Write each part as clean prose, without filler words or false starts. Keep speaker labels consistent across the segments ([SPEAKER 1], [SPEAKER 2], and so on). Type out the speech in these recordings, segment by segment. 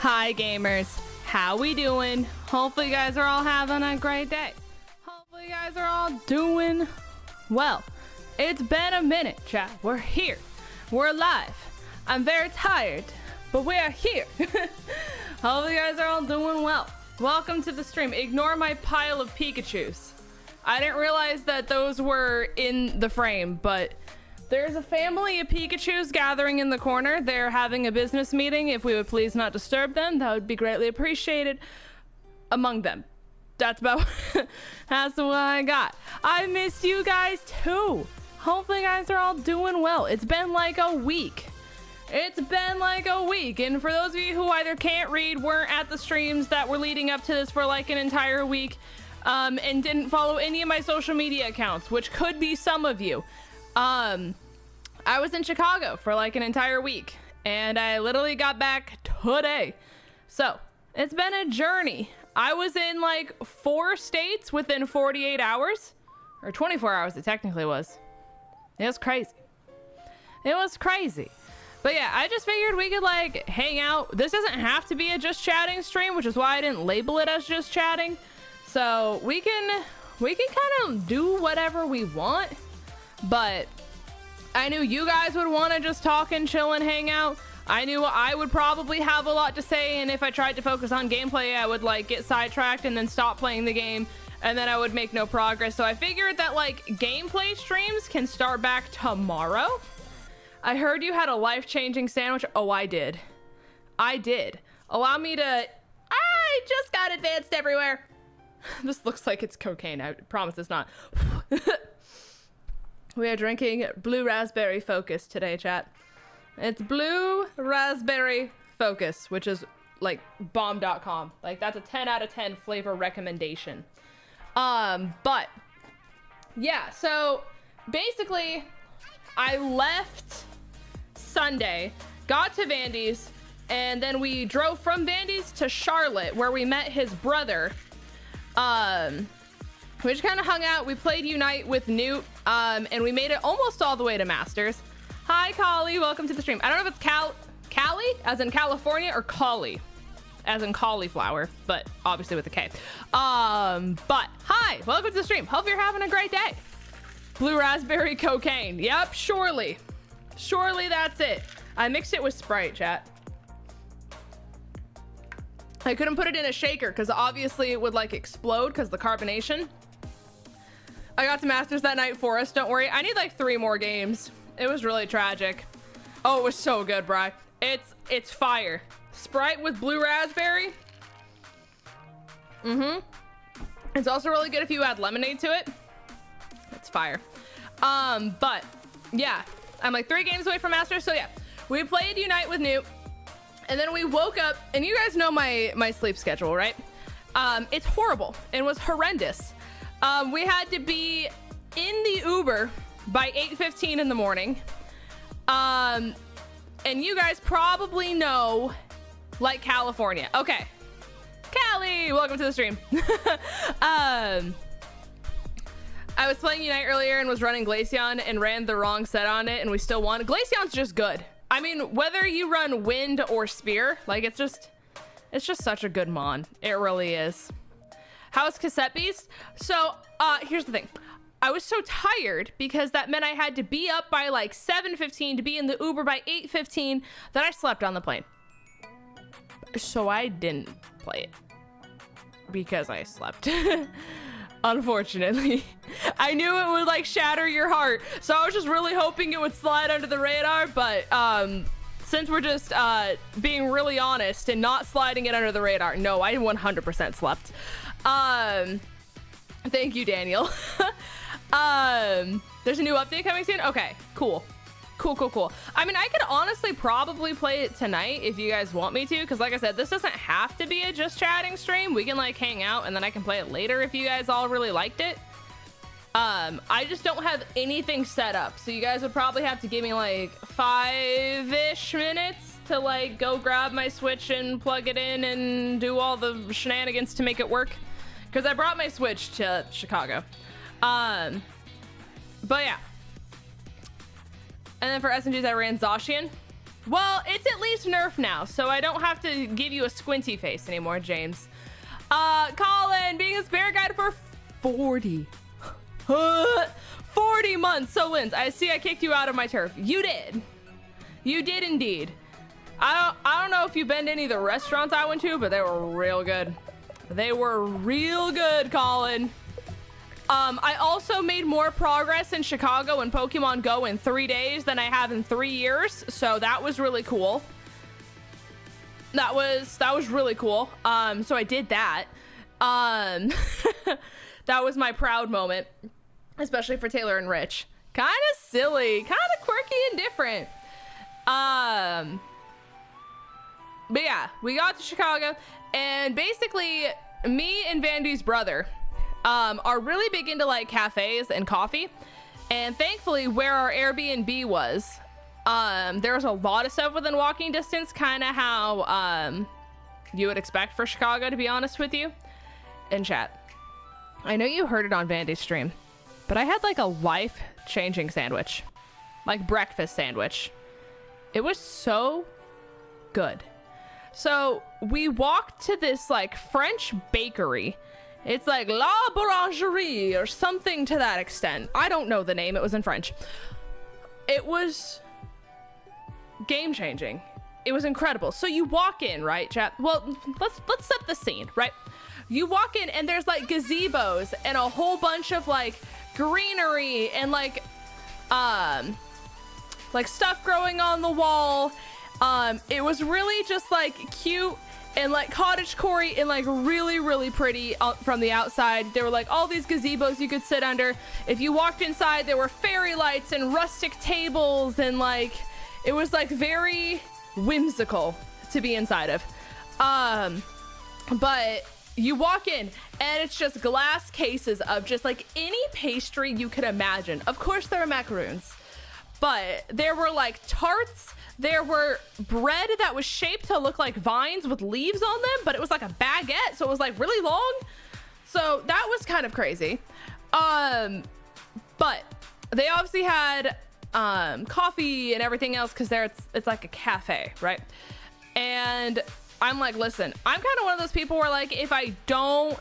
[SPEAKER 1] Hi gamers, how we doing? Hopefully you guys are all having a great day. Hopefully you guys are all doing well. It's been a minute, chat. We're here. We're alive. I'm very tired, but we're here. Hopefully you guys are all doing well. Welcome to the stream. Ignore my pile of Pikachus. I didn't realize that those were in the frame, but there's a family of Pikachus gathering in the corner. They're having a business meeting. If we would please not disturb them, that would be greatly appreciated among them. That's about that's what I got. I missed you guys too. Hopefully you guys are all doing well. It's been like a week. It's been like a week. And for those of you who either can't read, weren't at the streams that were leading up to this for like an entire week, and didn't follow any of my social media accounts, which could be some of you. I was in Chicago for like an entire week and I literally got back today. So it's been a journey. I was in like 4 states within 48 hours, or 24 hours it technically was. It was crazy. It was crazy. But yeah, I just figured we could like hang out. This doesn't have to be a just chatting stream, which is why I didn't label it as just chatting. So we can kind of do whatever we want, but I knew you guys would want to just talk and chill and hang out. I knew I would probably have a lot to say, and if I tried to focus on gameplay, I would like get sidetracked and then stop playing the game, and then I would make no progress. So I figured that like gameplay streams can start back tomorrow. I heard you had a life-changing sandwich. Oh, I did. I did. Allow me to... I just got advanced everywhere. This looks like it's cocaine. I promise it's not. We are drinking Blue Raspberry Focus today, chat. It's Blue Raspberry Focus, which is like bomb.com. Like that's a 10 out of 10 flavor recommendation. But yeah, so basically I left Sunday, got to Vandy's, and then we drove from Vandy's to Charlotte where we met his brother. We just kind of hung out. We played Unite with Newt, and we made it almost all the way to Masters. Hi, Kali. Welcome to the stream. I don't know if it's Cali, as in California, or Kali, as in cauliflower, but obviously with a K. But hi, welcome to the stream. Hope you're having a great day. Blue raspberry cocaine. Yep, surely. Surely that's it. I mixed it with Sprite, chat. I couldn't put it in a shaker because obviously it would like explode because the carbonation. I got to Masters that night for us. Don't worry. I need like 3 more games. It was really tragic. Oh, it was so good, Bri. It's fire. Sprite with blue raspberry. It's also really good if you add lemonade to it. It's fire. But yeah, I'm like 3 games away from Masters. So yeah, we played Unite with Newt. And then we woke up, and you guys know my sleep schedule, right? It's horrible and was horrendous. We had to be in the Uber by 8:15 in the morning. And you guys probably know, like California. Okay. Cali, welcome to the stream. I was playing Unite earlier and was running 𝗏𝗡𝗄𝗏 and ran the wrong set on it, and we still won. 𝗏𝗏𝗄𝗏's just good. I mean, whether you run wind or spear, like it's just such a good mon. It really is. How's Cassette Beast? So, here's the thing. I was so tired because that meant I had to be up by like 7:15 to be in the Uber by 8:15 that I slept on the plane. So I didn't play it because I slept. Unfortunately. I knew it would like shatter your heart, so I was just really hoping it would slide under the radar, but since we're just being really honest and not sliding it under the radar, no, I 100% slept. Thank you, Daniel. There's a new update coming soon. Okay, cool. I mean, I could honestly probably play it tonight if you guys want me to, because like I said, this doesn't have to be a just chatting stream. We can like hang out and then I can play it later if you guys all really liked it. I just don't have anything set up, so you guys would probably have to give me like 5-ish minutes to like go grab my Switch and plug it in and do all the shenanigans to make it work, because I brought my Switch to Chicago. But yeah. And then for SMGs, I ran Zacian. Well, it's at least Nerf now, so I don't have to give you a squinty face anymore, James. Colin, being a spare guide for 40 months. So, Linz, I see I kicked you out of my turf. You did. You did indeed. I don't know if you've been to any of the restaurants I went to, but they were real good. They were real good, Colin. I also made more progress in Chicago and Pokemon Go in 3 days than I have in 3 years. So that was really cool. That was really cool. So I did that. That was my proud moment, especially for Taylor and Rich. Kind of silly, kind of quirky and different. But yeah, we got to Chicago, and basically me and Vandy's brother are really big into like cafes and coffee. And thankfully where our Airbnb was, there's a lot of stuff within walking distance, kind of how you would expect for Chicago, to be honest with you. In chat, I know you heard it on Vandy's stream, but I had like a life-changing sandwich, like breakfast sandwich. It was so good. So we walked to this like French bakery. It's like La Boulangerie or something to that extent. I don't know the name. It was in French. It was game-changing. It was incredible. So you walk in, right, chat? Well, let's set the scene, right? You walk in and there's like gazebos and a whole bunch of like greenery and like stuff growing on the wall. It was really just like cute and like cottagecore and like really, really pretty from the outside. There were like all these gazebos you could sit under. If you walked inside, there were fairy lights and rustic tables, and like it was like very whimsical to be inside of. But you walk in and it's just glass cases of just like any pastry you could imagine. Of course there were macaroons, but there were like tarts. There were bread that was shaped to look like vines with leaves on them, but it was like a baguette, so it was like really long. So that was kind of crazy. But they obviously had coffee and everything else, because there it's like a cafe, right? And I'm like, listen, I'm kind of one of those people where like if I don't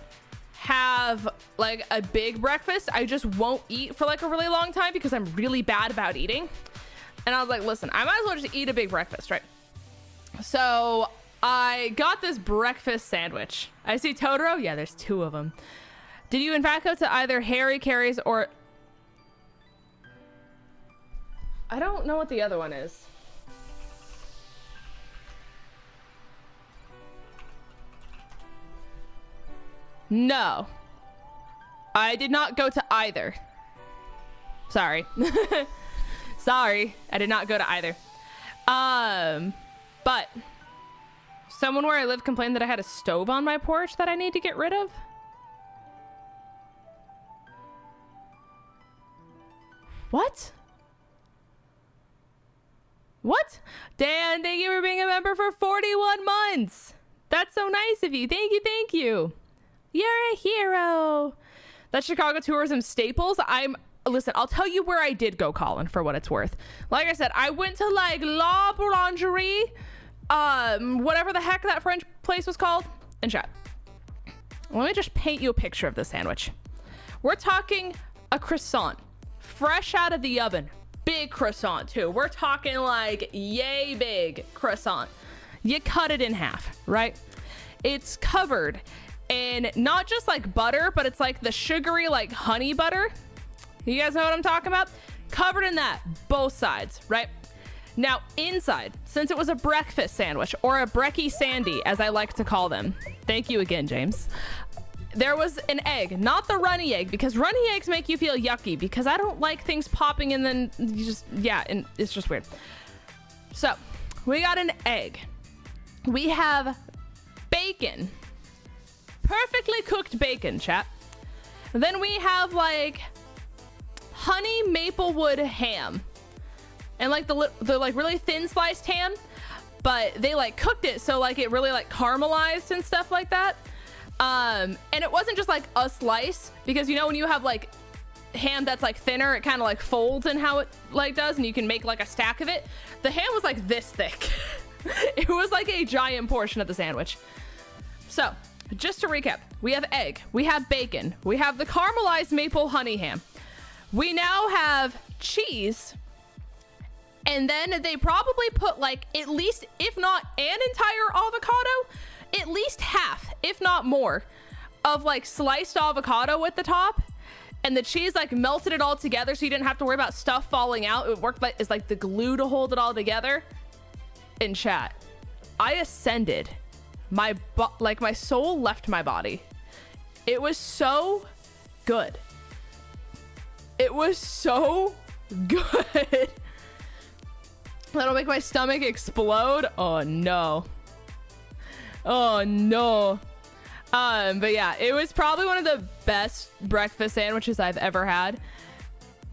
[SPEAKER 1] have like a big breakfast, I just won't eat for like a really long time because I'm really bad about eating. And I was like, listen, I might as well just eat a big breakfast, right? So I got this breakfast sandwich. I see Totoro. Yeah, there's 2 of them. Did you in fact go to either Harry Carey's or... I don't know what the other one is. No. I did not go to either. Sorry. Sorry, I did not go to either. But someone where I live complained that I had a stove on my porch that I need to get rid of. What? What? Dan, thank you for being a member for 41 months. That's so nice of you. Thank you, thank you. You're a hero. That's Chicago tourism staples. Listen, I'll tell you where I did go, Colin, for what it's worth. Like I said, I went to like La Boulangerie, whatever the heck that French place was called. And chat, let me just paint you a picture of the sandwich. We're talking a croissant, fresh out of the oven. Big croissant too. We're talking like yay big croissant. You cut it in half, right? It's covered in not just like butter, but it's like the sugary like honey butter. You guys know what I'm talking about? Covered in that, both sides, right? Now, inside, since it was a breakfast sandwich, or a brekkie sandy, as I like to call them. Thank you again, James. There was an egg, not the runny egg, because runny eggs make you feel yucky, because I don't like things popping and then you just, yeah, and it's just weird. So, we got an egg. We have bacon. Perfectly cooked bacon, chat. Then we have, like... honey maplewood ham, and like the like really thin sliced ham, but they like cooked it so like it really like caramelized and stuff like that. And it wasn't just like a slice, because you know when you have like ham that's like thinner, it kind of like folds in how it like does, and you can make like a stack of it. The ham was like this thick. It was like a giant portion of the sandwich. So just to recap, we have egg, we have bacon, we have the caramelized maple honey ham, we now have cheese, and then they probably put like at least, if not an entire avocado, at least half, if not more, of like sliced avocado at the top. And the cheese like melted it all together, so you didn't have to worry about stuff falling out. It worked like, it's like the glue to hold it all together. In chat, I ascended. My soul left my body. It was so good. It was so good. That'll make my stomach explode. Oh no. Oh no. But yeah, it was probably one of the best breakfast sandwiches I've ever had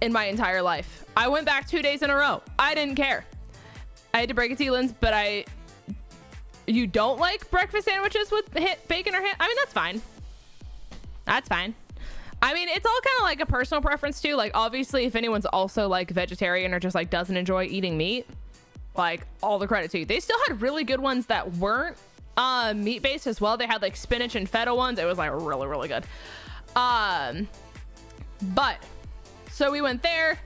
[SPEAKER 1] in my entire life. I went back 2 days in a row. I didn't care. I had to break it to you, Linz, but you don't like breakfast sandwiches with bacon or ham? I mean, that's fine. That's fine. I mean, it's all kind of like a personal preference too. Like, obviously, if anyone's also like vegetarian or just like doesn't enjoy eating meat, like, all the credit to you. They still had really good ones that weren't meat based as well. They had like spinach and feta ones. It was like really, really good. But so we went there.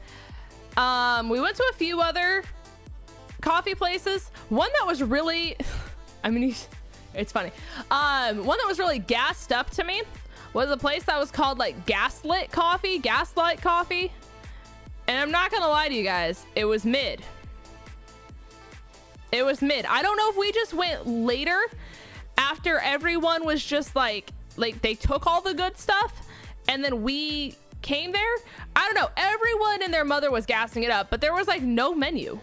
[SPEAKER 1] We went to a few other coffee places. One that was really, I mean, it's funny. One that was really gassed up to me was a place that was called like Gaslit Coffee. And I'm not gonna lie to you guys, it was mid. It was mid. I don't know if we just went later after everyone was just like they took all the good stuff and then we came there. I don't know. Everyone and their mother was gassing it up, but there was like no menu.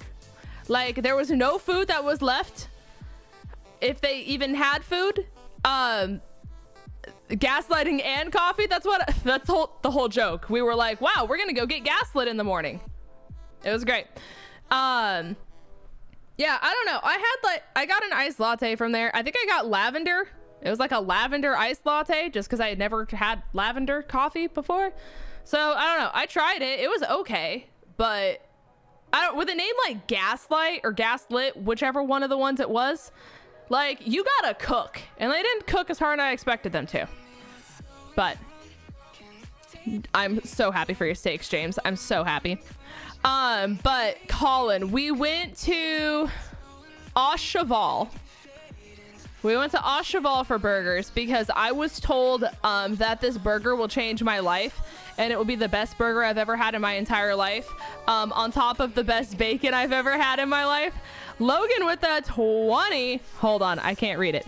[SPEAKER 1] Like, there was no food that was left. If they even had food. Gaslighting and coffee. That's the whole joke. We were like, wow, we're gonna go get gaslit in the morning. It was great. Yeah, I don't know. I got an iced latte from there. I think I got lavender. It was like a lavender iced latte just because I had never had lavender coffee before. So I don't know. I tried it. It was okay, but with a name like Gaslight or Gaslit, whichever one of the ones it was, like, you gotta cook, and they didn't cook as hard as I expected them to. But I'm so happy for your steaks, James. I'm so happy. But Colin, we went to 𝗚𝗏𝚘𝚘. We went to 𝗚𝗏𝚘𝚘 for burgers because I was told that this burger will change my life and it will be the best burger I've ever had in my entire life, on top of the best bacon I've ever had in my life. Logan with a 20. Hold on, I can't read it.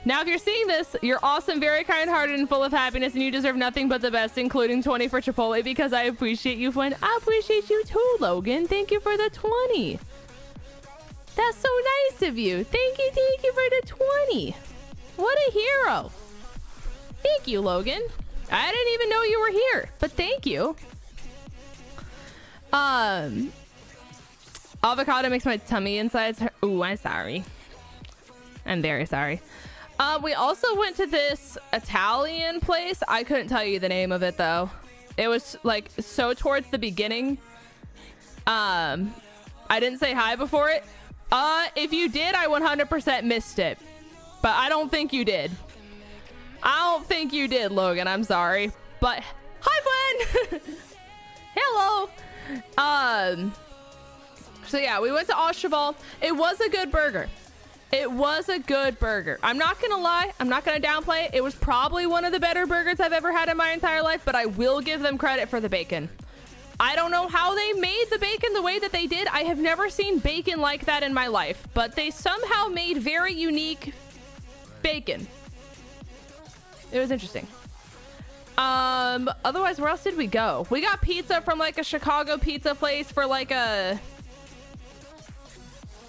[SPEAKER 1] Now, if you're seeing this, you're awesome, very kind-hearted, and full of happiness, and you deserve nothing but the best, including 20 for Chipotle, because I appreciate you, friend. I appreciate you too, Logan. Thank you for the 20. That's so nice of you. Thank you for the 20. What a hero. Thank you, Logan. I didn't even know you were here, but thank you. Avocado makes my tummy insides hurt. Ooh, I'm sorry. I'm very sorry. We also went to this Italian place. I couldn't tell you the name of it though. It was like so towards the beginning. I didn't say hi before it. If you did, I 100% missed it. But I don't think you did. I don't think you did, Logan. I'm sorry. But hi, friend. Hello. So yeah, we went to 𝗚𝗏𝚘𝚘. It was a good burger. It was a good burger. I'm not gonna lie. I'm not gonna downplay it. It was probably one of the better burgers I've ever had in my entire life, but I will give them credit for the bacon. I don't know how they made the bacon the way that they did. I have never seen bacon like that in my life, but they somehow made very unique bacon. It was interesting. Otherwise, where else did we go? We got pizza from like a Chicago pizza place for like a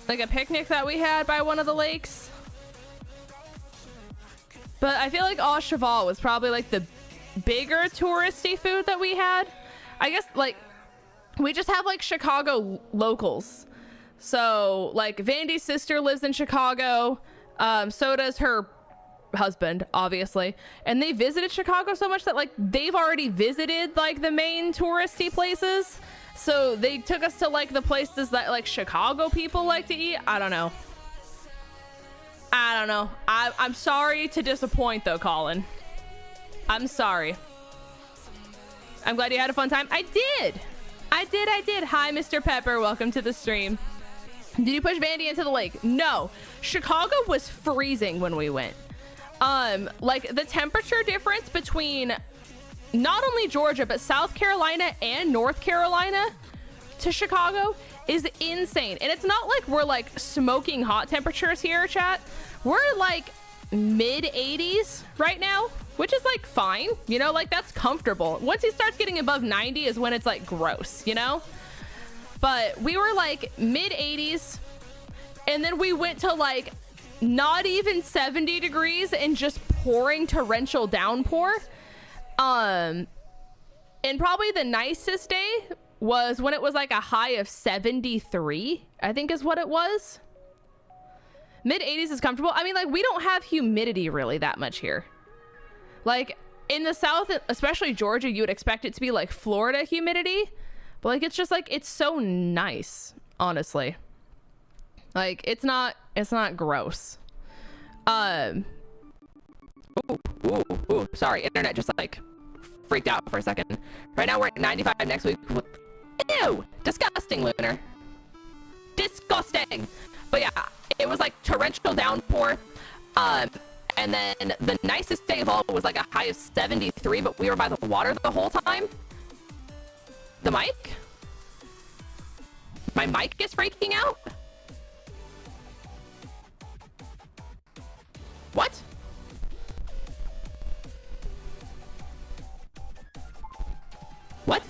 [SPEAKER 1] picnic that we had by one of the lakes. But I feel like 𝗚𝗏𝚘𝚘 was probably like the bigger touristy food that we had. I guess like we just have like Chicago locals. So like Vandy's sister lives in Chicago. So does her husband, obviously, and they visited Chicago so much that like they've already visited like the main touristy places. So they took us to like the places that like Chicago people like to eat. I don't know. I'm sorry to disappoint though, Colin. I'm sorry. I'm glad you had a fun time. I did. Hi, Mr. Pepper. Welcome to the stream. Did you push Vandy into the lake? No. Chicago was freezing when we went. Like the temperature difference between not only Georgia, but South Carolina and North Carolina to Chicago is insane. And it's not like we're like smoking hot temperatures here, chat. We're like mid 80s right now, which is like fine, you know, like that's comfortable. Once it starts getting above 90 is when it's like gross, you know? But we were like mid 80s, and then we went to like not even 70 degrees and just pouring torrential downpour. And probably the nicest day was when it was like a high of 73, I think is what it was. Mid 80s is comfortable. I mean, like we don't have humidity really that much here. Like in the South, especially Georgia, you would expect it to be like Florida humidity, but like it's just like it's so nice, honestly. Like it's not gross. Ooh, sorry, internet just like freaked out for a second. Right now we're at 95 next week. Ew, disgusting, Lunar. Disgusting. But yeah, it was like torrential downpour. And then the nicest day of all was like a high of 73, but we were by the water the whole time. The mic? My mic is freaking out? What? What?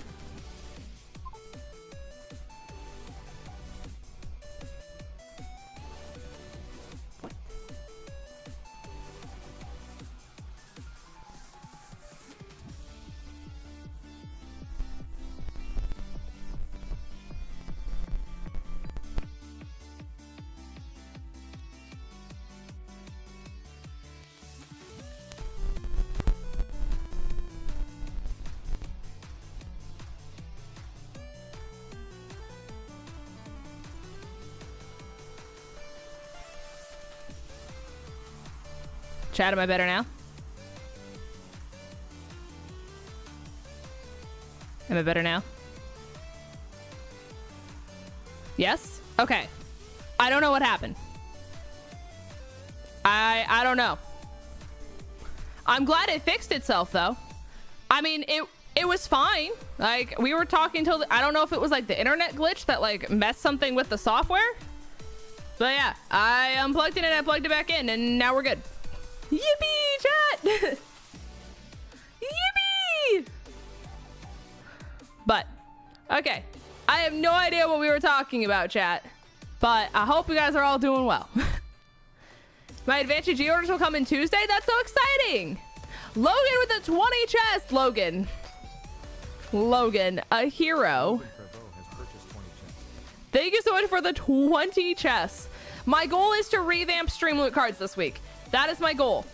[SPEAKER 1] Chat, am I better now? Am I better now? Yes? Okay. I don't know what happened. I don't know. I'm glad it fixed itself though. I mean, it was fine. Like we were talking till I don't know if it was like the internet glitch that like messed something with the software. But yeah, I unplugged it and I plugged it back in and now we're good. Yippee, chat! Yippee! But, okay. I have no idea what we were talking about, chat. But I hope you guys are all doing well. My Advantage G orders will come in Tuesday? That's so exciting! Logan with the 20 chest! Logan, a hero. Thank you so much for the 20 chests. My goal is to revamp Stream Loot cards this week. That is my goal.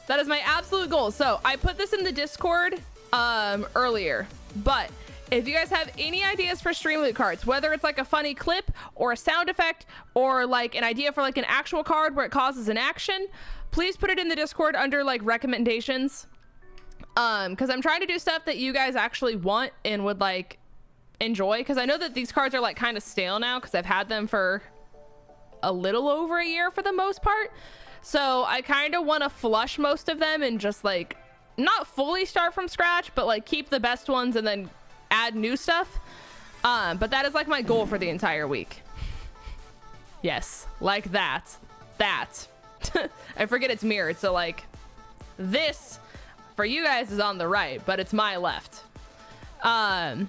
[SPEAKER 1] That is my absolute goal. So I put this in the Discord earlier, but if you guys have any ideas for Stream Loot cards, whether it's like a funny clip or a sound effect or like an idea for like an actual card where it causes an action, please put it in the Discord under like recommendations. Because I'm trying to do stuff that you guys actually want and would like enjoy, because I know that these cards are like kind of stale now because I've had them for a little over a year for the most part. So I kind of want to flush most of them and just like not fully start from scratch, but like keep the best ones and then add new stuff. But that is like my goal for the entire week. Yes, like that. I forget it's mirrored, so like this for you guys is on the right, but it's my left. Giratina,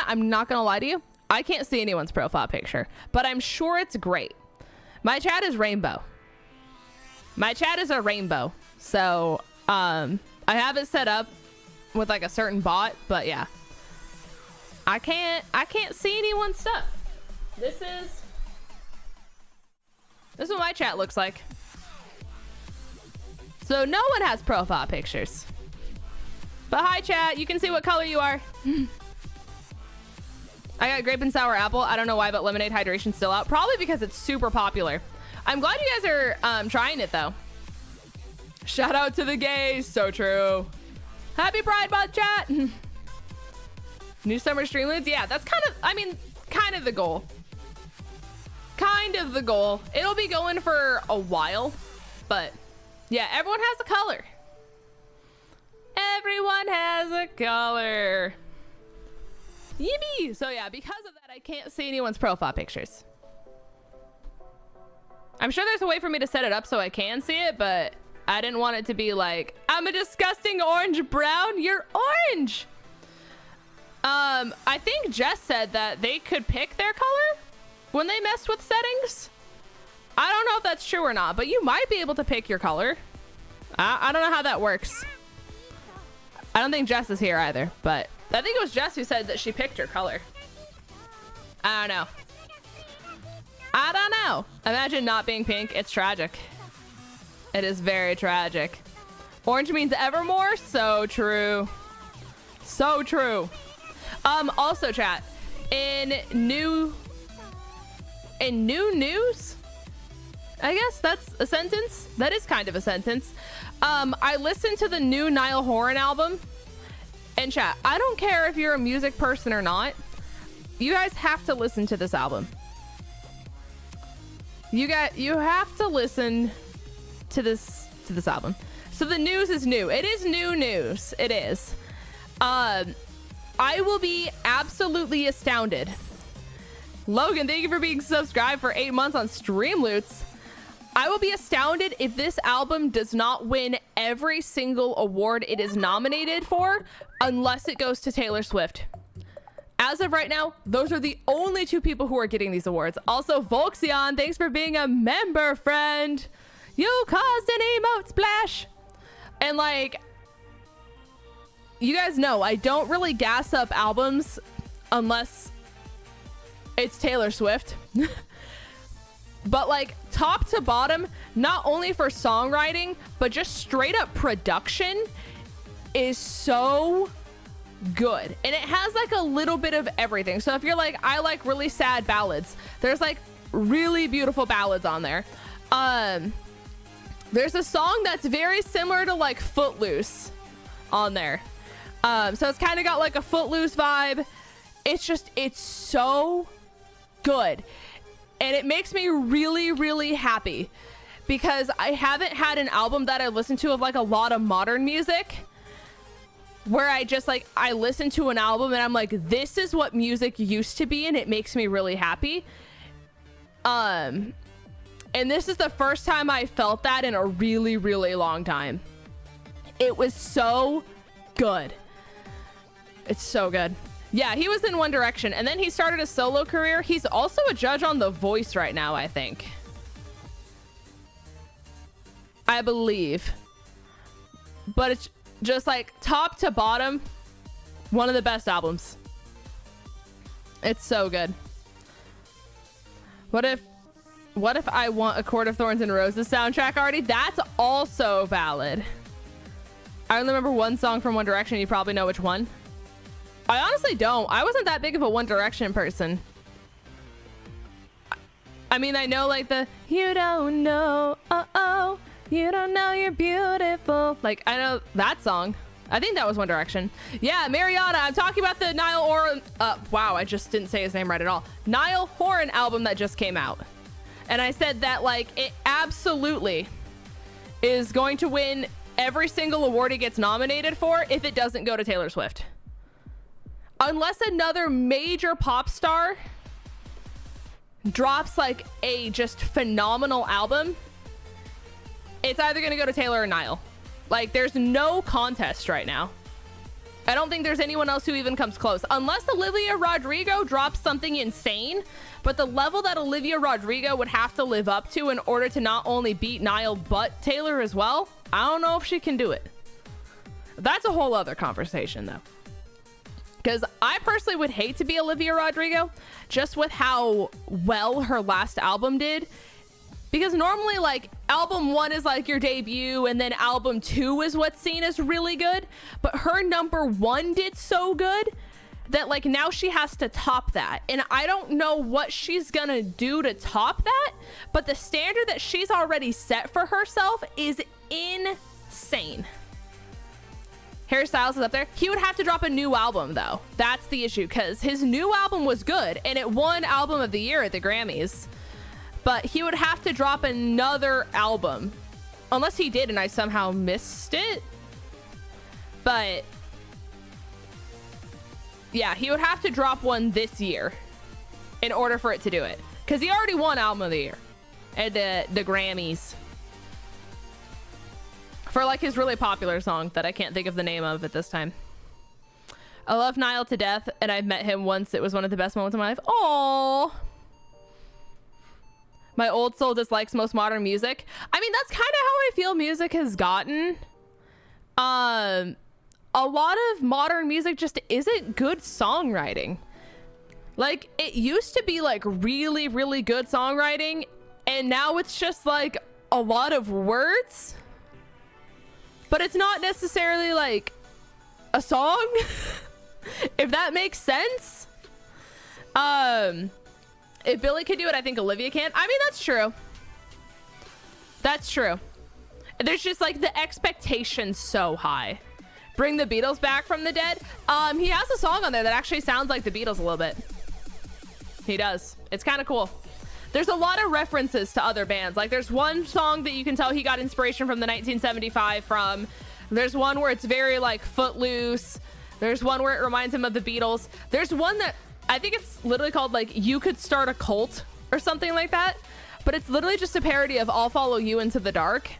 [SPEAKER 1] I'm not gonna lie to you, I can't see anyone's profile picture, but I'm sure it's great. My chat is rainbow. My chat is a rainbow. So, I have it set up with like a certain bot, but yeah. I can't see anyone's stuff. This is what my chat looks like. So no one has profile pictures. But hi chat, you can see what color you are. I got grape and sour apple. I don't know why, but lemonade hydration's still out. Probably because it's super popular. I'm glad you guys are trying it though. Shout out to the gays. So true. Happy Pride Month, chat. New summer streamlets. Yeah, that's kind of, I mean, kind of the goal. Kind of the goal. It'll be going for a while, but yeah, everyone has a color. Everyone has a color. Yippee! So yeah, because of that, I can't see anyone's profile pictures. I'm sure there's a way for me to set it up so I can see it, but I didn't want it to be like, I'm a disgusting orange brown. You're orange. I think Jess said that they could pick their color when they messed with settings. I don't know if that's true or not, but you might be able to pick your color. I don't know how that works. I don't think Jess is here either, but I think it was Jess who said that she picked her color. I don't know. I don't know. Imagine not being pink. It's tragic. It is very tragic. Orange means evermore. So true. So true. Also chat, in new news, I guess that's a sentence. That is kind of a sentence. I listened to the new 𝗓𝗓 album. And chat, I don't care if you're a music person or not. You guys have to listen to this album. You have to listen to this album. So the news is new. It is new news. It is. I will be absolutely astounded. Logan, thank you for being subscribed for 8 months on Streamloots. I will be astounded if this album does not win every single award it is nominated for, unless it goes to Taylor Swift. As of right now, those are the only two people who are getting these awards. Also, Volxion, thanks for being a member, friend. You caused an emote splash. And like, you guys know, I don't really gas up albums unless it's Taylor Swift. But like top to bottom, not only for songwriting, but just straight up production is so good. And it has like a little bit of everything. So if you're like, I like really sad ballads, there's like really beautiful ballads on there. There's a song that's very similar to like Footloose on there. So it's kind of got like a Footloose vibe. It's so good. And it makes me really, really happy because I haven't had an album that I listen to of like a lot of modern music where I just like, I listen to an album and I'm like, this is what music used to be, and it makes me really happy. And this is the first time I felt that in a really, really long time. It was so good. It's so good. Yeah, he was in One Direction, and then he started a solo career. He's also a judge on The Voice right now, I think. I believe. But it's just like top to bottom, one of the best albums. It's so good. What if I want A Court of Thorns and Roses soundtrack already? That's also valid. I only remember one song from One Direction. You probably know which one. I honestly don't. I wasn't that big of a One Direction person. I mean, I know like the you don't know, oh, you don't know you're beautiful. Like, I know that song. I think that was One Direction. Yeah, Mariana, I'm talking about the 𝗓𝗓. Wow, I just didn't say his name right at all. 𝗓𝗓 album that just came out. And I said that like it absolutely is going to win every single award it gets nominated for if it doesn't go to Taylor Swift. Unless another major pop star drops like a just phenomenal album, it's either going to go to Taylor or Niall. Like, there's no contest right now. I don't think there's anyone else who even comes close. Unless Olivia Rodrigo drops something insane, but the level that Olivia Rodrigo would have to live up to in order to not only beat Niall, but Taylor as well, I don't know if she can do it. That's a whole other conversation, though. Because I personally would hate to be Olivia Rodrigo, just with how well her last album did. Because normally like album 1 is like your debut and then album 2 is what's seen as really good, but her number 1 did so good that like now she has to top that, and I don't know what she's gonna do to top that, but the standard that she's already set for herself is insane. Harry Styles is up there. He would have to drop a new album though. That's the issue, because his new album was good and it won album of the year at the Grammys, but he would have to drop another album, unless he did and I somehow missed it. But yeah, he would have to drop one this year in order for it to do it, because he already won album of the year at the Grammys for like his really popular song that I can't think of the name of at this time. I love Niall to death, and I've met him once. It was one of the best moments of my life. Oh, my old soul dislikes most modern music. I mean, that's kind of how I feel music has gotten. A lot of modern music just isn't good songwriting. Like, it used to be like really, really good songwriting, and now it's just like a lot of words, but it's not necessarily like a song. If that makes sense. If Billie could do it, I think Olivia can. I mean, that's true. That's true. There's just like the expectation's so high. Bring the Beatles back from the dead. He has a song on there that actually sounds like the Beatles a little bit. He does. It's kind of cool. There's a lot of references to other bands. Like there's one song that you can tell he got inspiration from the 1975 from. There's one where it's very like Footloose. There's one where it reminds him of the Beatles. There's one that I think it's literally called like You Could Start a Cult or something like that. But it's literally just a parody of I'll Follow You Into the Dark.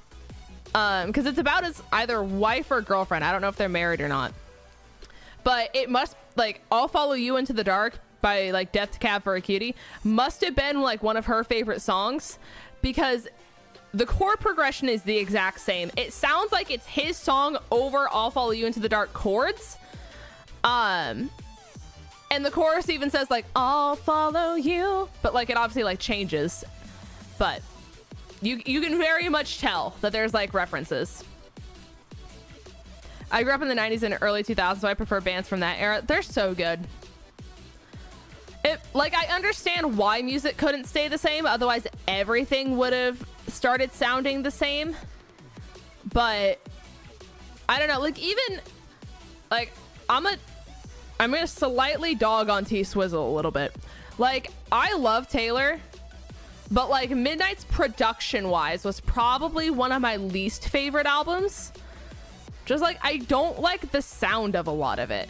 [SPEAKER 1] Because it's about his either wife or girlfriend. I don't know if they're married or not. But it must, like, I'll Follow You Into the Dark by, like, 𝗃𝗃 must have been, like, one of her favorite songs. Because the chord progression is the exact same. It sounds like it's his song over I'll Follow You Into the Dark chords. And the chorus even says, like, I'll follow you. But, like, it obviously, like, changes. But you can very much tell that there's like references. I grew up in the 90s and early 2000s, so I prefer bands from that era. They're so good. Like, I understand why music couldn't stay the same, otherwise everything would have started sounding the same. But I don't know, like, even like I'm gonna slightly dog on 𝗃𝚘𝚗𝚡 a little bit. Like, I love Taylor, but like Midnight's production wise was probably one of my least favorite albums. Just like, I don't like the sound of a lot of it.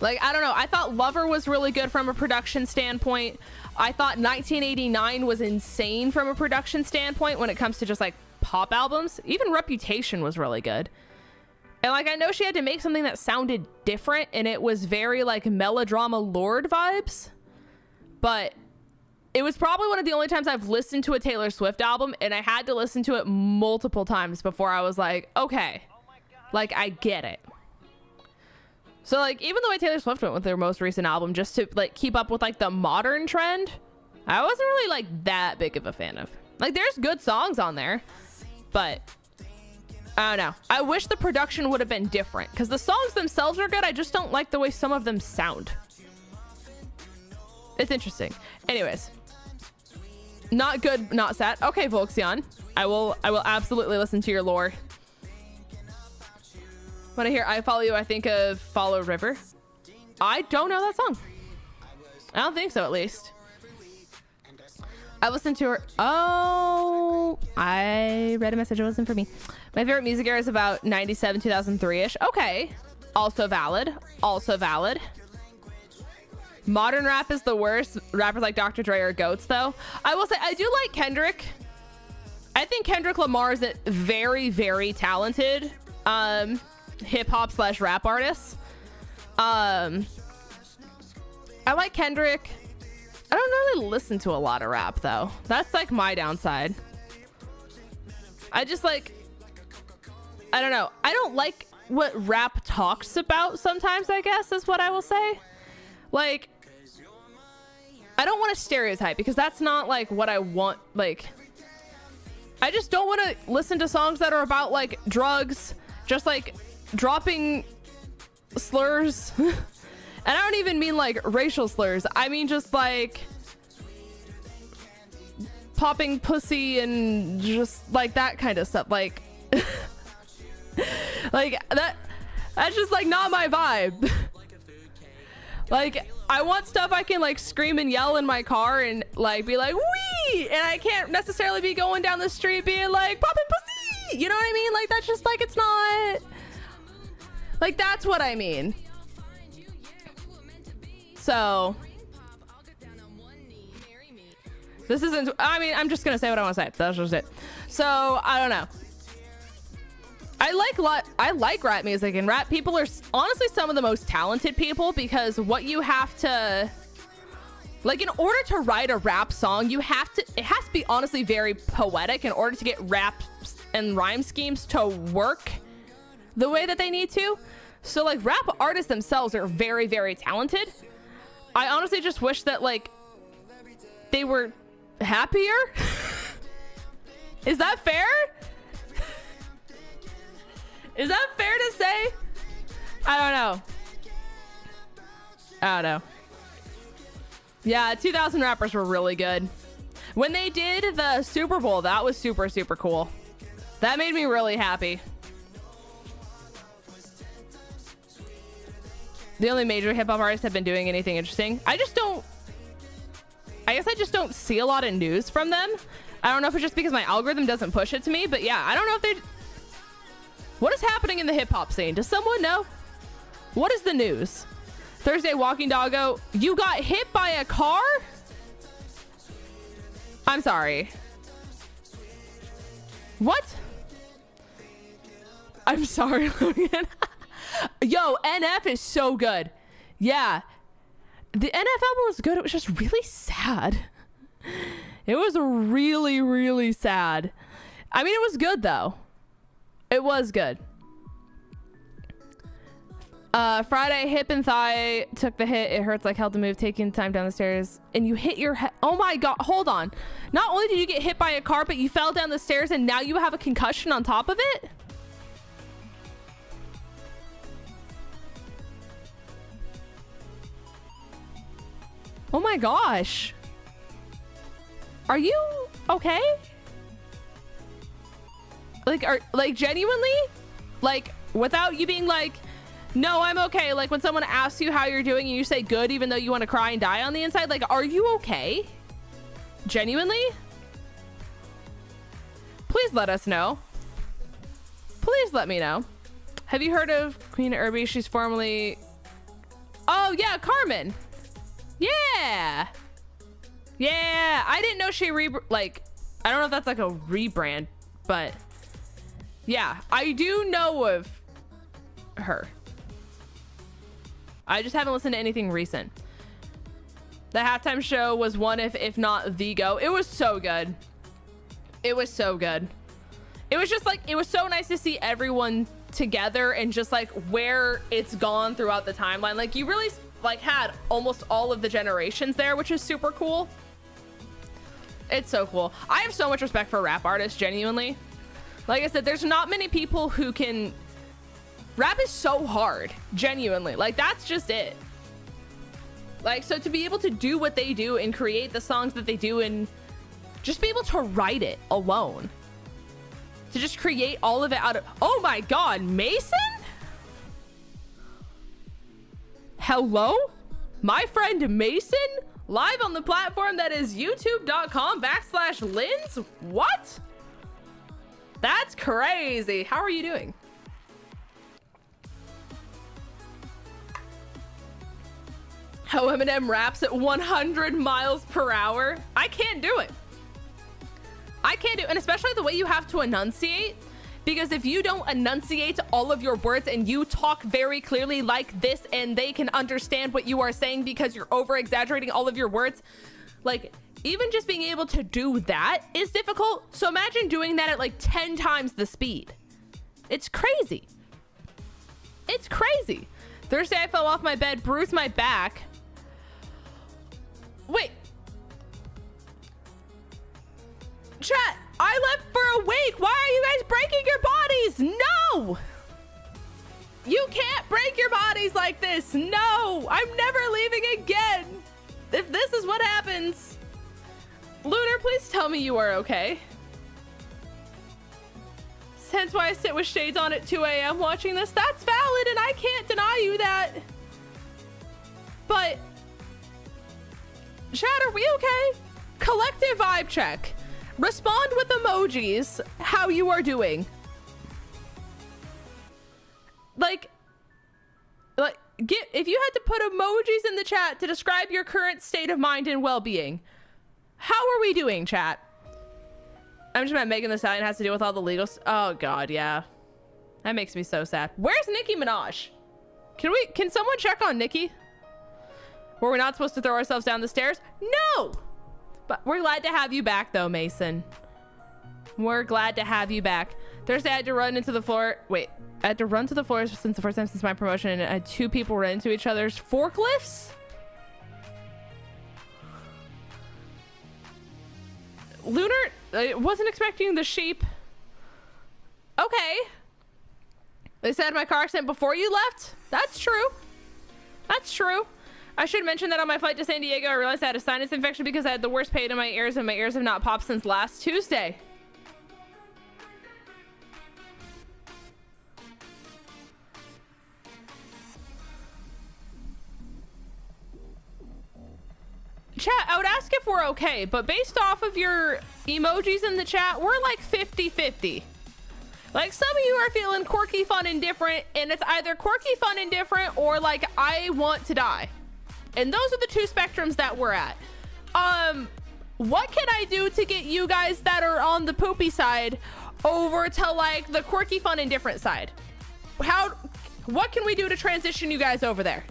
[SPEAKER 1] Like, I don't know. I thought Lover was really good from a production standpoint. I thought 1989 was insane from a production standpoint when it comes to just like pop albums. Even Reputation was really good. And like, I know she had to make something that sounded different and it was very like melodrama Lorde vibes, but it was probably one of the only times I've listened to a Taylor Swift album, and I had to listen to it multiple times before I was like, okay, like, I get it. So like, even the way Taylor Swift went with their most recent album just to like keep up with like the modern trend, I wasn't really like that big of a fan of. Like, there's good songs on there, but I don't know. I wish the production would have been different, because the songs themselves are good. I just don't like the way some of them sound. It's interesting. Anyways, not good, not sad. Okay, 𝗃𝚘𝚗, I will absolutely listen to your lore. When I hear I Follow You, I think of Follow River. I don't know that song. I don't think so, at least. I listened to her. Oh, I read a message. It wasn't for me. My favorite music era is about 97, 2003-ish. Okay. Also valid. Also valid. Modern rap is the worst. Rappers like Dr. Dre are goats, though. I will say, I do like Kendrick. I think Kendrick Lamar is a very, very talented hip-hop / rap artist. I like Kendrick. I don't really listen to a lot of rap, though. That's like my downside. I just like, I don't know. I don't like what rap talks about sometimes, I guess, is what I will say. Like, I don't want to stereotype, because that's not like what I want. Like, I just don't want to listen to songs that are about like drugs, just like dropping slurs. And I don't even mean like racial slurs. I mean just like popping pussy and just like that kind of stuff. Like like that's just like not my vibe. Like I want stuff I can like scream and yell in my car and like be like wee, and I can't necessarily be going down the street being like popping pussy, you know what I mean? Like that's just like, it's not like, that's what I mean. So this isn't, I mean, I'm just gonna say what I want to say. That's just it. So I don't know. I like rap music, and rap people are honestly some of the most talented people, because what you have to, like, in order to write a rap song, it has to be honestly very poetic in order to get rap and rhyme schemes to work the way that they need to. So like rap artists themselves are very, very talented. I honestly just wish that like they were happier. Is that fair? Is that fair to say? I don't know. I don't know. Yeah, 2000 rappers were really good. When they did the Super Bowl, that was super, super cool. That made me really happy. The only major hip hop artists have been doing anything interesting. I guess I just don't see a lot of news from them. I don't know if it's just because my algorithm doesn't push it to me, but yeah, I don't know if they... What is happening in the hip hop scene? Does someone know? What is the news? Thursday Walking Doggo, you got hit by a car? I'm sorry. What? I'm sorry, Logan. Yo, NF is so good. Yeah. The NF album was good. It was just really sad. It was really, really sad. I mean, it was good though. It was good. Friday, hip and thigh took the hit. It hurts like hell to move, taking time down the stairs. And you hit your head. Oh my God, hold on. Not only did you get hit by a car, but you fell down the stairs and now you have a concussion on top of it? Oh my gosh. Are you okay? Like genuinely? Like without you being like, no, I'm okay. Like when someone asks you how you're doing and you say good, even though you want to cry and die on the inside, like, are you okay? Genuinely? Please let us know. Please let me know. Have you heard of Queen 𝗟𝗡? She's formerly... Oh yeah, Carmen. Yeah. Yeah, I didn't know she like, I don't know if that's like a rebrand, but yeah, I do know of her. I just haven't listened to anything recent. The halftime show was one, if not the go. It was so good. It was so good. It was just like, it was so nice to see everyone together and just like where it's gone throughout the timeline. Like you really like had almost all of the generations there, which is super cool. It's so cool. I have so much respect for rap artists, genuinely. Like I said, there's not many people who can... Rap is so hard, genuinely. Like, that's just it. Like, so to be able to do what they do and create the songs that they do and just be able to write it alone. To just create all of it out of... Oh my God, Mason? Hello? My friend Mason? Live on the platform that is youtube.com/Lins? What? That's crazy. How are you doing? How Eminem raps at 100 miles per hour. I can't do it. I can't do it. And especially the way you have to enunciate. Because if you don't enunciate all of your words and you talk very clearly like this and they can understand what you are saying because you're over exaggerating all of your words, like even just being able to do that is difficult. So imagine doing that at like 10 times the speed. It's crazy. It's crazy. Thursday I fell off my bed, bruised my back. Wait. Chat, I left for a this. No, I'm never leaving again. If this is what happens. Lunar, please tell me you are okay. Hence why I sit with shades on at 2 a.m. watching this. That's valid, and I can't deny you that. But, chat, are we okay? Collective vibe check. Respond with emojis how you are doing. Like, if you had to put emojis in the chat to describe your current state of mind and well-being, how are we doing, chat? I'm just mad Megan Thee Stallion has to deal with all the legal oh god, yeah. That makes me so sad. Where's Nicki Minaj? Can someone check on Nicki? Were we not supposed to throw ourselves down the stairs? No! But we're glad to have you back though, Mason. We're glad to have you back. Thursday I had to run into the floor. Wait, I had to run to the floor since the first time since my promotion, and I had 2 people run into each other's forklifts? Lunar, I wasn't expecting the sheep. Okay. They said my car accident before you left? That's true. That's true. I should mention that on my flight to San Diego, I realized I had a sinus infection because I had the worst pain in my ears, and my ears have not popped since last Tuesday. Chat, I would ask if we're okay, but based off of your emojis in the chat, we're like 50-50. Like, some of you are feeling quirky, fun, and different, and it's either quirky, fun, and different, or like, I want to die. And those are the 2 spectrums that we're at. What can I do to get you guys that are on the poopy side over to like the quirky, fun, and different side? What can we do to transition you guys over there?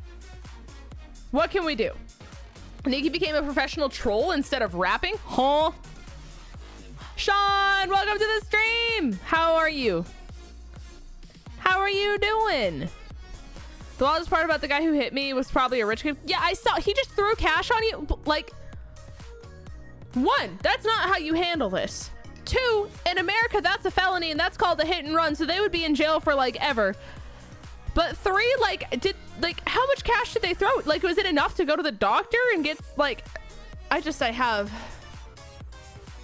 [SPEAKER 1] What can we do? Nikki became a professional troll instead of rapping? Huh? Sean, welcome to the stream. How are you? How are you doing? The wildest part about the guy who hit me was probably a rich kid. Yeah, I saw. He just threw cash on you. Like, 1, that's not how you handle this. 2, in America, that's a felony and that's called a hit and run. So they would be in jail for like ever. But 3, like, how much cash did they throw? Like, was it enough to go to the doctor and get, like, I have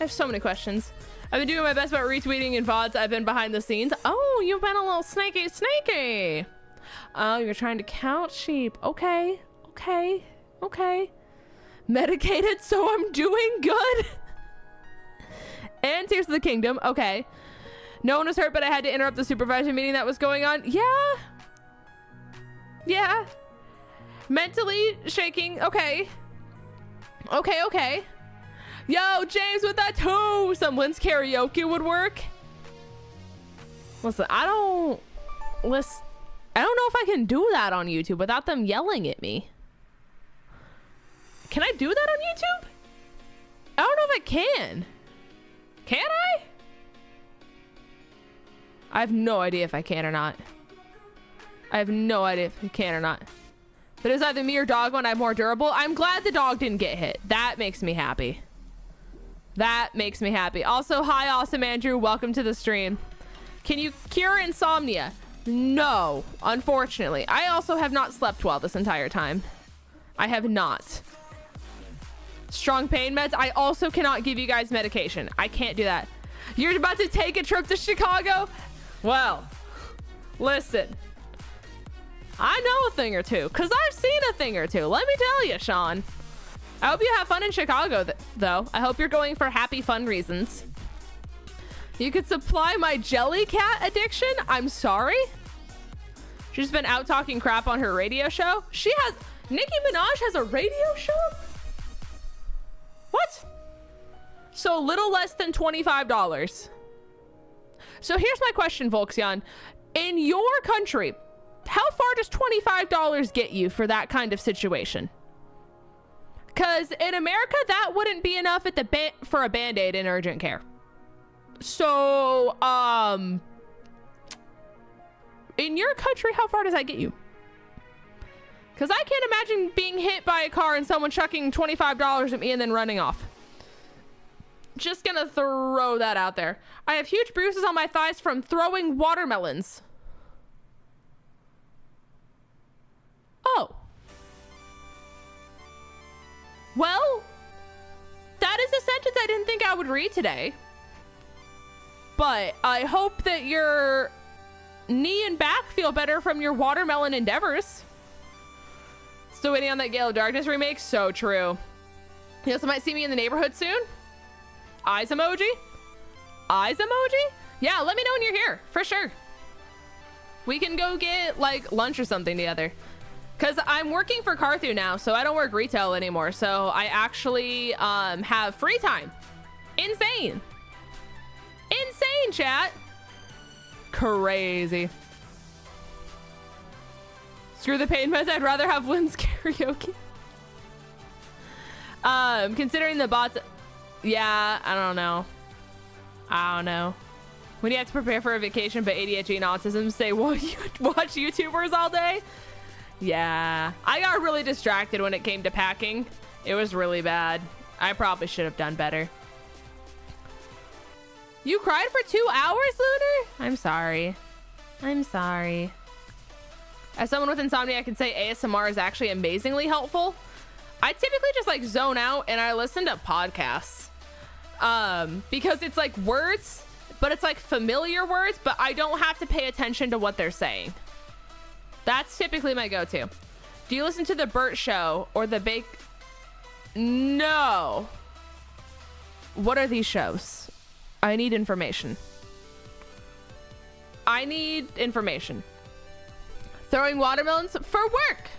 [SPEAKER 1] so many questions. I've been doing my best about retweeting and VODs. I've been behind the scenes. Oh, you've been a little sneaky. Oh, you're trying to count sheep. Okay. Medicated, so I'm doing good. And Tears of the Kingdom. Okay. No one was hurt, but I had to interrupt the supervisor meeting that was going on. Yeah. Mentally shaking. Okay. Yo, James with that too. Someone's karaoke would work. Listen, I don't know if I can do that on YouTube without them yelling at me. Can I do that on YouTube? I don't know if I can. Can I? I have no idea if I can or not. But it's either me or dog when I'm more durable. I'm glad the dog didn't get hit. That makes me happy. Also, hi, Awesome Andrew. Welcome to the stream. Can you cure insomnia? No, unfortunately. I also have not slept well this entire time. I have not. Strong pain meds. I also cannot give you guys medication. I can't do that. You're about to take a trip to Chicago? Well, listen. I know a thing or two, because I've seen a thing or two. Let me tell you, Sean. I hope you have fun in Chicago, though. I hope you're going for happy, fun reasons. You could supply my jelly cat addiction? I'm sorry? She's been out talking crap on her radio show? Nicki Minaj has a radio show? What? So little less than $25. So here's my question, Volksjan. In your country, how far does $25 get you for that kind of situation? Because in America, that wouldn't be enough at for a Band-Aid in urgent care. So, in your country, how far does that get you? Because I can't imagine being hit by a car and someone chucking $25 at me and then running off. Just gonna throw that out there. I have huge bruises on my thighs from throwing watermelons. Oh. Well, that is a sentence I didn't think I would read today. But I hope that your knee and back feel better from your watermelon endeavors. Still waiting on that Gale of Darkness remake. So true. You also might see me in the neighborhood soon. Eyes emoji. Eyes emoji. Yeah, let me know when you're here for sure. We can go get like lunch or something together. Because I'm working for Carthu now, so I don't work retail anymore. So I actually have free time. Insane. Insane, chat. Crazy. Screw the pain meds. I'd rather have Lynn's karaoke. Considering the bots. Yeah, I don't know. I don't know. When you have to prepare for a vacation, but ADHD and autism say, well, you watch YouTubers all day. Yeah, I got really distracted when it came to packing. It was really bad. I probably should have done better. You cried for 2 hours, Lunar? I'm sorry. I'm sorry. As someone with insomnia, I can say ASMR is actually amazingly helpful. I typically just like zone out and I listen to podcasts. Because it's like words, but it's like familiar words, but I don't have to pay attention to what they're saying. That's typically my go-to. Do you listen to the Burt Show or the Bake? No. What are these shows? I need information. I need information. Throwing watermelons for work.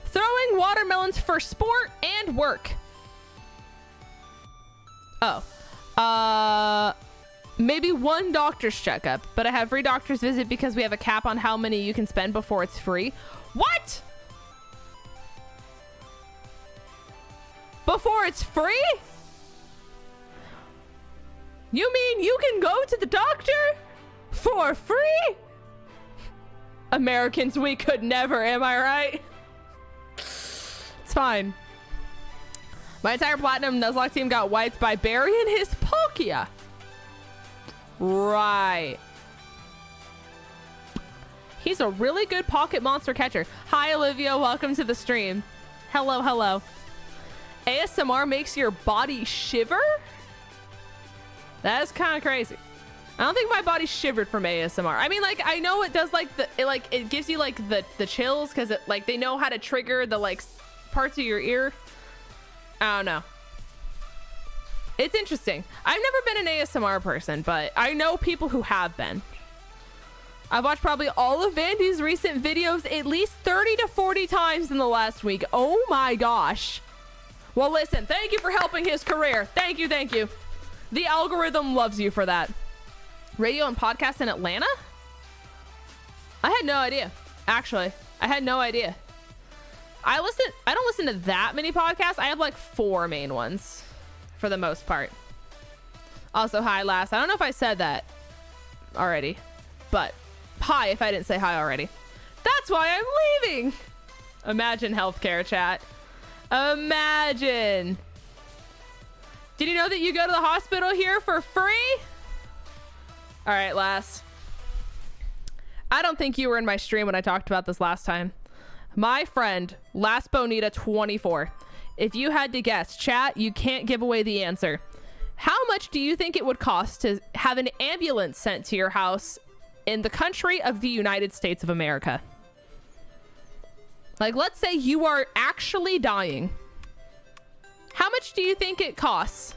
[SPEAKER 1] Throwing watermelons for sport and work. Oh. Maybe one doctor's checkup, but I have free doctor's visit because we have a cap on how many you can spend before it's free. What? Before it's free? You mean you can go to the doctor for free? Americans, we could never, am I right? It's fine. My entire Platinum Nuzlocke team got wiped by Barry and his Palkia. Right. He's a really good pocket monster catcher. Hi, Olivia. Welcome to the stream. Hello, hello. ASMR makes your body shiver? That is kind of crazy. I don't think my body shivered from ASMR. I mean, like, I know it does, like, it gives you, like, the chills because, it like, they know how to trigger the, like, parts of your ear. I don't know. It's interesting. I've never been an ASMR person, but I know people who have been. I've watched probably all of Vandy's recent videos at least 30 to 40 times in the last week. Oh my gosh. Well, listen, thank you for helping his career. Thank you, thank you. The algorithm loves you for that. Radio and podcast in Atlanta? I had no idea. Actually, I had no idea. I don't listen to that many podcasts. I have like 4 main ones for the most part. Also, hi, Lass. I don't know if I said that already, but hi if I didn't say hi already. That's why I'm leaving. Imagine healthcare, chat. Imagine. Did you know that you go to the hospital here for free? All right, Lass. I don't think you were in my stream when I talked about this last time. My friend, Last Bonita 24. If you had to guess, chat, you can't give away the answer. How much do you think it would cost to have an ambulance sent to your house in the country of the United States of America? Like, let's say you are actually dying. How much do you think it costs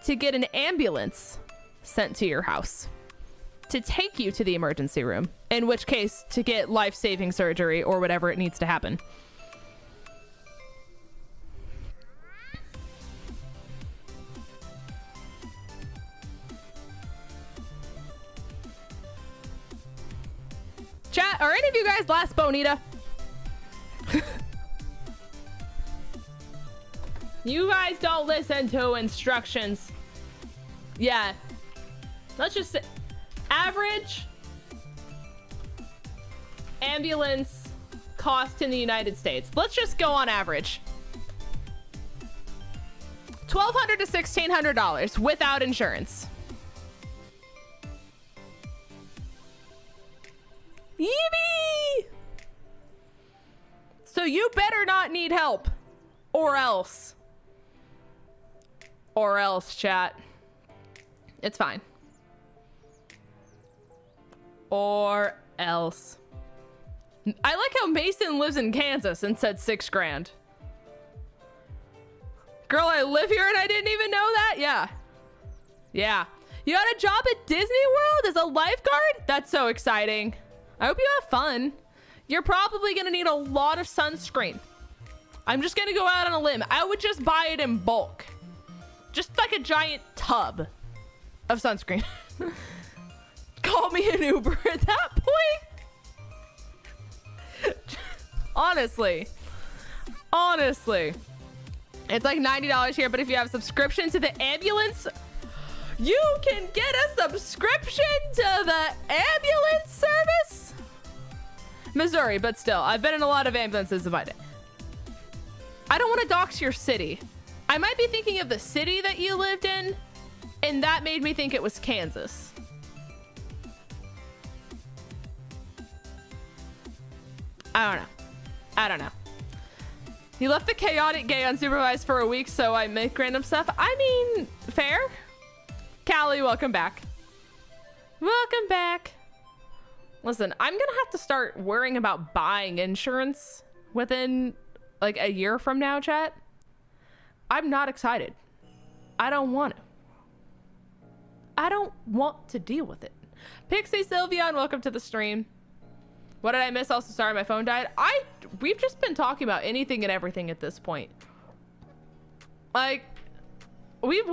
[SPEAKER 1] to get an ambulance sent to your house to take you to the emergency room? In which case, to get life-saving surgery or whatever it needs to happen. Chat, are any of you guys Last Bonita? You guys don't listen to instructions. Yeah. Let's just say average ambulance cost in the United States. Let's just go on average. $1,200 to $1,600 without insurance. Yippee! you better not need help. Or else. Or else, chat. It's fine. Or else. I like how Mason lives in Kansas and said 6 grand. Girl, I live here and I didn't even know that? Yeah. Yeah. You got a job at Disney World as a lifeguard? That's so exciting. I hope you have fun. You're probably gonna need a lot of sunscreen. I'm just gonna go out on a limb. I would just buy it in bulk. Just like a giant tub of sunscreen. Call me an Uber at that point. Honestly. Honestly. It's like $90 here, but if you have a subscription to the ambulance, you can get a subscription to the ambulance service. Missouri, but still, I've been in a lot of ambulances in my day. I don't want to dox your city. I might be thinking of the city that you lived in, and that made me think it was Kansas. I don't know. I don't know. You left the chaotic gay unsupervised for a week, so I make random stuff. I mean, fair. Callie, welcome back. Welcome back. Listen, I'm gonna have to start worrying about buying insurance within like a year from now, chat. I'm not excited. I don't want to. I don't want to deal with it. Pixie Sylveon, welcome to the stream. What did I miss? Also, sorry, my phone died. We've just been talking about anything and everything at this point. Like, we've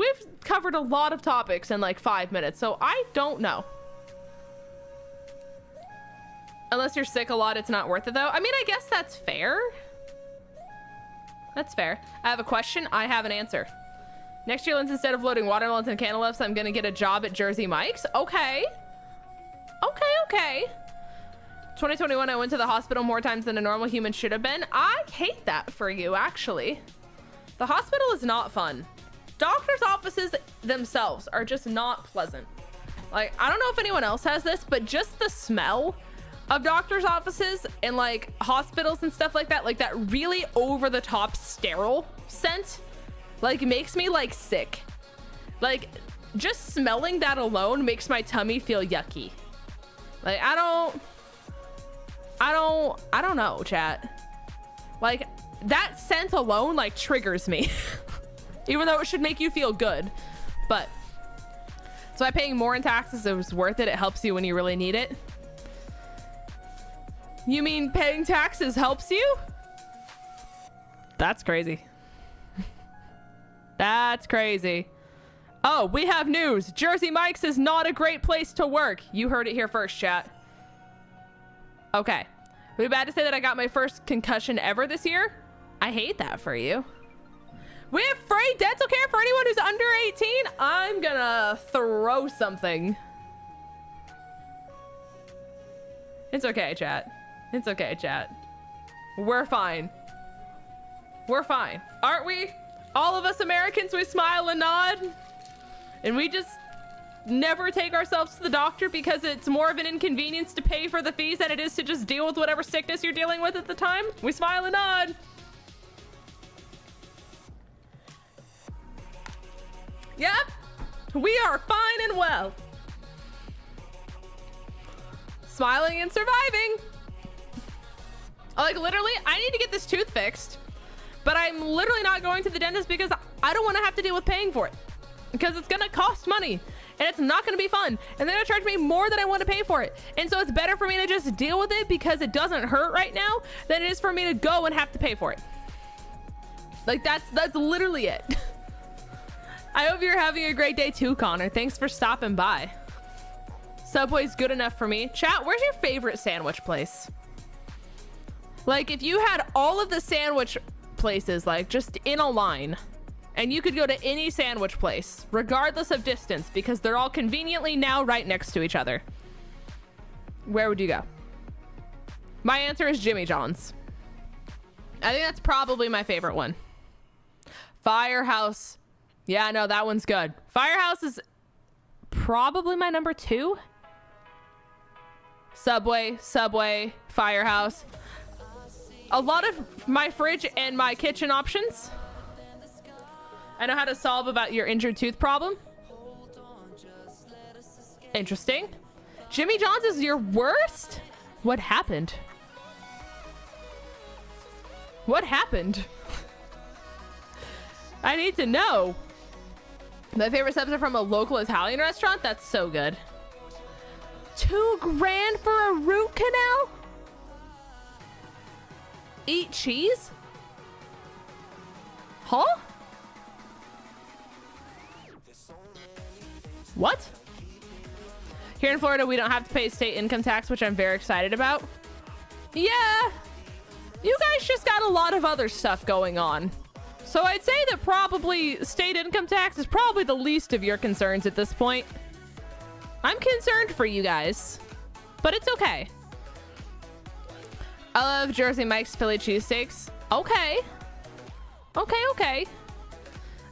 [SPEAKER 1] covered a lot of topics in like 5 minutes, so I don't know. Unless you're sick a lot, it's not worth it though. I mean, I guess that's fair. That's fair. I have a question. I have an answer. Next year, instead of loading watermelons and cantaloupes, I'm gonna get a job at Jersey Mike's. Okay. Okay, okay. 2021, I went to the hospital more times than a normal human should have been. I hate that for you, actually. The hospital is not fun. Doctors' offices themselves are just not pleasant. Like, I don't know if anyone else has this, but just the smell of doctors' offices and like hospitals and stuff like that really over-the-top sterile scent, like makes me like sick. Like, just smelling that alone makes my tummy feel yucky. Like, I don't know, chat. Like, that scent alone like triggers me. Even though it should make you feel good. But so by paying more in taxes, it was worth it. It helps you when you really need it. You mean paying taxes helps you? That's crazy. That's crazy. Oh, we have news. Jersey Mike's is not a great place to work. You heard it here first, chat. Okay. Would it be bad to say that I got my first concussion ever this year? I hate that for you. We have free dental care for anyone who's under 18. I'm gonna throw something. It's okay, chat. It's okay, chat. We're fine. We're fine. Aren't we? All of us Americans, we smile and nod. And we just never take ourselves to the doctor because it's more of an inconvenience to pay for the fees than it is to just deal with whatever sickness you're dealing with at the time. We smile and nod. Yep. We are fine and well. Smiling and surviving. Like, literally, I need to get this tooth fixed, but I'm literally not going to the dentist because I don't want to have to deal with paying for it, because it's gonna cost money and it's not gonna be fun, and they're gonna charge me more than I want to pay for it. And so it's better for me to just deal with it because it doesn't hurt right now than it is for me to go and have to pay for it. Like, that's literally it. I hope you're having a great day too, Connor. Thanks for stopping by. Subway's good enough for me. Chat, where's your favorite sandwich place? Like, if you had all of the sandwich places, like, just in a line, and you could go to any sandwich place, regardless of distance, because they're all conveniently now right next to each other, where would you go? My answer is Jimmy John's. I think that's probably my favorite one. Firehouse. Yeah, no, that one's good. Firehouse is probably my number 2. Subway, Firehouse. a lot of my fridge and my kitchen options. I know how to solve about your injured tooth problem. Interesting. Jimmy John's is your worst? What happened? What happened? I need to know. My favorite subs are from a local Italian restaurant. That's so good. $2 grand for a root canal? Eat cheese? Huh? What? Here in Florida, we don't have to pay state income tax, which I'm very excited about. Yeah. You guys just got a lot of other stuff going on. So I'd say that probably state income tax is probably the least of your concerns at this point. I'm concerned for you guys, but it's okay. I love Jersey Mike's Philly cheesesteaks. Okay. Okay.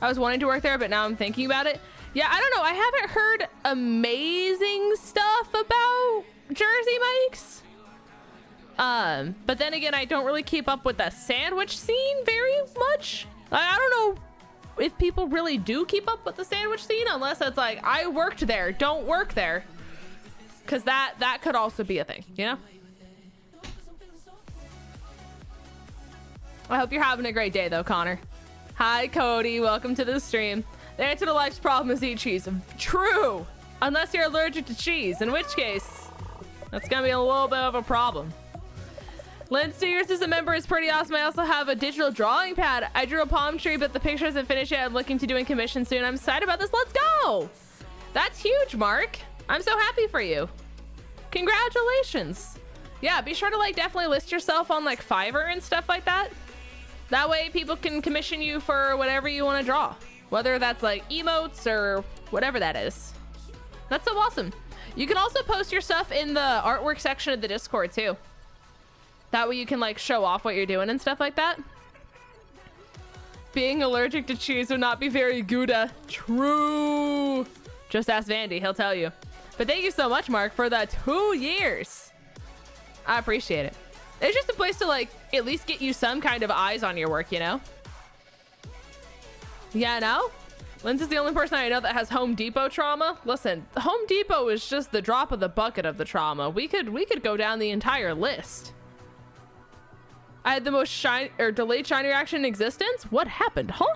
[SPEAKER 1] I was wanting to work there, but now I'm thinking about it. Yeah, I don't know. I haven't heard amazing stuff about Jersey Mike's. But then again, I don't really keep up with the sandwich scene very much. I don't know if people really do keep up with the sandwich scene, unless it's like, I worked there, don't work there. Because that could also be a thing, you know? I hope you're having a great day, though, Connor. Hi, Cody. Welcome to the stream. The answer to life's problem is eat cheese. True. Unless you're allergic to cheese, in which case, that's going to be a little bit of a problem. Lynn Steers as a member is pretty awesome. I also have a digital drawing pad. I drew a palm tree, but the picture isn't finished yet. I'm looking to doing commission soon. I'm excited about this. Let's go. That's huge, Mark. I'm so happy for you. Congratulations. Yeah, be sure to like definitely list yourself on like Fiverr and stuff like that. That way people can commission you for whatever you want to draw. Whether that's like emotes or whatever that is. That's so awesome. You can also post your stuff in the artwork section of the Discord too. That way you can like show off what you're doing and stuff like that. Being allergic to cheese would not be very Gouda. True. Just ask Vandy, he'll tell you. But thank you so much, Mark, for the 2 years. I appreciate it. It's just a place to like at least get you some kind of eyes on your work, you know? Yeah, no? Lynn's is the only person I know that has Home Depot trauma. Listen, Home Depot is just the drop of the bucket of the trauma. We could go down the entire list. I had the most delayed shiny reaction in existence? What happened, huh?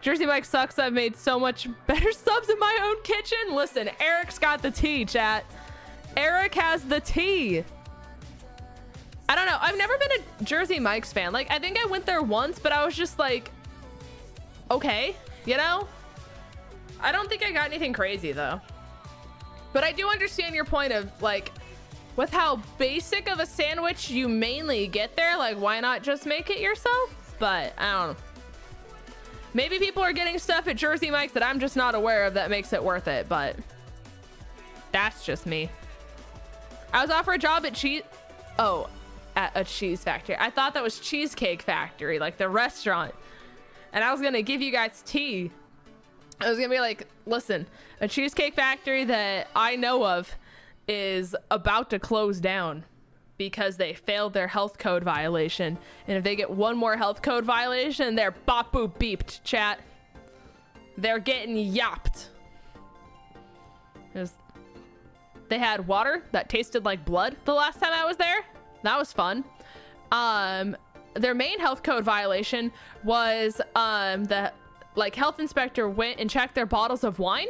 [SPEAKER 1] Jersey Mike sucks. I've made so much better subs in my own kitchen. Listen, Eric's got the tea, chat. Eric has the tea. I don't know. I've never been a Jersey Mike's fan. Like, I think I went there once, but I was just like, okay, you know? I don't think I got anything crazy, though. But I do understand your point of, like, with how basic of a sandwich you mainly get there, like, why not just make it yourself? But, I don't know. Maybe people are getting stuff at Jersey Mike's that I'm just not aware of that makes it worth it, but that's just me. I was offered a job at at a cheese factory. I thought that was Cheesecake Factory, like the restaurant. And I was gonna give you guys tea. I was gonna be like, listen, a Cheesecake Factory that I know of is about to close down because they failed their health code violation. And if they get one more health code violation, they're bop boop beeped, chat. They're getting yapped. They had water that tasted like blood the last time I was there. That was fun. Their main health code violation was the health inspector went and checked their bottles of wine,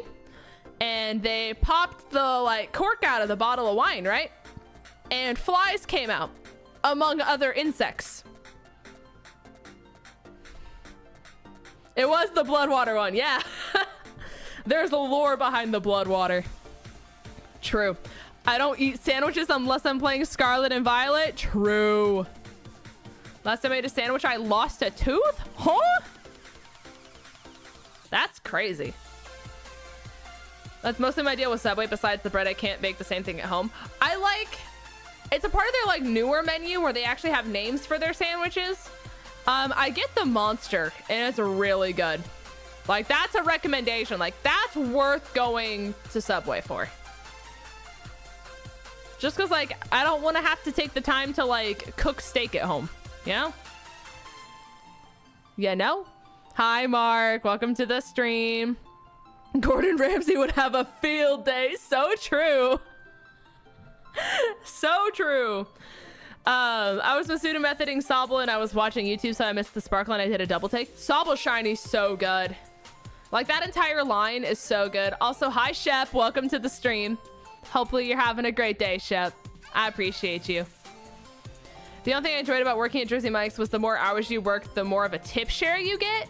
[SPEAKER 1] and they popped the cork out of the bottle of wine, right? And flies came out, among other insects. It was the blood water one, yeah. There's a lore behind the blood water. True. I don't eat sandwiches unless I'm playing Scarlet and Violet. True. Last time I ate a sandwich, I lost a tooth? Huh? That's crazy. That's mostly my deal with Subway. Besides the bread, I can't make the same thing at home. It's a part of their newer menu where they actually have names for their sandwiches. I get the Monster, and it's really good. That's a recommendation. That's worth going to Subway for. Just because, like, I don't want to have to take the time to, like, cook steak at home. You know? You know? Hi, Mark. Welcome to the stream. Gordon Ramsay would have a field day. So true. So true. I was pseudo methoding 𝚘𝚘 and I was watching YouTube, so I missed the sparkle and I did a double take. 𝚘𝚘 shiny, so good. Like, that entire line is so good. Also, hi, Shep. Welcome to the stream. Hopefully you're having a great day, Shep. I appreciate you. The only thing I enjoyed about working at Jersey Mike's was the more hours you work, the more of a tip share you get.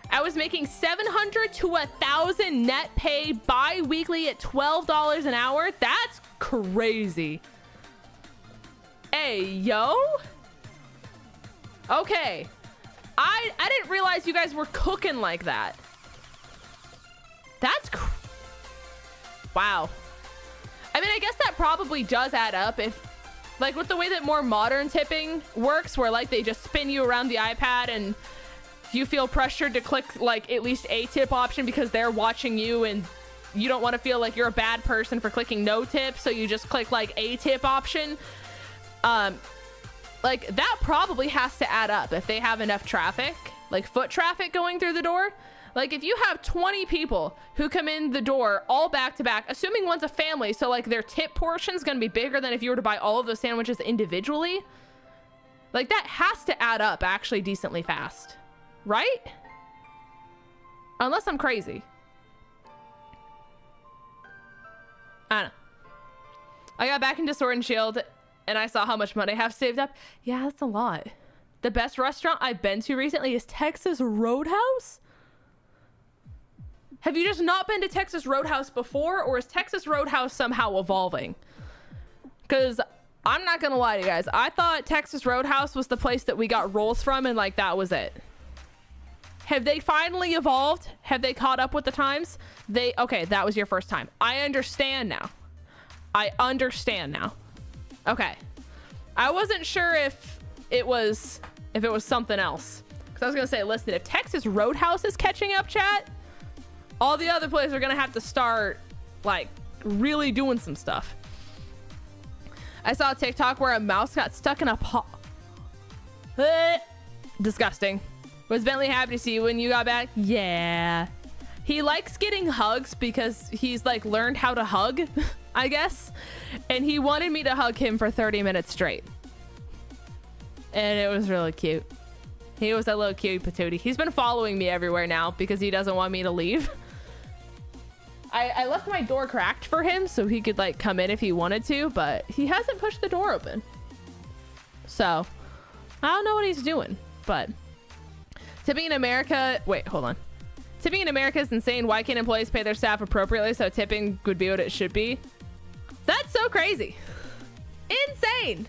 [SPEAKER 1] I was making $700 to $1,000 net pay bi-weekly at $12 an hour. That's crazy. Hey, yo. Okay. I didn't realize you guys were cooking like that. That's wow. I mean, I guess that probably does add up if, like, with the way that more modern tipping works, where, like, they just spin you around the iPad and you feel pressured to click, like, at least a tip option because they're watching you and you don't want to feel like you're a bad person for clicking no tip, so you just click, like, a tip option. Like, that probably has to add up if they have enough traffic, like foot traffic going through the door. Like, if you have 20 people who come in the door all back to back, assuming one's a family, so, like, their tip portion's gonna be bigger than if you were to buy all of those sandwiches individually. Like, that has to add up actually decently fast, right? Unless I'm crazy. I don't know. I got back into Sword and Shield and I saw how much money I have saved up. Yeah, that's a lot. The best restaurant I've been to recently is Texas Roadhouse. Have you just not been to Texas Roadhouse before, or is Texas Roadhouse somehow evolving? Because I'm not gonna lie to you guys, I thought Texas Roadhouse was the place that we got rolls from and, like, that was it. Have they finally evolved? Have they caught up with the times? Okay, that was your first time. I understand now. I understand now. Okay. I wasn't sure if it was something else. Because I was going to say, listen, if Texas Roadhouse is catching up, chat, all the other places are going to have to start, like, really doing some stuff. I saw a TikTok where a mouse got stuck in a pot. Disgusting. Was Bentley happy to see you when you got back? Yeah. He likes getting hugs because he's, like, learned how to hug, I guess. And he wanted me to hug him for 30 minutes straight. And it was really cute. He was a little cute patootie. He's been following me everywhere now because he doesn't want me to leave. I left my door cracked for him so he could, like, come in if he wanted to, but he hasn't pushed the door open. So, I don't know what he's doing, but tipping in America... Wait, hold on. Tipping in America is insane. Why can't employees pay their staff appropriately so tipping would be what it should be? That's so crazy. Insane.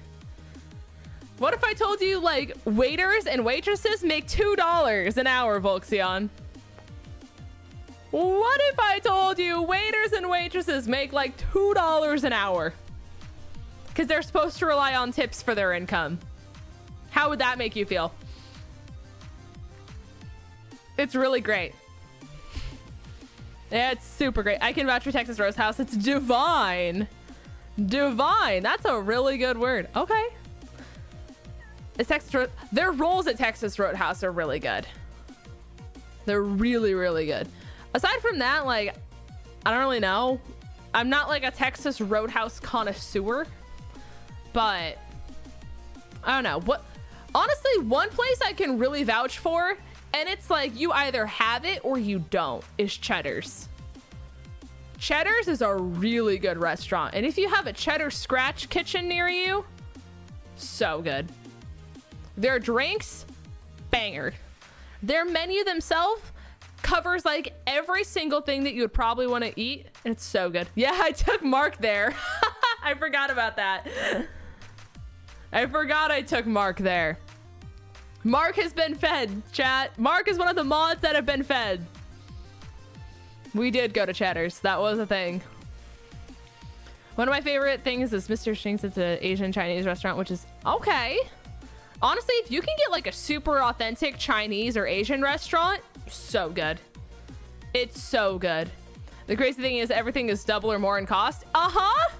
[SPEAKER 1] What if I told you, like, waiters and waitresses make $2 an hour, 𝗏𝗏𝗏? What if I told you waiters and waitresses make, like, $2 an hour? Because they're supposed to rely on tips for their income. How would that make you feel? It's really great. Yeah, it's super great. I can vouch for Texas Roadhouse. It's divine. Divine. That's a really good word. Okay. Their rolls at Texas Roadhouse are really good. They're really, really good. Aside from that, like, I don't really know. I'm not, like, a Texas Roadhouse connoisseur, but I don't know. Honestly, one place I can really vouch for, and it's like you either have it or you don't, is Cheddar's. Cheddar's is a really good restaurant. And if you have a Cheddar Scratch kitchen near you, so good. Their drinks, banger. Their menu themselves covers, like, every single thing that you would probably want to eat. And it's so good. Yeah, I took Mark there. I forgot about that. I forgot I took Mark there. Mark has been fed, chat. Mark is one of the mods that have been fed. We did go to Cheddar's. That was a thing. One of my favorite things is Mr. Shinks. It's an Asian Chinese restaurant, which is okay. Honestly, if you can get, like, a super authentic Chinese or Asian restaurant, so good. It's so good. The crazy thing is everything is double or more in cost. Uh-huh.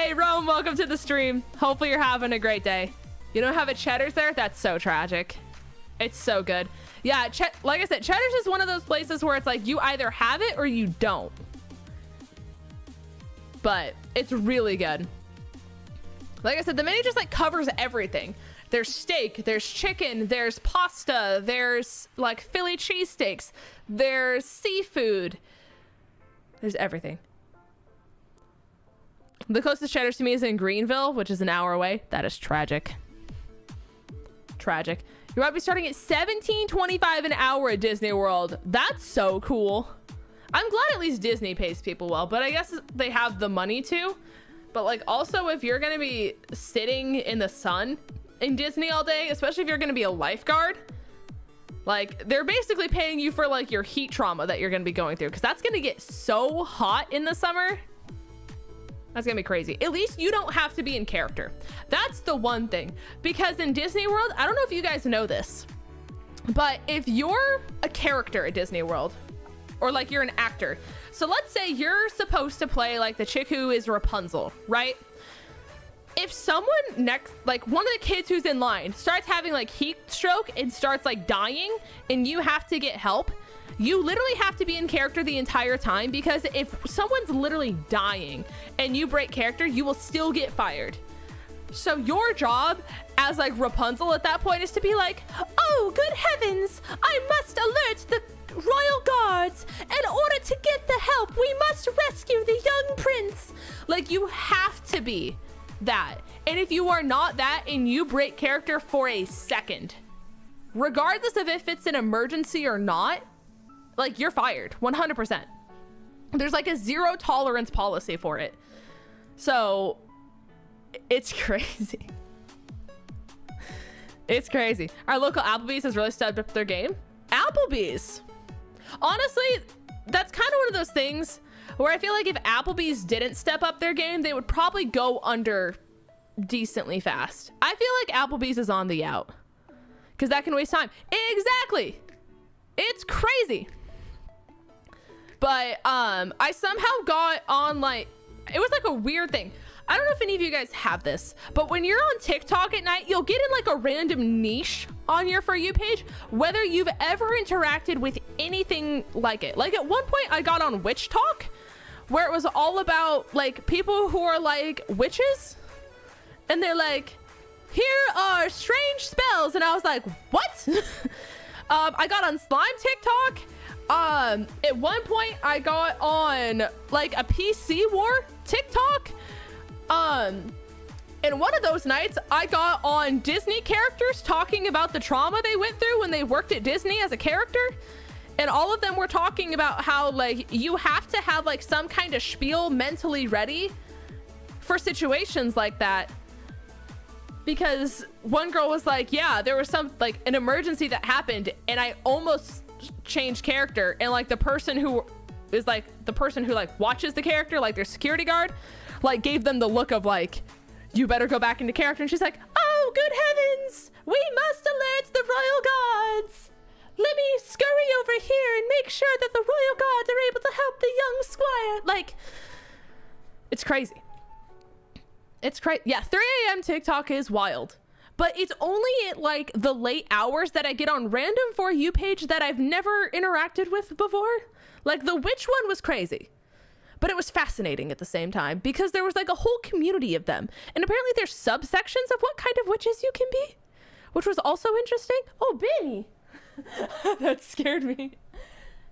[SPEAKER 1] Hey, Rome, welcome to the stream. Hopefully you're having a great day. You don't have a Cheddar's there? That's so tragic. It's so good. Yeah, like I said, Cheddar's is one of those places where it's like you either have it or you don't. But it's really good. Like I said, the menu just like covers everything. There's steak, there's chicken, there's pasta, there's like Philly cheesesteaks, there's seafood. There's everything. The closest Cheddar's to me is in Greenville, which is an hour away. That is tragic. Tragic. You might be starting at $17.25 an hour at Disney World. That's so cool. I'm glad at least Disney pays people well, but I guess they have the money to. But like also if you're gonna be sitting in the sun in Disney all day, especially if you're gonna be a lifeguard, like they're basically paying you for like your heat trauma that you're gonna be going through, because that's gonna get so hot in the summer. That's gonna be crazy. At least you don't have to be in character. That's the one thing, because in Disney World, I don't know if you guys know this, but if you're a character at Disney World, or like you're an actor, so let's say you're supposed to play like the chick who is Rapunzel, right? If someone next, like one of the kids who's in line starts having like heat stroke and starts like dying and you have to get help, you literally have to be in character the entire time, because if someone's literally dying and you break character, you will still get fired. So your job as like Rapunzel at that point is to be like, oh, good heavens, I must alert the royal guards. In order to get the help, we must rescue the young prince. Like you have to be that. And if you are not that and you break character for a second, regardless of if it's an emergency or not, like you're fired 100%. There's like a zero tolerance policy for it. So it's crazy. It's crazy. Our local Applebee's has really stepped up their game. Applebee's, honestly, that's kind of one of those things where I feel like if Applebee's didn't step up their game, they would probably go under decently fast. I feel like Applebee's is on the out because that can waste time. Exactly. It's crazy. But I somehow got on like, it was like a weird thing. I don't know if any of you guys have this, but when you're on TikTok at night, you'll get in like a random niche on your For You page, whether you've ever interacted with anything like it. Like at one point I got on Witch Talk, where it was all about like people who are like witches, and they're like, here are strange spells, and I was like, what? I got on slime TikTok. At one point I got on like a PC war TikTok. And one of those nights I got on Disney characters talking about the trauma they went through when they worked at Disney as a character. And all of them were talking about how like you have to have like some kind of spiel mentally ready for situations like that. Because one girl was like, yeah, there was some like an emergency that happened and I almost changed character, and like the person who is like the person who like watches the character, like their security guard, like gave them the look of like, you better go back into character. And she's like, oh, good heavens, we must alert the royal guards. Let me scurry over here and make sure that the royal guards are able to help the young squire. Like, it's crazy. It's crazy. Yeah, 3 a.m. TikTok is wild. But it's only at like the late hours that I get on random For You page that I've never interacted with before. Like the witch one was crazy, but it was fascinating at the same time because there was like a whole community of them. And apparently there's subsections of what kind of witches you can be, which was also interesting. Oh, Benny. That scared me.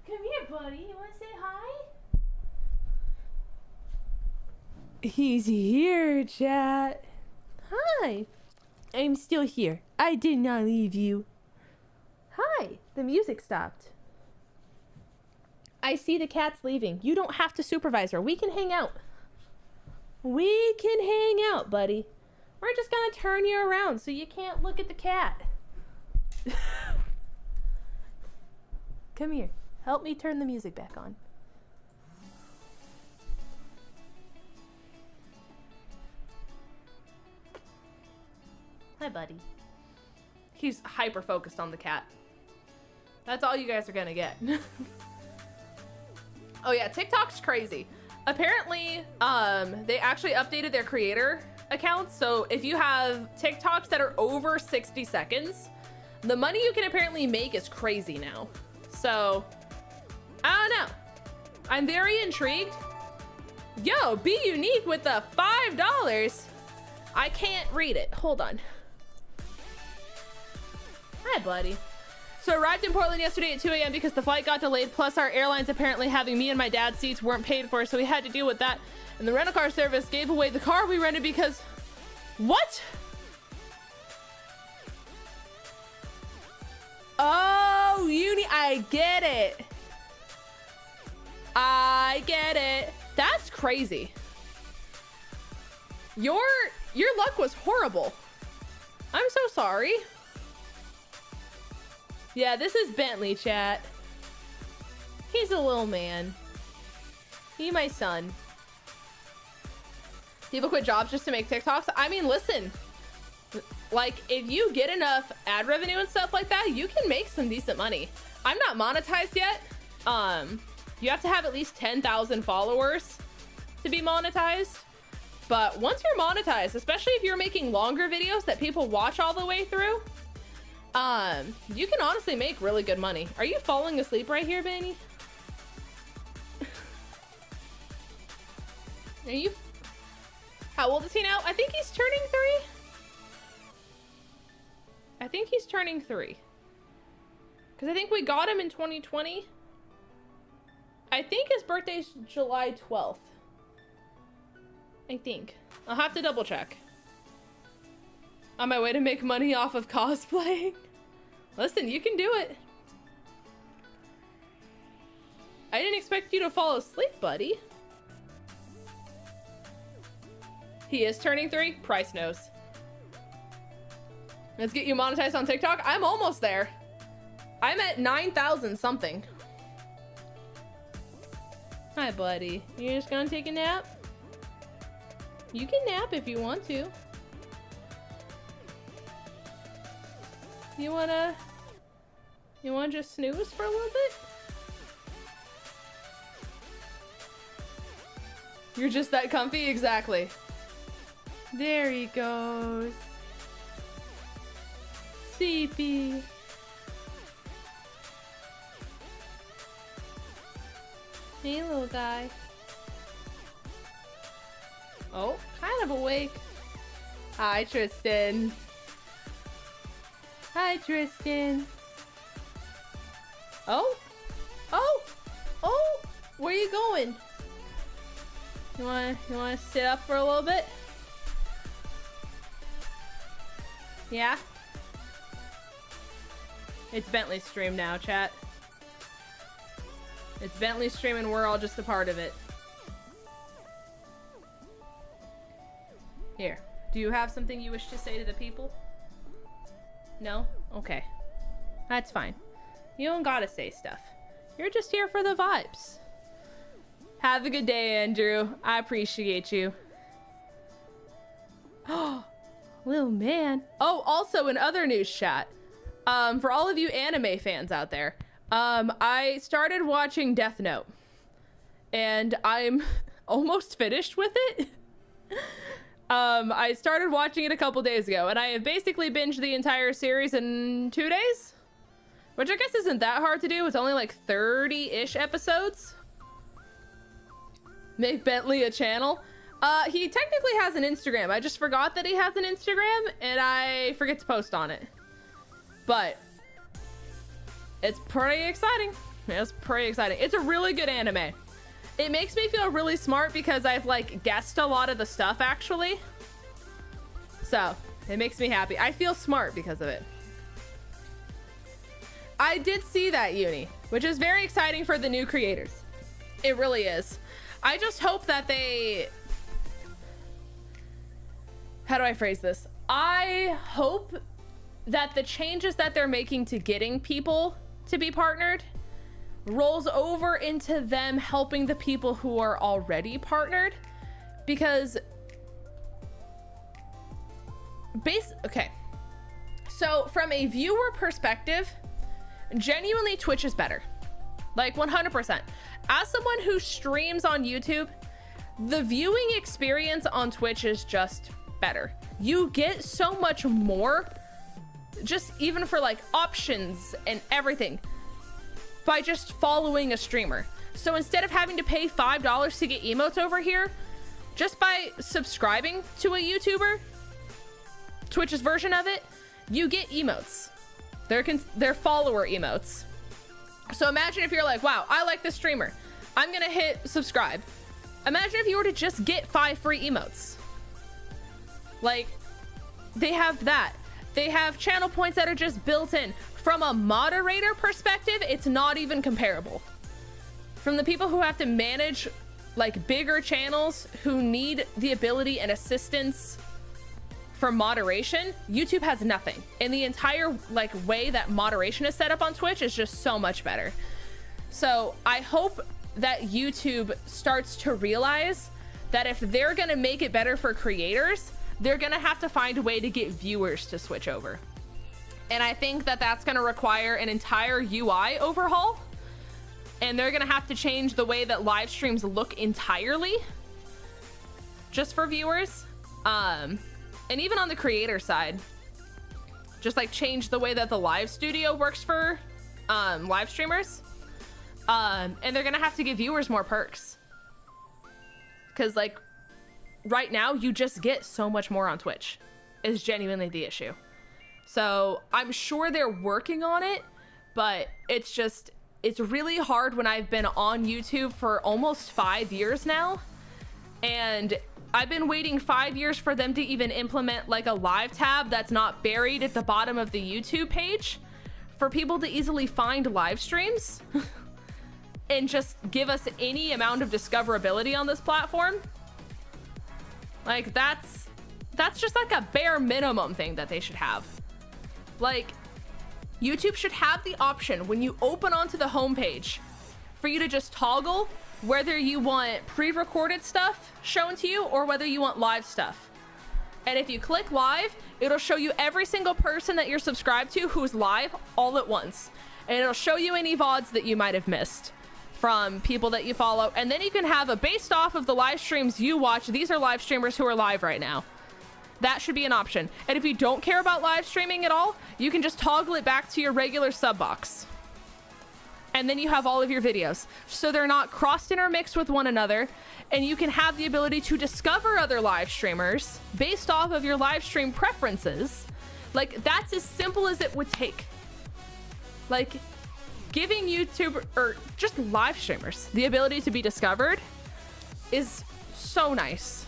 [SPEAKER 1] Come here, buddy. You want to say hi? He's here, chat. Hi. I'm still here. I did not leave you. Hi. The music stopped. I see the cat's leaving. You don't have to supervise her. We can hang out. We can hang out, buddy. We're just gonna turn you around so you can't look at the cat. Come here. Help me turn the music back on. Hi, buddy. He's hyper focused on the cat. That's all you guys are gonna get. Oh yeah, TikTok's crazy. apparently, they actually updated their creator accounts. So if you have TikToks that are over 60 seconds, the money you can apparently make is crazy now. So I don't know. I'm very intrigued. Yo, be unique with the $5. I can't read it. Hold on. Hi, buddy. So I arrived in Portland yesterday at 2 a.m. because the flight got delayed. Plus our airlines apparently having me and my dad's seats weren't paid for. So we had to deal with that. And the rental car service gave away the car we rented because... What? Oh, uni, I get it. I get it. That's crazy. Your luck was horrible. I'm so sorry. Yeah, this is Bentley, chat. He's a little man. He my son. People quit jobs just to make TikToks. I mean, listen. Like, if you get enough ad revenue and stuff like that, you can make some decent money. I'm not monetized yet. You have to have at least 10,000 followers to be monetized. But once you're monetized, especially if you're making longer videos that people watch all the way through, you can honestly make really good money. Are you falling asleep right here, Benny? Are you? How old is he now? I think he's turning 3. I think he's turning 3. Because I think we got him in 2020. I think his birthday's July 12th. I think. I'll have to double check. On my way to make money off of cosplaying. Listen, you can do it. I didn't expect you to fall asleep, buddy. He is turning 3. Price knows. Let's get you monetized on TikTok. I'm almost there. I'm at 9,000 something. Hi, buddy. You're just gonna take a nap? You can nap if you want to. You wanna just snooze for a little bit? You're just that comfy? Exactly. There he goes. Sleepy. Hey, little guy. Oh, kind of awake. Hi, Tristan. Hi, Tristan. Oh, where you going? You wanna sit up for a little bit? Yeah? It's Bentley's stream now, chat. It's Bentley's stream and we're all just a part of it. Here, do you have something you wish to say to the people? No? Okay. That's fine. You don't gotta say stuff. You're just here for the vibes. Have a good day, Andrew. I appreciate you. Oh, little man. Oh, also in other news, chat. For all of you anime fans out there, I started watching Death Note. And I'm almost finished with it. I started watching it a couple days ago, and I have basically binged the entire series in 2 days, which I guess isn't that hard to do. It's only like 30-ish episodes. Make Bentley a channel. He technically has an Instagram. I just forgot that he has an Instagram, and I forget to post on it. But it's pretty exciting. It's pretty exciting. It's a really good anime. It makes me feel really smart because I've like guessed a lot of the stuff actually. So it makes me happy. I feel smart because of it. I did see that, Uni, which is very exciting for the new creators. It really is. I just hope that they... How do I phrase this? I hope that the changes that they're making to getting people to be partnered rolls over into them helping the people who are already partnered, because okay, so from a viewer perspective, genuinely Twitch is better, like 100%. As someone who streams on YouTube the viewing experience on Twitch is just better. You get so much more, just even for like options and everything, by just following a streamer. So instead of having to pay $5 to get emotes over here, just by subscribing to a YouTuber, Twitch's version of it, you get emotes. They're follower emotes. So imagine if you're like, wow, I like this streamer, I'm gonna hit subscribe. Imagine if you were to just get 5 free emotes. Like, they have that. They have channel points that are just built in. From a moderator perspective, it's not even comparable. From the people who have to manage like bigger channels who need the ability and assistance for moderation, YouTube has nothing. And the entire like way that moderation is set up on Twitch is just so much better. So I hope that YouTube starts to realize that if they're gonna make it better for creators, they're gonna have to find a way to get viewers to switch over. And I think that that's gonna require an entire UI overhaul. And they're gonna have to change the way that live streams look entirely, just for viewers. And even on the creator side, just like change the way that the live studio works for live streamers. And they're gonna have to give viewers more perks. Cause like right now you just get so much more on Twitch is genuinely the issue. So I'm sure they're working on it, but it's really hard when I've been on YouTube for almost 5 years now. And I've been waiting 5 years for them to even implement like a live tab that's not buried at the bottom of the YouTube page for people to easily find live streams and just give us any amount of discoverability on this platform. Like that's just like a bare minimum thing that they should have. Like YouTube should have the option when you open onto the homepage for you to just toggle whether you want pre-recorded stuff shown to you or whether you want live stuff. And if you click live, it'll show you every single person that you're subscribed to who's live all at once. And it'll show you any VODs that you might have missed from people that you follow. And then you can have a based off of the live streams you watch. These are live streamers who are live right now. That should be an option. And if you don't care about live streaming at all, you can just toggle it back to your regular sub box. And then you have all of your videos. So they're not crossed intermixed with one another. And you can have the ability to discover other live streamers based off of your live stream preferences. Like, that's as simple as it would take. Like, giving YouTube or just live streamers the ability to be discovered is so nice.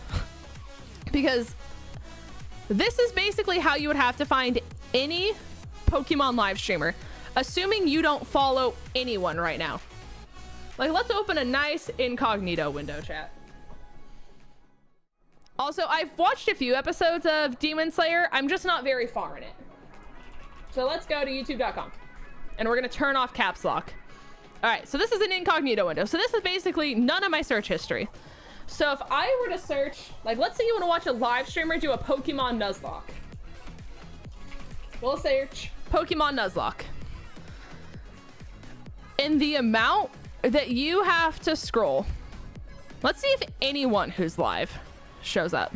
[SPEAKER 1] Because this is basically how you would have to find any Pokemon live streamer, assuming you don't follow anyone right now. Like, let's open a nice incognito window, chat. Also, I've watched a few episodes of Demon Slayer. I'm just not very far in it. So let's go to youtube.com and we're gonna turn off caps lock. All right, so this is an incognito window. So this is basically none of my search history. So if I were to search, like, let's say you want to watch a live streamer do a Pokemon Nuzlocke. We'll search Pokemon Nuzlocke. And the amount that you have to scroll, let's see if anyone who's live shows up.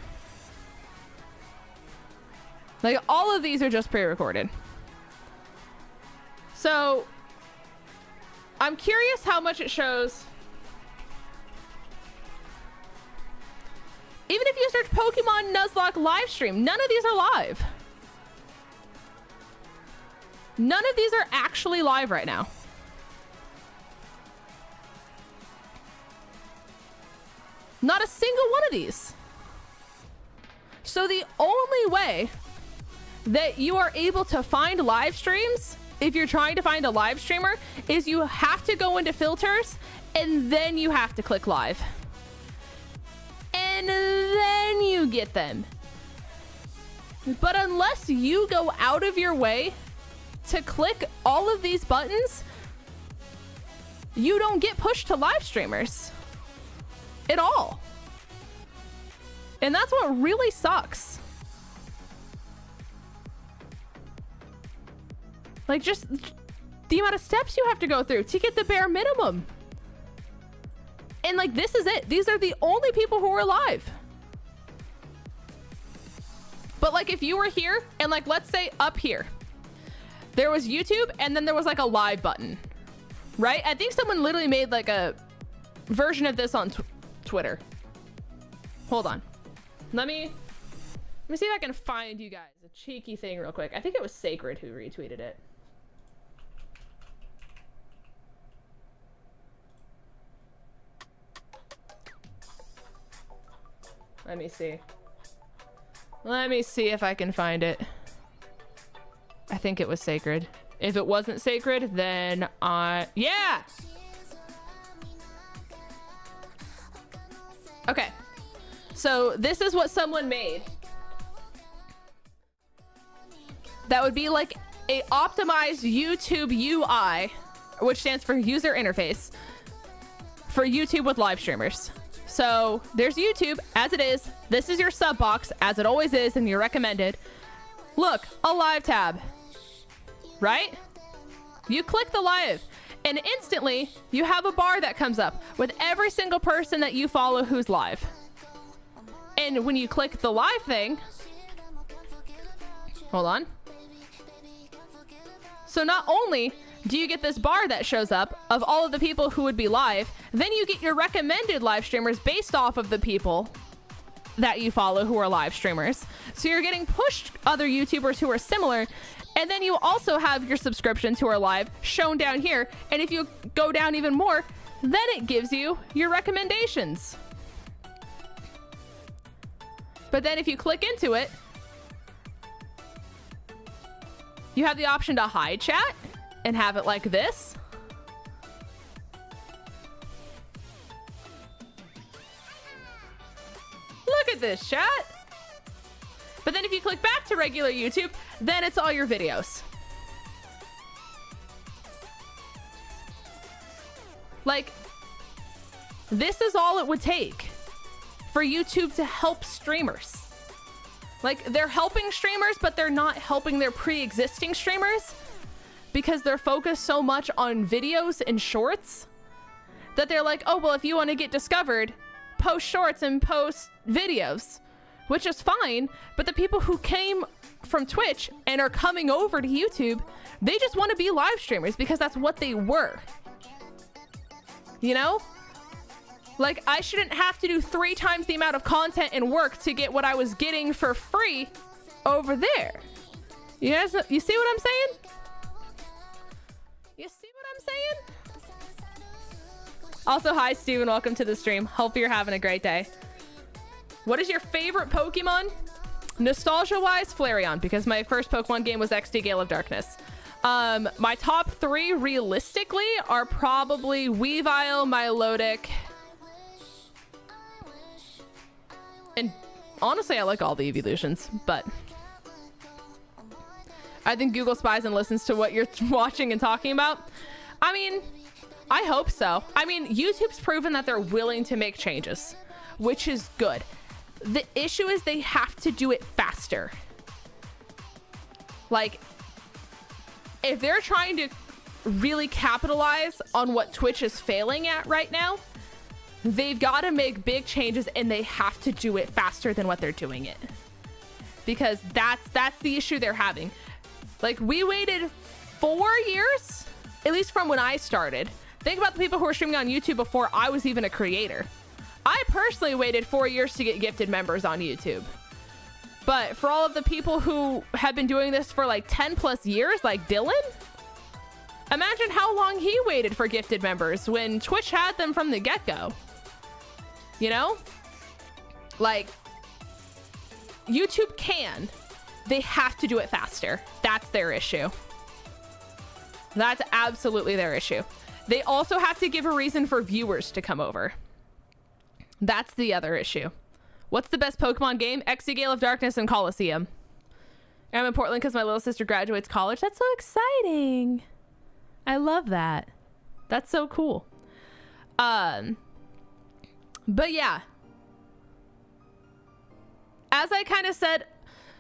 [SPEAKER 1] Like, all of these are just pre-recorded. So I'm curious how much it shows. Even if you search Pokemon Nuzlocke live stream, none of these are live. None of these are actually live right now. Not a single one of these. So the only way that you are able to find live streams, if you're trying to find a live streamer, is you have to go into filters and then you have to click live. And then you get them. But unless you go out of your way to click all of these buttons, you don't get pushed to live streamers at all. And that's what really sucks. Like, just the amount of steps you have to go through to get the bare minimum. And like, this is it. These are the only people who are live. But like, if you were here and like, let's say up here, there was YouTube and then there was like a live button, right? I think someone literally made like a version of this on Twitter. Hold on. Let me see if I can find you guys a cheeky thing real quick. I think it was Sacred who retweeted it. Let me see. Let me see if I can find it. I think it was Sacred. If it wasn't Sacred, then yeah! Okay. So this is what someone made. That would be like a optimized YouTube UI, which stands for user interface, for YouTube with live streamers. So there's YouTube as it is. This is your sub box as it always is and your recommended. Look, a live tab, right? You click the live and instantly you have a bar that comes up with every single person that you follow who's live. And when you click the live thing, hold on. So not only do you get this bar that shows up of all of the people who would be live, then you get your recommended live streamers based off of the people that you follow who are live streamers. So you're getting pushed other YouTubers who are similar. And then you also have your subscriptions who are live shown down here. And if you go down even more, then it gives you your recommendations. But then if you click into it, you have the option to hide chat and have it like this. Look at this, chat. But then if you click back to regular YouTube, then it's all your videos. Like, this is all it would take for YouTube to help streamers. Like, they're helping streamers, but they're not helping their pre-existing streamers because they're focused so much on videos and shorts that they're like, oh, well, if you want to get discovered, post shorts and post videos, which is fine. But the people who came from Twitch and are coming over to YouTube, they just want to be live streamers because that's what they were. You know? Like, I shouldn't have to do 3 times the amount of content and work to get what I was getting for free over there. You guys, you see what I'm saying? You see what I'm saying? Also, hi, Steven. Welcome to the stream. Hope you're having a great day. What is your favorite Pokemon? Nostalgia-wise, Flareon, because my first Pokemon game was XD Gale of Darkness. My top 3, realistically, are probably Weavile, Milotic, and honestly, I like all the evolutions, but I think Google spies and listens to what you're watching and talking about. I mean, I hope so. I mean, YouTube's proven that they're willing to make changes, which is good. The issue is they have to do it faster. Like, if they're trying to really capitalize on what Twitch is failing at right now, they've got to make big changes and they have to do it faster than what they're doing it. Because that's the issue they're having. Like, we waited 4 years, at least from when I started. Think about the people who were streaming on YouTube before I was even a creator. I personally waited 4 years to get gifted members on YouTube. But for all of the people who have been doing this for like 10 plus years, like Dylan, imagine how long he waited for gifted members when Twitch had them from the get-go. You know? Like, YouTube can. They have to do it faster. That's their issue. That's absolutely their issue. They also have to give a reason for viewers to come over. That's the other issue. What's the best Pokemon game? XD Gale of Darkness and Coliseum. I'm in Portland because my little sister graduates college. That's so exciting. I love that. That's so cool. But yeah. As I kind of said,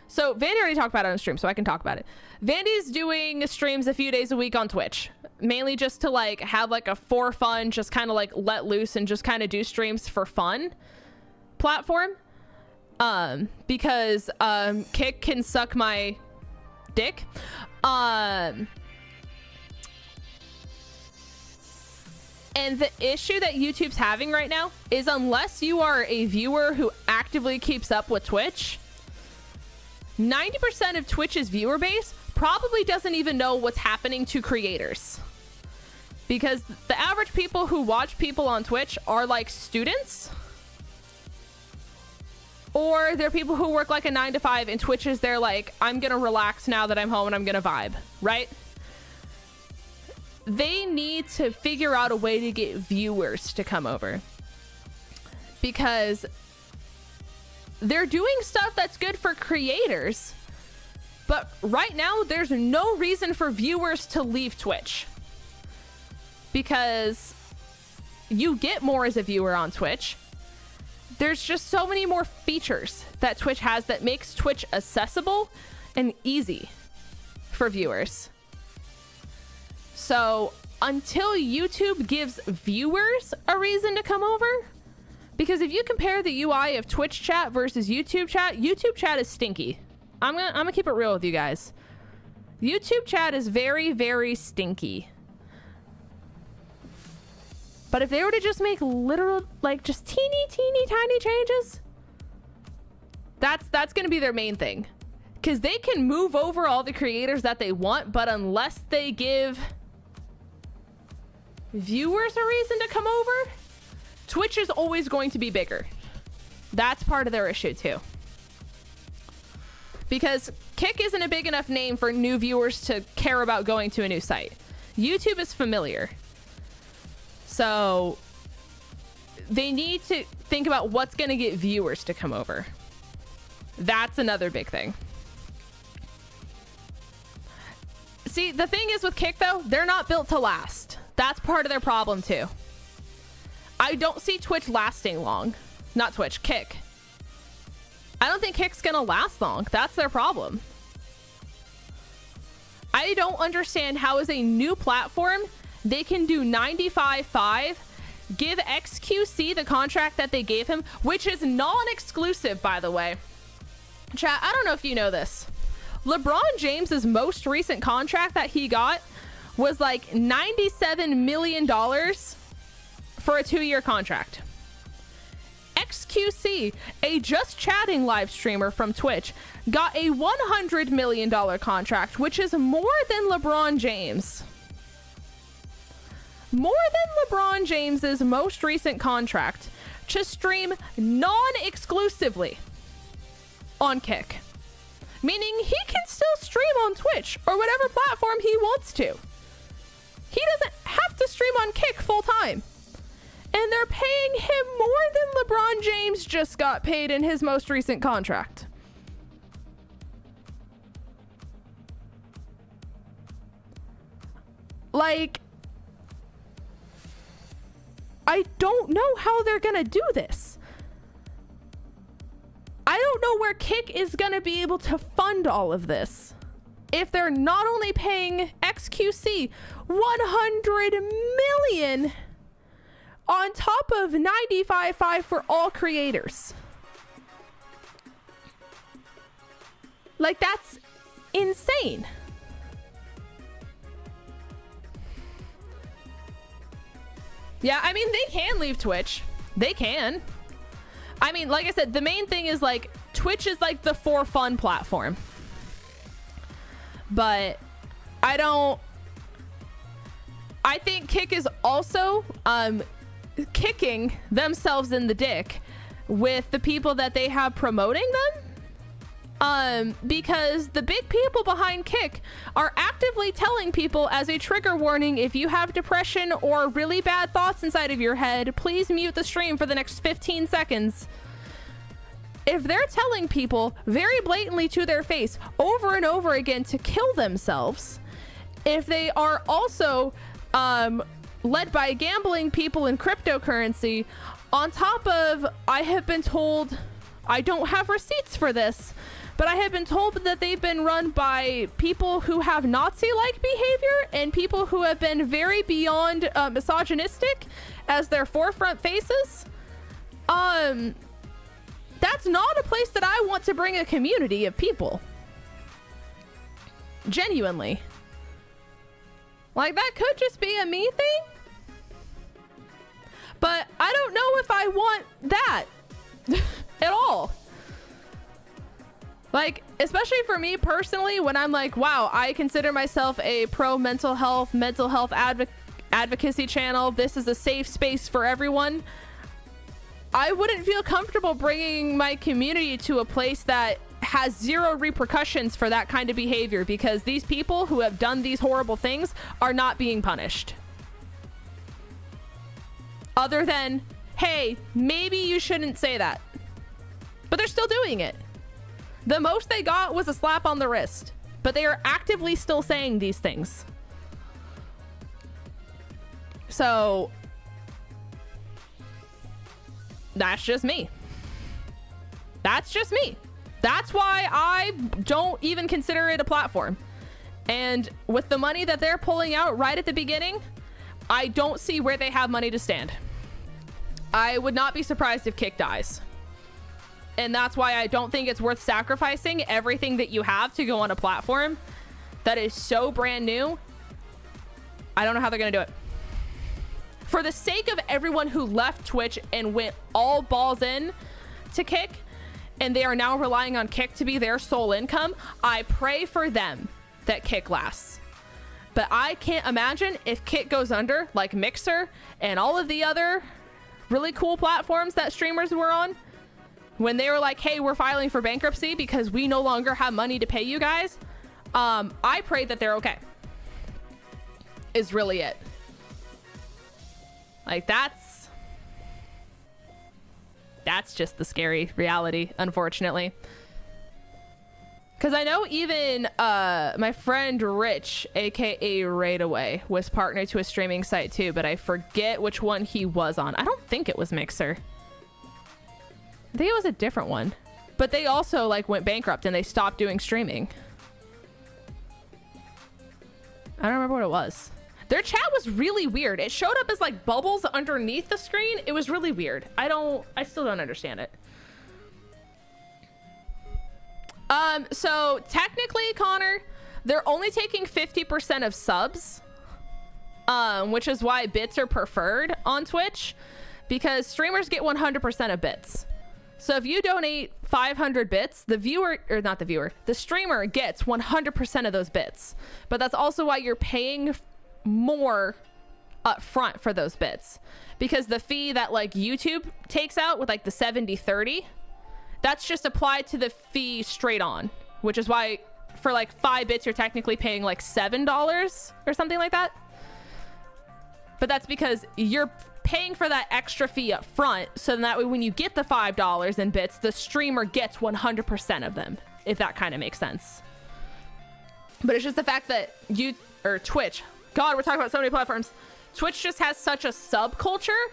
[SPEAKER 1] so Vandy already talked about it on stream, so I can talk about it. Vandy's doing streams a few days a week on Twitch. mainly just to like have like a for fun, just kind of like let loose and just kind of do streams for fun platform. Because Kick can suck my dick. And the issue that YouTube's having right now is, unless you are a viewer who actively keeps up with Twitch, 90% of Twitch's viewer base probably doesn't even know what's happening to creators. Because the average people who watch people on Twitch are like students, or they're people who work like a 9 to 5, and Twitch is their like, I'm gonna relax now that I'm home and I'm gonna vibe, right? They need to figure out a way to get viewers to come over, because they're doing stuff that's good for creators, but right now there's no reason for viewers to leave Twitch, because you get more as a viewer on Twitch. There's just so many more features that Twitch has that makes Twitch accessible and easy for viewers. So until YouTube gives viewers a reason to come over, because if you compare the UI of Twitch chat versus YouTube chat is stinky. I'm gonna keep it real with you guys. YouTube chat is very, very stinky. But if they were to just make literal, like, just teeny tiny changes, that's gonna be their main thing. Because they can move over all the creators that they want, but unless they give viewers a reason to come over, Twitch is always going to be bigger. That's part of their issue too. Because Kick isn't a big enough name for new viewers to care about going to a new site. YouTube is familiar. So they need to think about what's going to get viewers to come over. That's another big thing. See, the thing is with Kick though, they're not built to last. That's part of their problem too. I don't see Twitch lasting long. Not Twitch, Kick. I don't think Kick's gonna last long. That's their problem. I don't understand how, as a new platform, they can do 95.5, give XQC the contract that they gave him, which is non-exclusive, by the way. Chat, I don't know if you know this. LeBron James's most recent contract that he got was like $97 million for a 2-year contract. XQC, a just chatting live streamer from Twitch, got a $100 million contract, which is more than LeBron James. More than LeBron James's most recent contract to stream non-exclusively on Kick. Meaning he can still stream on Twitch or whatever platform he wants to. He doesn't have to stream on Kick full time. And they're paying him more than LeBron James just got paid in his most recent contract. Like, I don't know how they're gonna do this. I don't know where Kick is gonna be able to fund all of this if they're not only paying XQC $100 million on top of 95.5 for all creators. Like, that's insane. Yeah, I mean, they can leave Twitch. They can. I mean, like I said, the main thing is, like, Twitch is like the for fun platform. But I think Kick is also kicking themselves in the dick with the people that they have promoting them, because the big people behind Kick are actively telling people, as a trigger warning, if you have depression or really bad thoughts inside of your head, please mute the stream for the next 15 seconds. If they're telling people very blatantly to their face over and over again to kill themselves, if they are also led by gambling people in cryptocurrency, on top of, I have been told, I don't have receipts for this, but I have been told that they've been run by people who have Nazi-like behavior and people who have been very beyond misogynistic as their forefront faces. That's not a place that I want to bring a community of people. Genuinely. Like, that could just be a me thing. But I don't know if I want that at all. Like, especially for me personally, when I'm like, wow, I consider myself a pro mental health advocacy channel. This is a safe space for everyone. I wouldn't feel comfortable bringing my community to a place that has zero repercussions for that kind of behavior, because these people who have done these horrible things are not being punished. Other than, hey, maybe you shouldn't say that. But they're still doing it. The most they got was a slap on the wrist, but they are actively still saying these things. So that's just me. That's just me. That's why I don't even consider it a platform. And with the money that they're pulling out right at the beginning, I don't see where they have money to stand. I would not be surprised if Kick dies. And that's why I don't think it's worth sacrificing everything that you have to go on a platform that is so brand new. I don't know how they're going to do it. For the sake of everyone who left Twitch and went all balls in to Kick, and they are now relying on Kick to be their sole income, I pray for them that Kick lasts. But I can't imagine if Kick goes under, like Mixer and all of the other really cool platforms that streamers were on, when they were like, hey, we're filing for bankruptcy because we no longer have money to pay you guys. I pray that they're okay. Is really it. Like, that's just the scary reality, unfortunately. Because I know even my friend Rich, aka Raidaway, was partnered to a streaming site too, but I forget which one he was on. I don't think it was Mixer. I think it was a different one. But they also like went bankrupt and they stopped doing streaming. I don't remember what it was. Their chat was really weird. It showed up as like bubbles underneath the screen. It was really weird. I still don't understand it. So technically, Connor, they're only taking 50% of subs, which is why bits are preferred on Twitch, because streamers get 100% of bits. So if you donate 500 bits, the streamer gets 100% of those bits. But that's also why you're paying more up front for those bits, because the fee that like YouTube takes out with like the 70-30, that's just applied to the fee straight on, which is why for like 5 bits you're technically paying like $7 or something like that. But that's because you're paying for that extra fee up front, so that way when you get the $5 in bits, the streamer gets 100% of them, if that kind of makes sense. But it's just the fact that Twitch, God, we're talking about so many platforms. Twitch just has such a subculture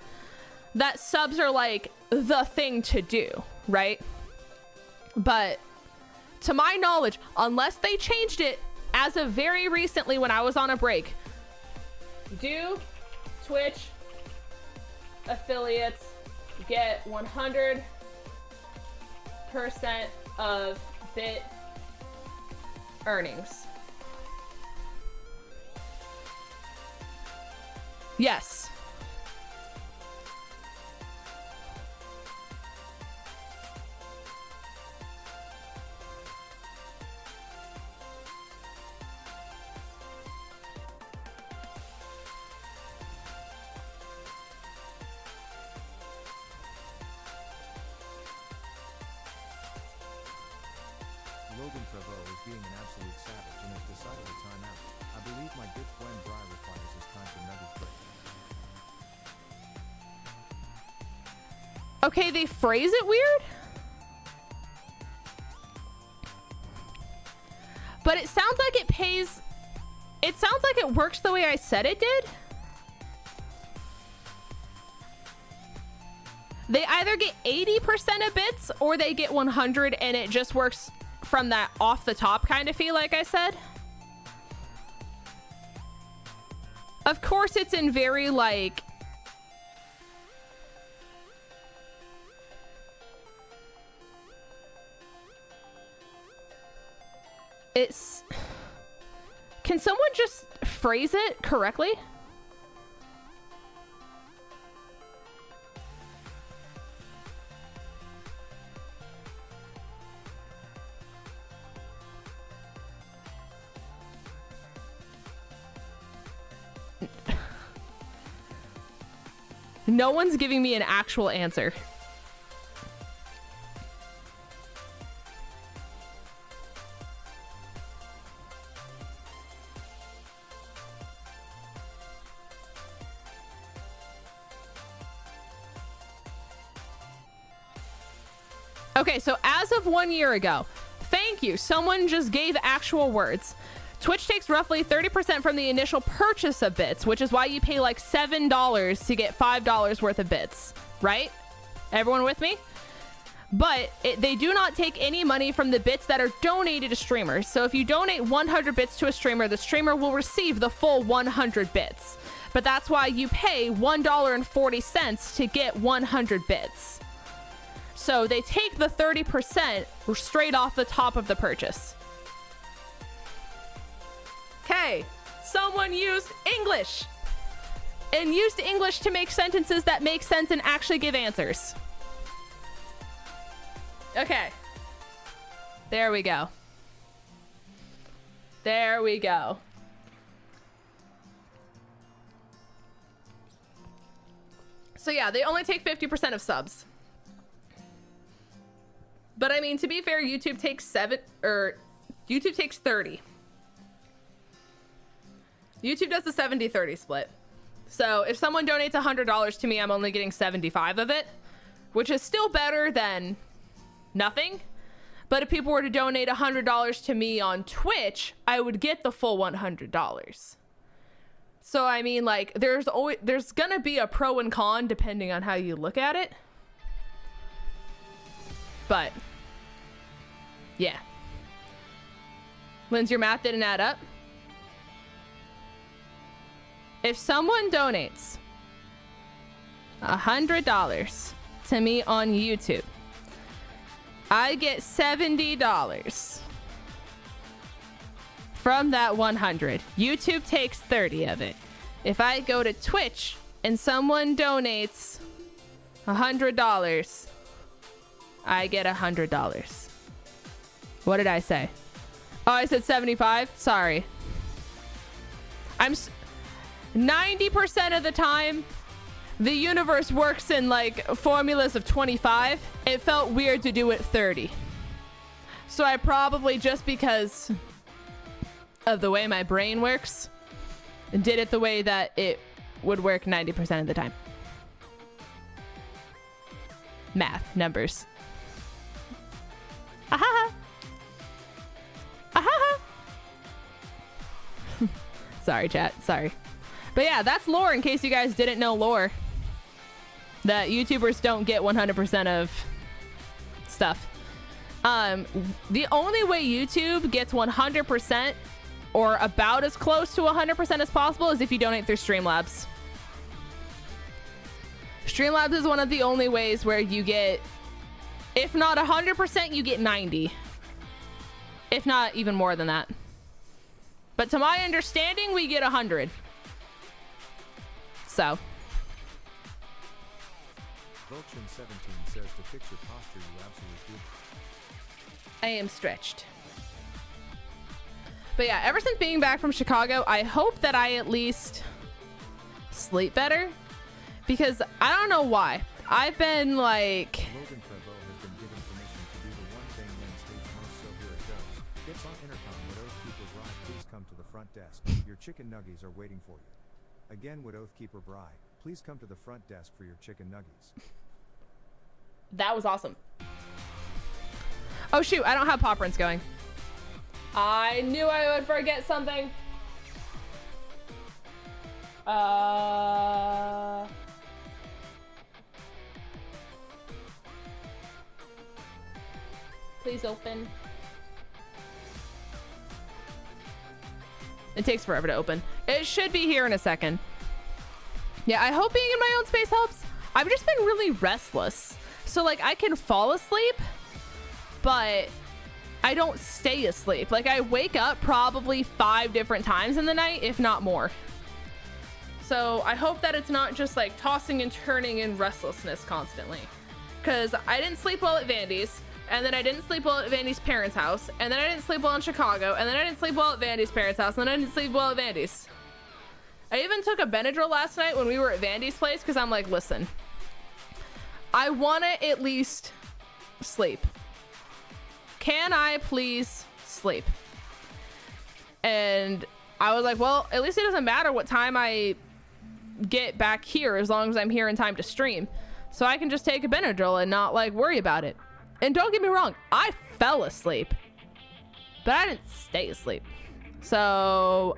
[SPEAKER 1] that subs are like the thing to do, right? But to my knowledge, unless they changed it as of very recently when I was on a break, do Twitch affiliates get 100% of bit earnings? Yes.
[SPEAKER 2] 𝗏𝗏 is being an absolute savage and has decided a timeout. I believe my good friend 𝗏𝗏𝗏 requires his time for another break.
[SPEAKER 1] Okay, they phrase it weird, but it sounds like it sounds like it works the way I said it did. They either get 80% of bits or they get 100, and it just works from that off the top kind of fee, like I said. Of course, it's in very like... It's... Can someone just phrase it correctly? No one's giving me an actual answer. Okay, so as of 1 year ago, thank you. Someone just gave actual words. Twitch takes roughly 30% from the initial purchase of bits, which is why you pay like $7 to get $5 worth of bits, right? Everyone with me? But they do not take any money from the bits that are donated to streamers. So if you donate 100 bits to a streamer, the streamer will receive the full 100 bits. But that's why you pay $1.40 to get 100 bits. So they take the 30% straight off the top of the purchase. Okay, someone used English and used English to make sentences that make sense and actually give answers. Okay, there we go. There we go. So yeah, they only take 50% of subs. But I mean, to be fair, YouTube takes 30. YouTube does the 70-30 split. So if someone donates $100 to me, I'm only getting 75 of it, which is still better than nothing. But if people were to donate $100 to me on Twitch, I would get the full $100. So I mean, like, there's gonna be a pro and con depending on how you look at it. But yeah. Linz, your math didn't add up. If someone donates $100 to me on YouTube, I get $70 from that 100. YouTube takes 30 of it. If I go to Twitch and someone donates $100, I get $100. What did I say? Oh, I said 75. Sorry. 90% of the time, the universe works in like formulas of 25. It felt weird to do it 30. So I probably, just because of the way my brain works, did it the way that it would work 90% of the time. Math, numbers. Ahaha. Ahaha. Sorry, chat. Sorry. But yeah, that's lore in case you guys didn't know lore. That YouTubers don't get 100% of stuff. The only way YouTube gets 100% or about as close to 100% as possible is if you donate through Streamlabs. Streamlabs is one of the only ways where you get, if not 100%, you get 90. If not even more than that. But to my understanding, we get 100. So.
[SPEAKER 2] 𝗔𝗯𝚎𝚗 says to fix your posture, you absolutely do.
[SPEAKER 1] I am stretched. But yeah, ever since being back from Chicago, I hope that I at least sleep better. Because I don't know why. I've been like...
[SPEAKER 2] 𝗏𝗏𝗏𝗏 has been given permission to do the one thing Lynn states most, so here it goes. Gets on intercom, 𝗏𝗏𝗏𝗏, please come to the front desk. Your chicken nuggies are waiting for you. Again, 𝗏𝗏𝗏𝗏, please come to the front desk for your chicken nuggies.
[SPEAKER 1] That was awesome. Oh shoot, I don't have pop rinse going. I knew I would forget something. Please open. It takes forever to open. It should be here in a second. Yeah, I hope being in my own space helps. I've just been really restless. So like I can fall asleep, but I don't stay asleep. Like I wake up probably 5 different times in the night, if not more. So I hope that it's not just like tossing and turning in restlessness constantly. Because I didn't sleep well at Vandy's, and then I didn't sleep well at Vandy's parents' house, and then I didn't sleep well in Chicago, and then I didn't sleep well at Vandy's parents' house, and then I didn't sleep well at Vandy's. I even took a Benadryl last night when we were at Vandy's place because I'm like, listen, I want to at least sleep. Can I please sleep? And I was like, well, at least it doesn't matter what time I get back here as long as I'm here in time to stream. So I can just take a Benadryl and not like worry about it. And don't get me wrong, I fell asleep, but I didn't stay asleep. So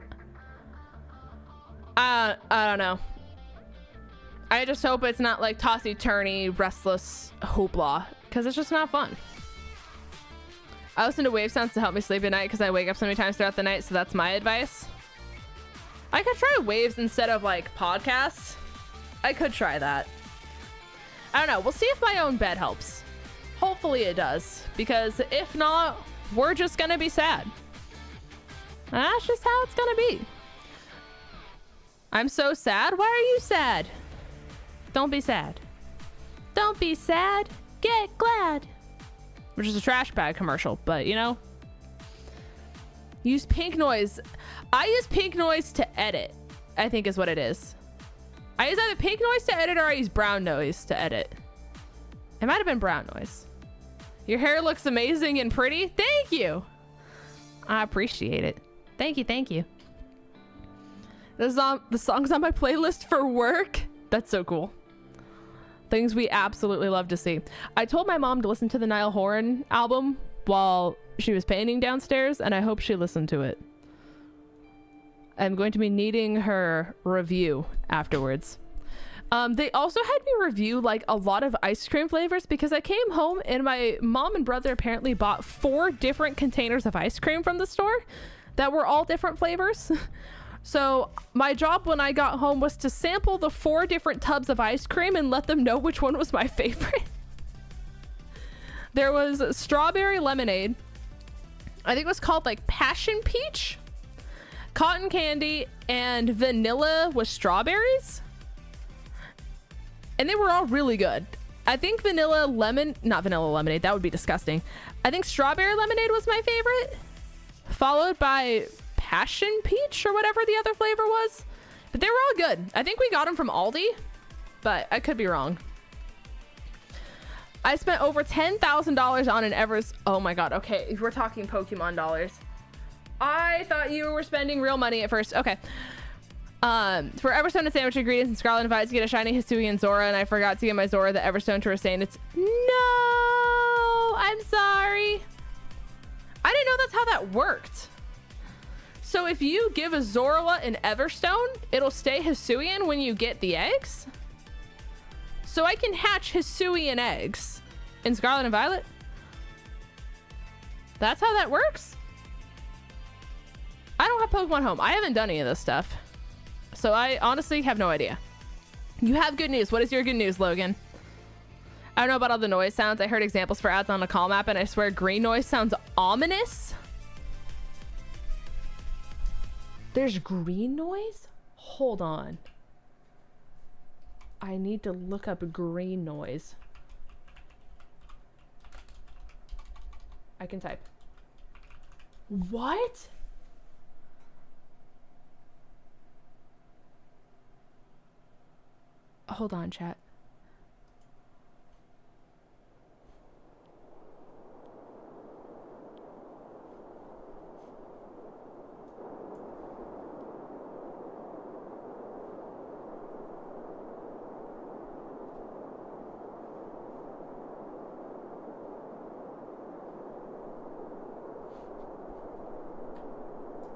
[SPEAKER 1] I don't know. I just hope it's not like tossy-turny, restless hoopla, because it's just not fun. I listen to wave sounds to help me sleep at night because I wake up so many times throughout the night, so that's my advice. I could try waves instead of like podcasts. I could try that. I don't know. We'll see if my own bed helps. Hopefully it does, because if not, we're just gonna be sad. And that's just how it's gonna be. I'm so sad. Why are you sad? Don't be sad. Don't be sad. Get glad. Which is a trash bag commercial, but you know. Use pink noise. I use pink noise to edit, I think is what it is. I use either pink noise to edit or I use brown noise to edit. It might have been brown noise. Your hair looks amazing and pretty. Thank you. I appreciate it. Thank you. Thank you. The song's on my playlist for work. That's so cool. Things we absolutely love to see. I told my mom to listen to the Niall Horan album while she was painting downstairs, and I hope she listened to it. I'm going to be needing her review afterwards. They also had me review like a lot of ice cream flavors because I came home and my mom and brother apparently bought 4 different containers of ice cream from the store that were all different flavors. So my job when I got home was to sample the 4 different tubs of ice cream and let them know which one was my favorite. There was strawberry lemonade. I think it was called like passion peach, cotton candy, and vanilla with strawberries. And they were all really good. I think not vanilla lemonade, that would be disgusting. I think strawberry lemonade was my favorite, followed by passion peach or whatever the other flavor was. But they were all good. I think we got them from Aldi, but I could be wrong. I spent over $10,000 on an oh my god, okay, we're talking Pokemon dollars. I thought you were spending real money at first. Okay. For Everstone and Sandwich Ingredients and Scarlet and Violet to get a shiny Hisuian Zora, and I forgot to get my Zora the Everstone to Rasain. No, I'm sorry. I didn't know that's how that worked. So if you give a Zora an Everstone, it'll stay Hisuian when you get the eggs? So I can hatch Hisuian eggs in Scarlet and Violet? That's how that works? I don't have Pokemon Home. I haven't done any of this stuff. So I honestly have no idea. You have good news. What is your good news, Logan? I don't know about all the noise sounds. I heard examples for ads on the call map, and I swear green noise sounds ominous. There's green noise? Hold on. I need to look up green noise. I can type. What? Hold on, chat.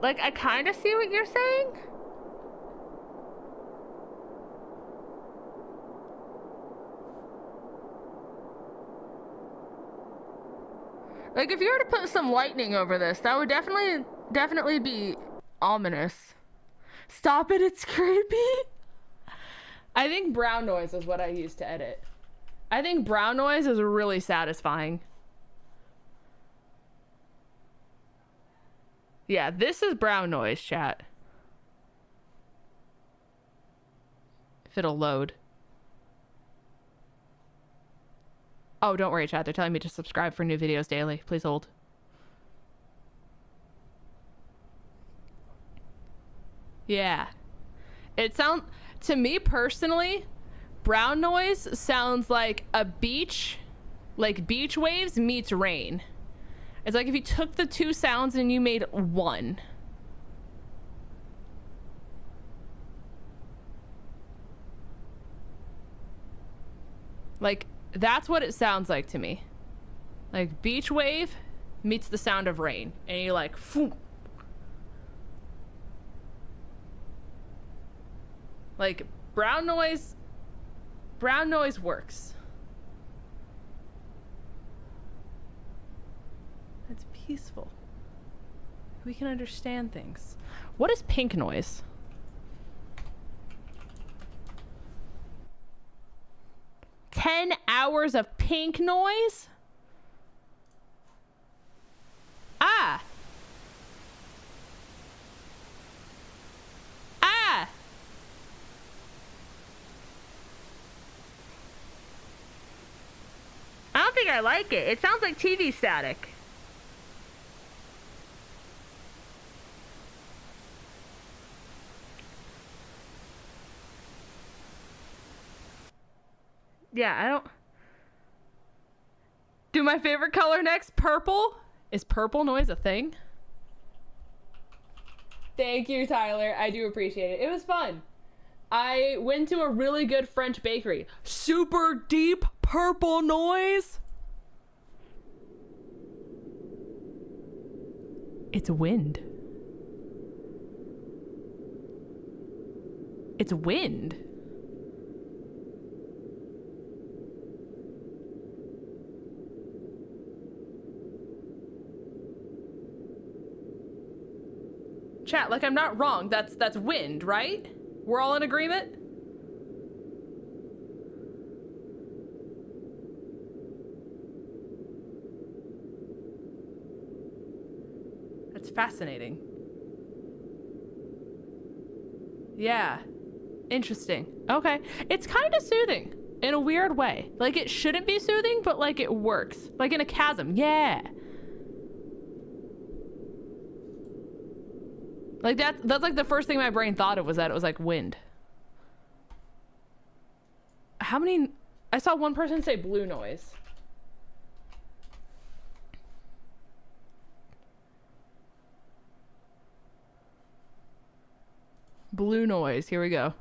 [SPEAKER 1] Like, I kind of see what you're saying. Like, if you were to put some lightning over this, that would definitely be ominous. Stop it, it's creepy. I think brown noise is what I use to edit. I think brown noise is really satisfying. Yeah, this is brown noise, chat. If it'll load. Oh, don't worry, chat. They're telling me to subscribe for new videos daily. Please hold. Yeah. It sounds, to me personally, brown noise sounds like a beach, like beach waves meets rain. It's like if you took the two sounds and you made one. Like, that's what it sounds like to me. Like, beach wave meets the sound of rain. And you're like, phew. Like, brown noise works. It's peaceful. We can understand things. What is pink noise? "10 hours of pink noise?" Ah. Ah. I don't think I like it. It sounds like TV static. Yeah, I don't... Do my favorite color next. Purple? Is purple noise a thing? Thank you, Tyler. I do appreciate it. It was fun. I went to a really good French bakery. Super deep purple noise. It's wind. It's wind. Chat, like, I'm not wrong. That's wind, right? We're all in agreement? That's fascinating. Yeah. Interesting. Okay. It's kind of soothing in a weird way. Like, it shouldn't be soothing, but like it works. Like in a chasm. Yeah. Like that's like the first thing my brain thought of was that it was like wind. How many? I saw one person say blue noise. Blue noise. Here we go.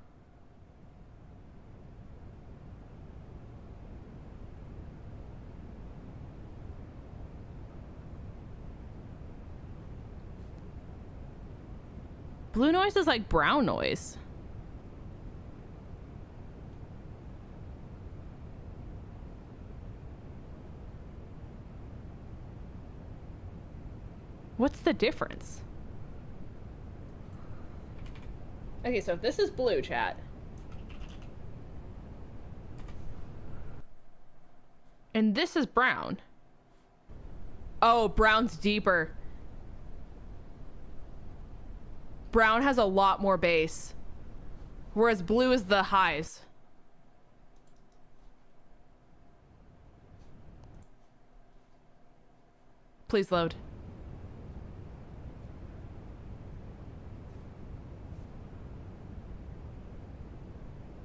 [SPEAKER 1] Blue noise is like brown noise. What's the difference? Okay, so if this is blue, chat. And this is brown. Oh, brown's deeper. Brown has a lot more bass, whereas blue is the highs. Please load.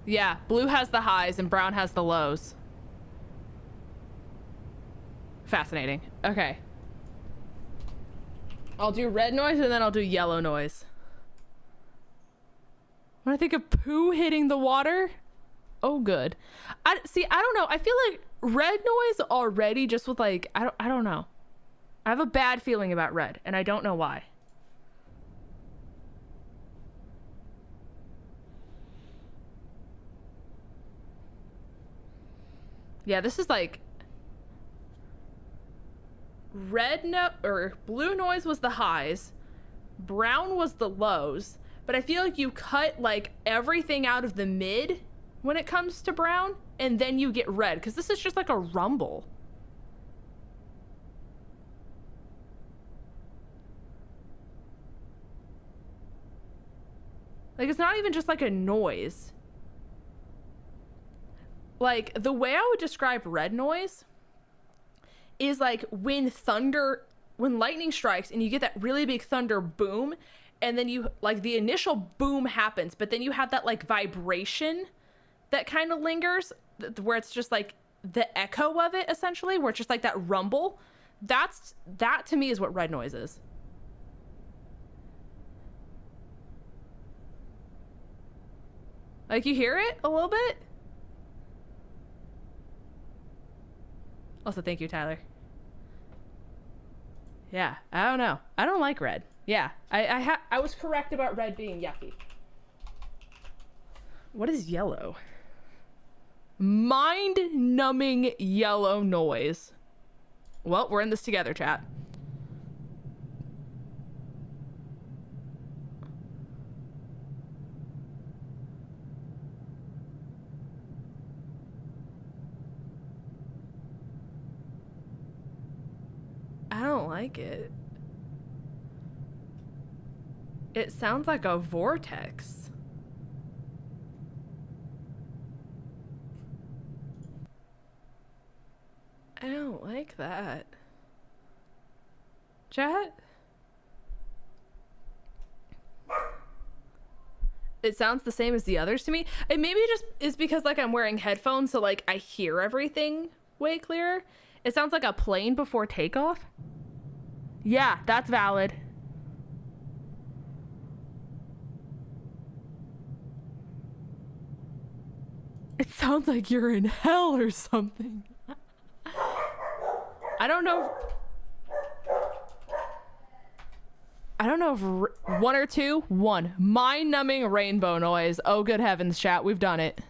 [SPEAKER 1] Yeah, blue has the highs and brown has the lows. Fascinating. Okay. I'll do red noise and then I'll do yellow noise. When I think of poo hitting the water, oh good. I don't know. I feel like red noise already just with like, I don't know. I have a bad feeling about red and I don't know why. Yeah, this is like red no or blue noise was the highs. Brown was the lows, but I feel like you cut like everything out of the mid when it comes to brown, and then you get red, because this is just like a rumble. Like, it's not even just like a noise. Like, the way I would describe red noise is like when lightning strikes and you get that really big thunder boom, and then you, like, the initial boom happens, but then you have that like vibration that kind of lingers, where it's just like the echo of it, essentially, where it's just like that rumble. That to me is what red noise is. Like, you hear it a little bit. Also, thank you, Tyler. Yeah, I don't know. I don't like red. Yeah, I was correct about red being yucky. What is yellow? Mind-numbing yellow noise. Well, we're in this together, chat. I don't like it. It sounds like a vortex. I don't like that. Chat? It sounds the same as the others to me. It maybe just is because like I'm wearing headphones, so like I hear everything way clearer. It sounds like a plane before takeoff. Yeah, that's valid. It sounds like you're in hell or something. I don't know if one or two. One. Mind-numbing rainbow noise. Oh, good heavens, chat. We've done it.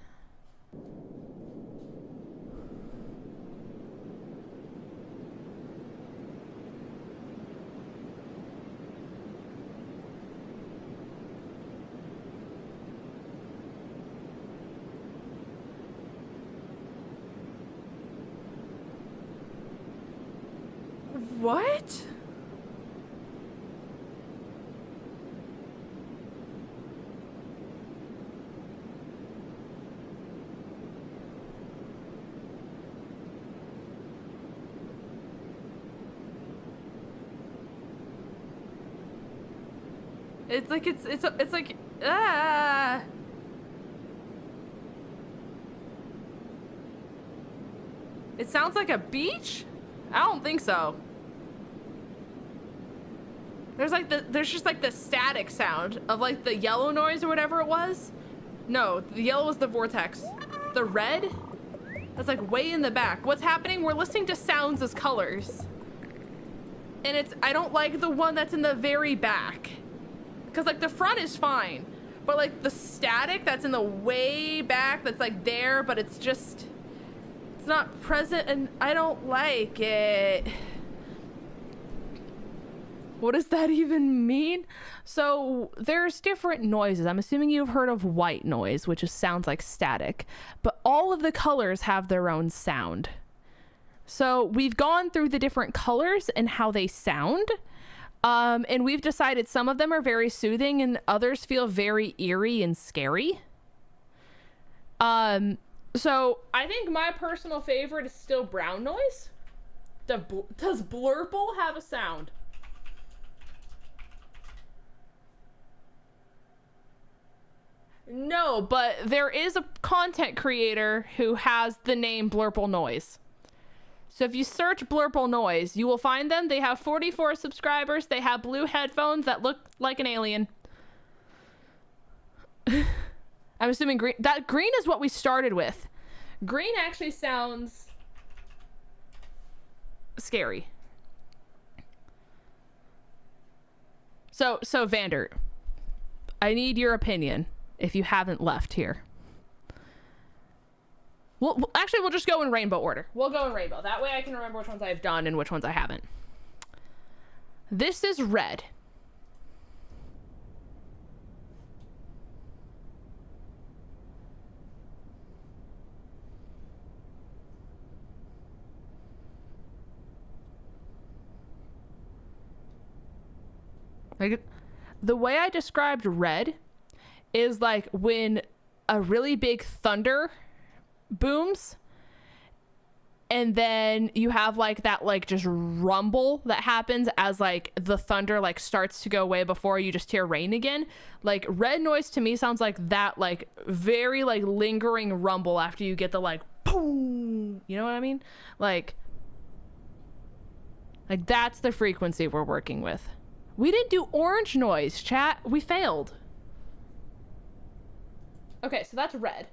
[SPEAKER 1] What? It's like it's like ah. It sounds like a beach? I don't think so. There's just like the static sound of like the yellow noise or whatever it was. No, the yellow was the vortex. The red, that's like way in the back. What's happening? We're listening to sounds as colors. And I don't like the one that's in the very back. Cause like the front is fine, but like the static that's in the way back, that's like there, but it's not present, and I don't like it. What does that even mean? So there's different noises. I'm assuming you've heard of white noise, which just sounds like static, but all of the colors have their own sound. So we've gone through the different colors and how they sound. And we've decided some of them are very soothing and others feel very eerie and scary. So I think my personal favorite is still brown noise. Does blurple have a sound? No, but there is a content creator who has the name Blurple Noise. So if you search Blurple Noise, you will find them. They have 44 subscribers. They have blue headphones that look like an alien. I'm assuming green. That green is what we started with. Green actually sounds scary. So Vander, I need your opinion. If you haven't left here. Actually, we'll just go in rainbow order. We'll go in rainbow. That way I can remember which ones I've done and which ones I haven't. This is red. Like, the way I described red is like when a really big thunder booms, and then you have like that like just rumble that happens as like the thunder like starts to go away before you just hear rain again. Like, red noise to me sounds like that, like very like lingering rumble after you get the like boom, you know what I mean? Like that's the frequency we're working with. We didn't do orange noise, chat. We failed. Okay, so that's red.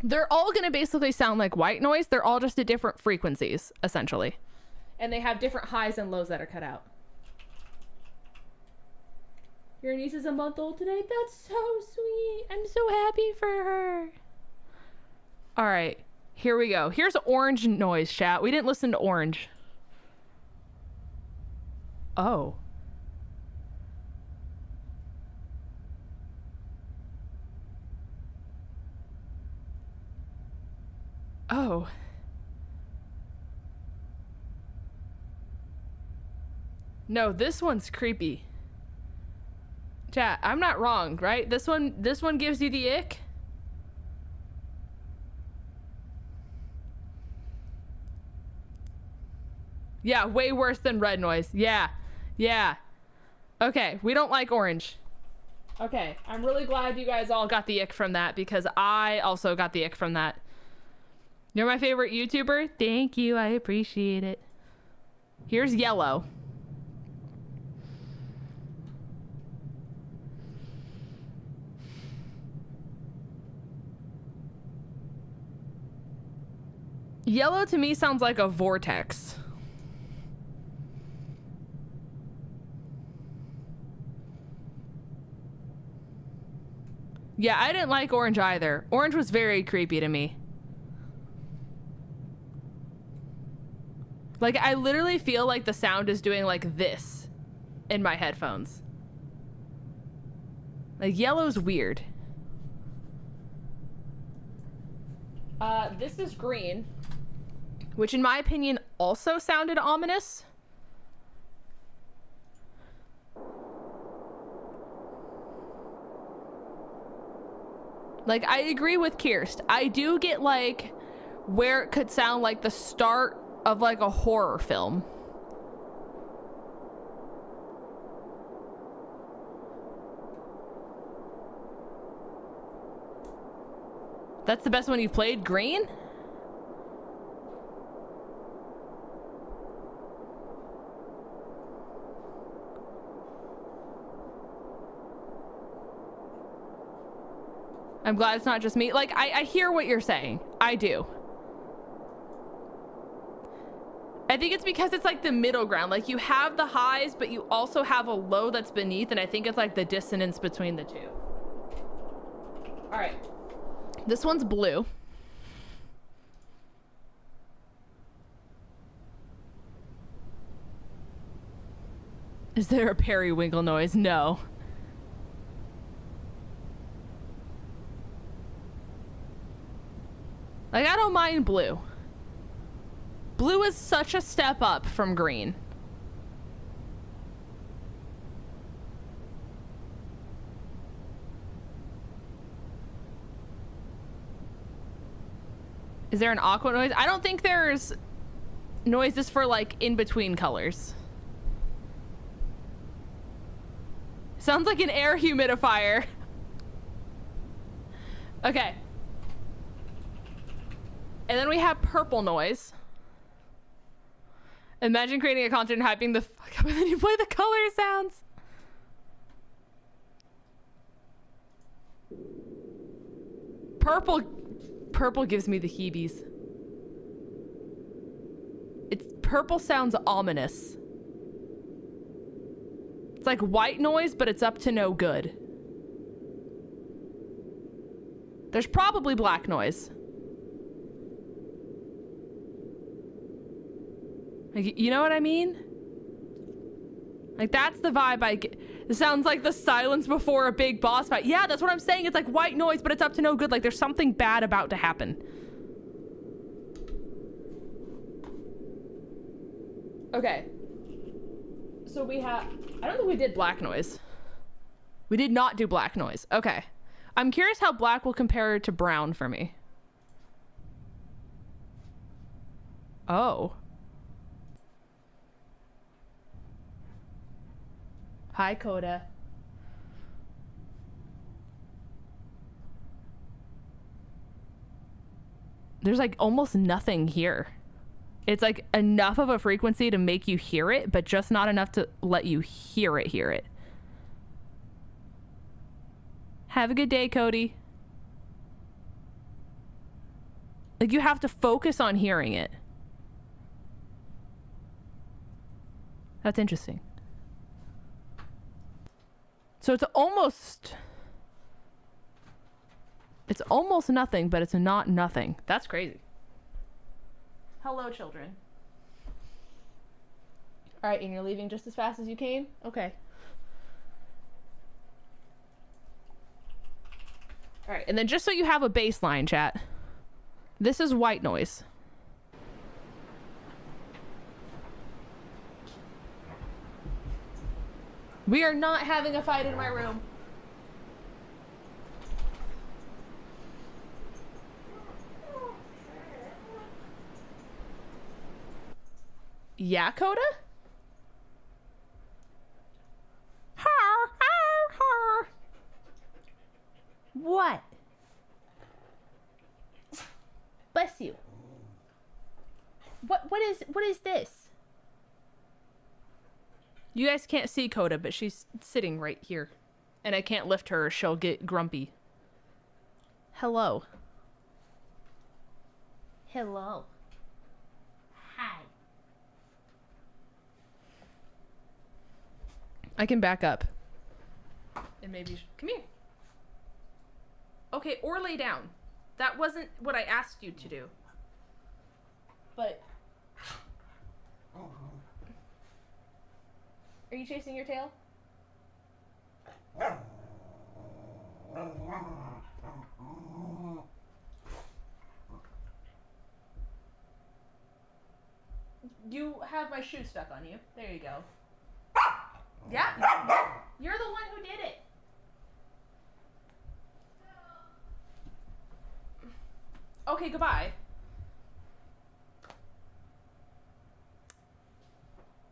[SPEAKER 1] They're all gonna basically sound like white noise. They're all just at different frequencies, essentially. And they have different highs and lows that are cut out. Your niece is a month old today? That's so sweet. I'm so happy for her. All right, here we go. Here's orange noise, chat. We didn't listen to orange. Oh. Oh. No, this one's creepy. Chat, I'm not wrong, right? This one gives you the ick. Yeah, way worse than red noise. Yeah. Yeah. Okay, we don't like orange. Okay, I'm really glad you guys all got the ick from that, because I also got the ick from that. You're my favorite YouTuber? Thank you, I appreciate it. Here's yellow. Yellow to me sounds like a vortex. Yeah, I didn't like orange either. Orange was very creepy to me. Like, I literally feel like the sound is doing like this in my headphones. Like, yellow's weird. This is green, which in my opinion also sounded ominous. Like, I agree with Kirst. I do get like where it could sound like the start of like a horror film. That's the best one you've played? Green? I'm glad it's not just me. Like, I hear what you're saying. I do. I think it's because it's like the middle ground. Like, you have the highs, but you also have a low that's beneath, and I think it's like the dissonance between the two. All right. This one's blue. Is there a periwinkle noise? No. Like, I don't mind blue. Blue is such a step up from green. Is there an aqua noise? I don't think there's noises for like in between colors. Sounds like an air humidifier. Okay. And then we have purple noise. Imagine creating a concert and hyping the fuck up and then you play the color sounds. Purple gives me the heebies. Purple sounds ominous. It's like white noise, but it's up to no good. There's probably black noise. Like, you know what I mean? Like, that's the vibe I get. It sounds like the silence before a big boss fight. Yeah, that's what I'm saying. It's like white noise, but it's up to no good. Like, there's something bad about to happen. Okay. So we have, I don't think we did black noise. We did not do black noise. Okay. I'm curious how black will compare to brown for me. Oh. Hi, Coda. There's like almost nothing here. It's like enough of a frequency to make you hear it, but just not enough to let you hear it. Have a good day, Cody. Like, you have to focus on hearing it. That's interesting. So it's almost nothing, but it's not nothing. That's crazy. Hello, children. All right, and you're leaving just as fast as you came? Okay. All right, and then just so you have a baseline, chat, this is white noise. We are not having a fight in my room. Yeah, Coda? Har, har, har. What? Bless you. What is this? You guys can't see Coda, but she's sitting right here. And I can't lift her or she'll get grumpy. Hello. Hello. Hi. I can back up. And maybe... Come here. Okay, or lay down. That wasn't what I asked you to do. But... Are you chasing your tail? You have my shoe stuck on you. There you go. Yeah, you're the one who did it. Okay, goodbye.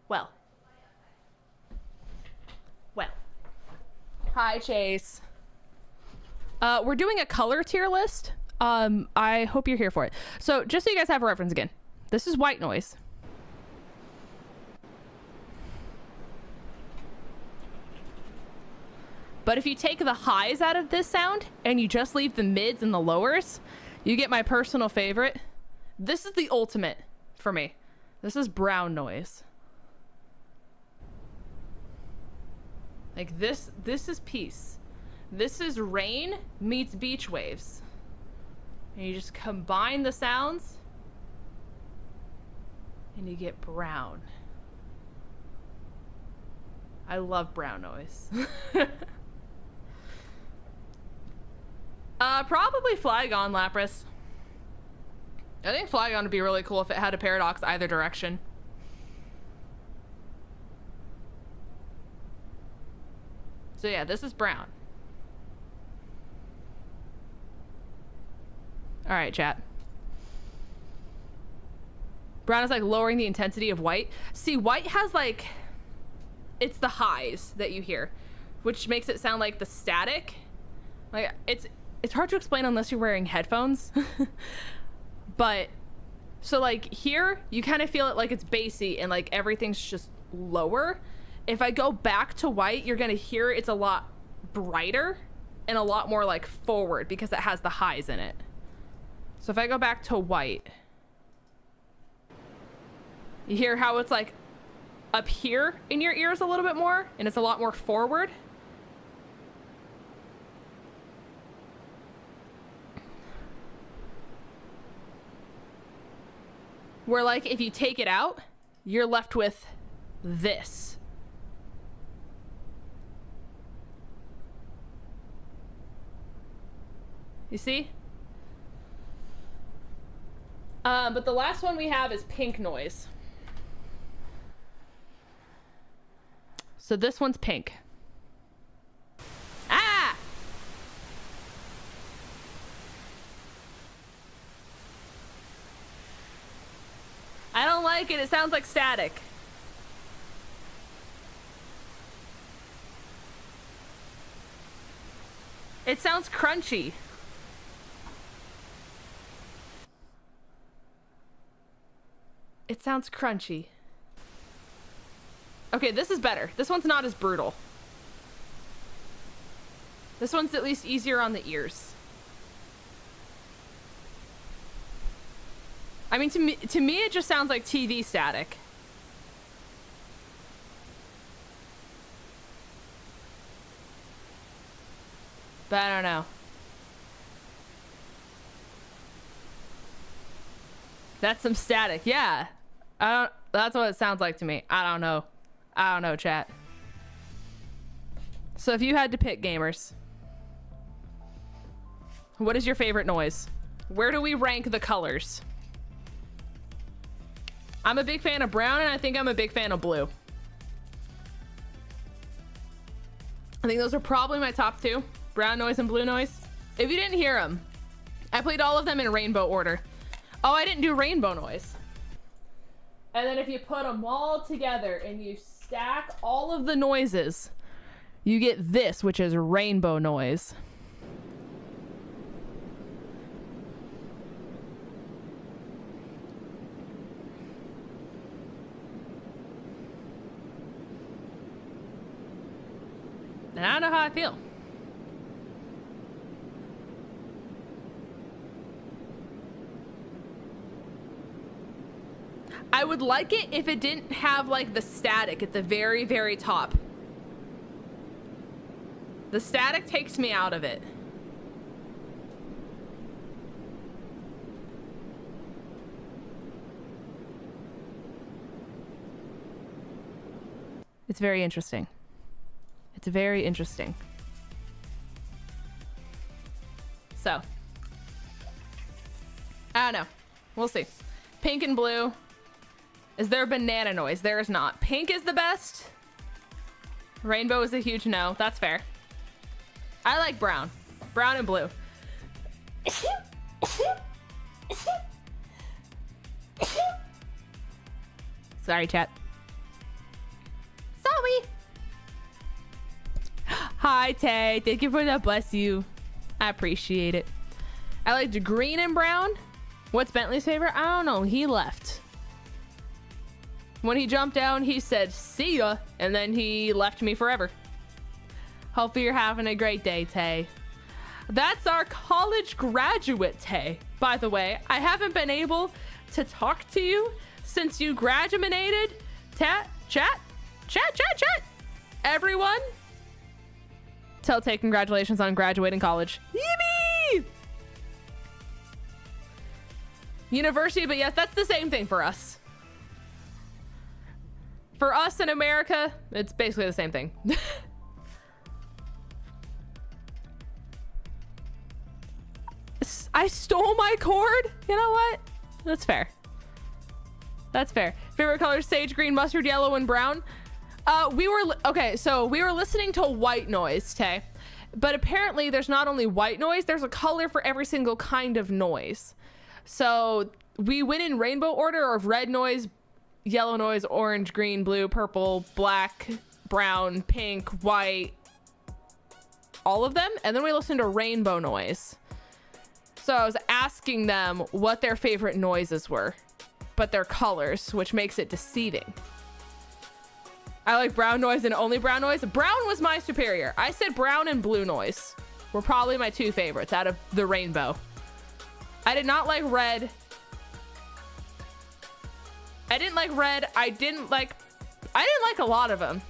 [SPEAKER 1] Well. Hi, Chase. We're doing a color tier list. I hope you're here for it. So just so you guys have a reference again, this is white noise. But if you take the highs out of this sound and you just leave the mids and the lowers, you get my personal favorite. This is the ultimate for me. This is brown noise. Like this is peace. This is rain meets beach waves. And you just combine the sounds and you get brown. I love brown noise. Probably Flygon Lapras. I think Flygon would be really cool if it had a paradox either direction. So yeah, this is brown. All right, chat. Brown is like lowering the intensity of white. See, white has like, it's the highs that you hear, which makes it sound like the static. Like it's hard to explain unless you're wearing headphones. But so like here, you kind of feel it like it's bassy and like everything's just lower. If I go back to white, you're gonna hear it's a lot brighter and a lot more like forward because it has the highs in it. So if I go back to white, you hear how it's like up here in your ears a little bit more and it's a lot more forward. Where like if you take it out, you're left with this. You see? But the last one we have is pink noise. So this one's pink. Ah! I don't like it. It sounds like static. It sounds crunchy. It sounds crunchy. Okay, this is better. This one's not as brutal. This one's at least easier on the ears. I mean, to me, it just sounds like TV static. But I don't know. That's some static. Yeah. That's what it sounds like to me. I don't know. I don't know, chat. So if you had to pick, gamers, what is your favorite noise? Where do we rank the colors? I'm a big fan of brown, and I think I'm a big fan of blue. I think those are probably my top two. Brown noise and blue noise. If you didn't hear them, I played all of them in rainbow order. Oh, I didn't do rainbow noise. And then if you put them all together and you stack all of the noises, you get this, which is rainbow noise. And I don't know how I feel. I would like it if it didn't have like the static at the very, very top. The static takes me out of it. It's very interesting. It's very interesting. So, I don't know. We'll see. Pink and blue. Is there a banana noise? There is not. Pink is the best. Rainbow is a huge no. That's fair. I like brown. Brown and blue. Sorry, chat. Sorry. Hi, Tay. Thank you for that. Bless you. I appreciate it. I like the green and brown. What's Bentley's favorite? I don't know. He left. When he jumped down, he said, see ya, and then he left me forever. Hopefully you're having a great day, Tay. That's our college graduate, Tay. By the way, I haven't been able to talk to you since you graduated. Chat. Everyone, tell Tay congratulations on graduating college. Yippee! University, but yes, that's the same thing for us. For us in America, it's basically the same thing. I stole my cord? You know what? That's fair. That's fair. Favorite colors: sage green, mustard yellow, and brown. We were listening to white noise, Tay. But apparently there's not only white noise, there's a color for every single kind of noise. So we went in rainbow order of red noise, yellow noise, orange, green, blue, purple, black, brown, pink, white, all of them. And then we listened to rainbow noise. So I was asking them what their favorite noises were, but their colors, which makes it deceiving. I like brown noise and only brown noise. Brown was my superior. I said brown and blue noise were probably my two favorites out of the rainbow. I did not like red. I didn't like red. I didn't like a lot of them.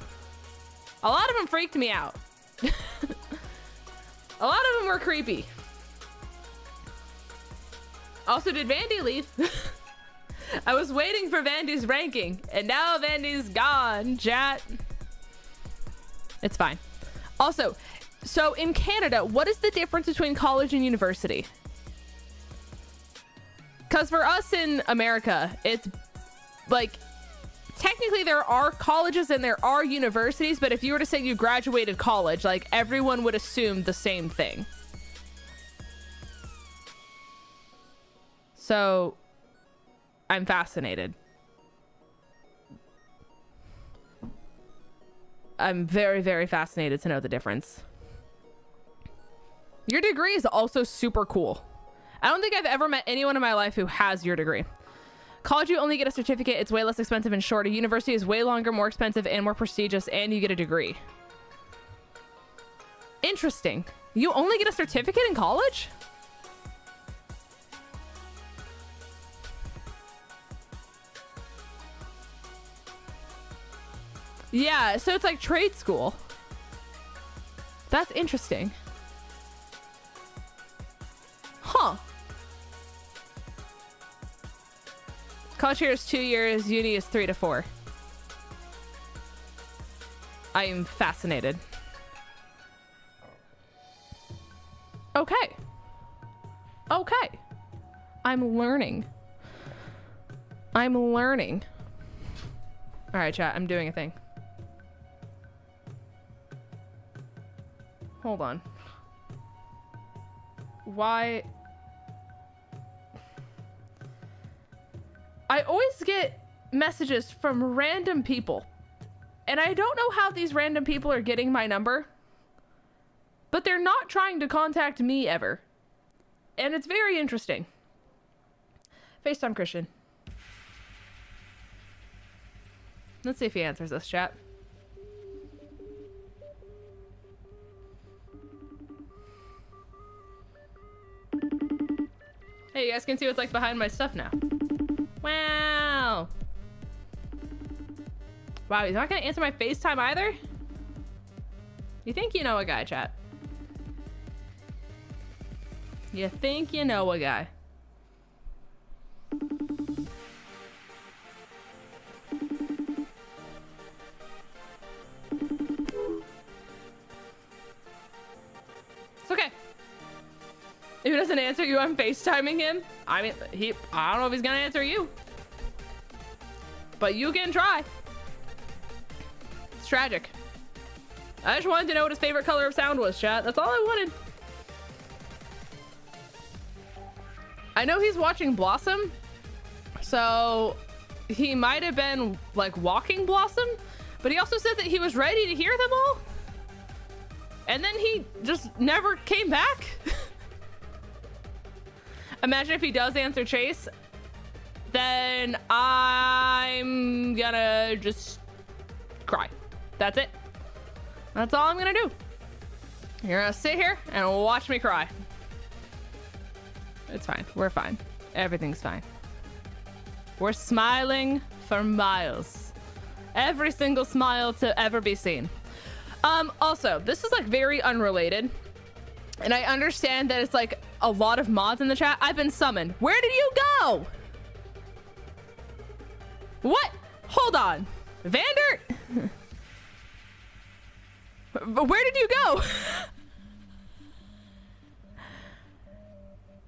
[SPEAKER 1] A lot of them freaked me out. A lot of them were creepy. Also, did Vandy leave? I was waiting for Vandy's ranking, and now Vandy's gone, chat. It's fine. Also, so in Canada, what is the difference between college and university? Because for us in America, it's like technically there are colleges and there are universities, but if you were to say you graduated college, like everyone would assume the same thing. So I'm fascinated. I'm very, very fascinated to know the difference. Your degree is also super cool. I don't think I've ever met anyone in my life who has your degree. College, you only get a certificate. It's way less expensive and shorter. University is way longer, more expensive, and more prestigious, and you get a degree. Interesting. You only get a certificate in college? Yeah, so it's like trade school. That's interesting. Huh. College here is 2 years, uni is 3 to 4. I am fascinated. Okay. Okay. I'm learning. I'm learning. All right, chat, I'm doing a thing. Hold on. Why? I always get messages from random people, and I don't know how these random people are getting my number, but they're not trying to contact me ever, and it's very interesting. FaceTime Christian. Let's see if he answers this, chat. Hey, you guys can see what's like behind my stuff now. Wow. Wow, he's not gonna answer my FaceTime either? You think you know a guy, chat? You think you know a guy? It's okay. If he doesn't answer you, I'm FaceTiming him. I mean, I don't know if he's gonna answer you, but you can try. It's tragic. I just wanted to know what his favorite color of sound was, chat. That's all I wanted. I know he's watching Blossom, so he might have been like walking Blossom, but he also said that he was ready to hear them all, and then he just never came back. Imagine if he does answer Chase, then I'm gonna just cry. That's it. That's all I'm gonna do. You're gonna sit here and watch me cry. It's fine. We're fine. Everything's fine. We're smiling for miles. Every single smile to ever be seen. Also, this is like very unrelated, and I understand that it's like a lot of mods in the chat. I've been summoned. Where did you go? What? Hold on. Vander? Where did you go?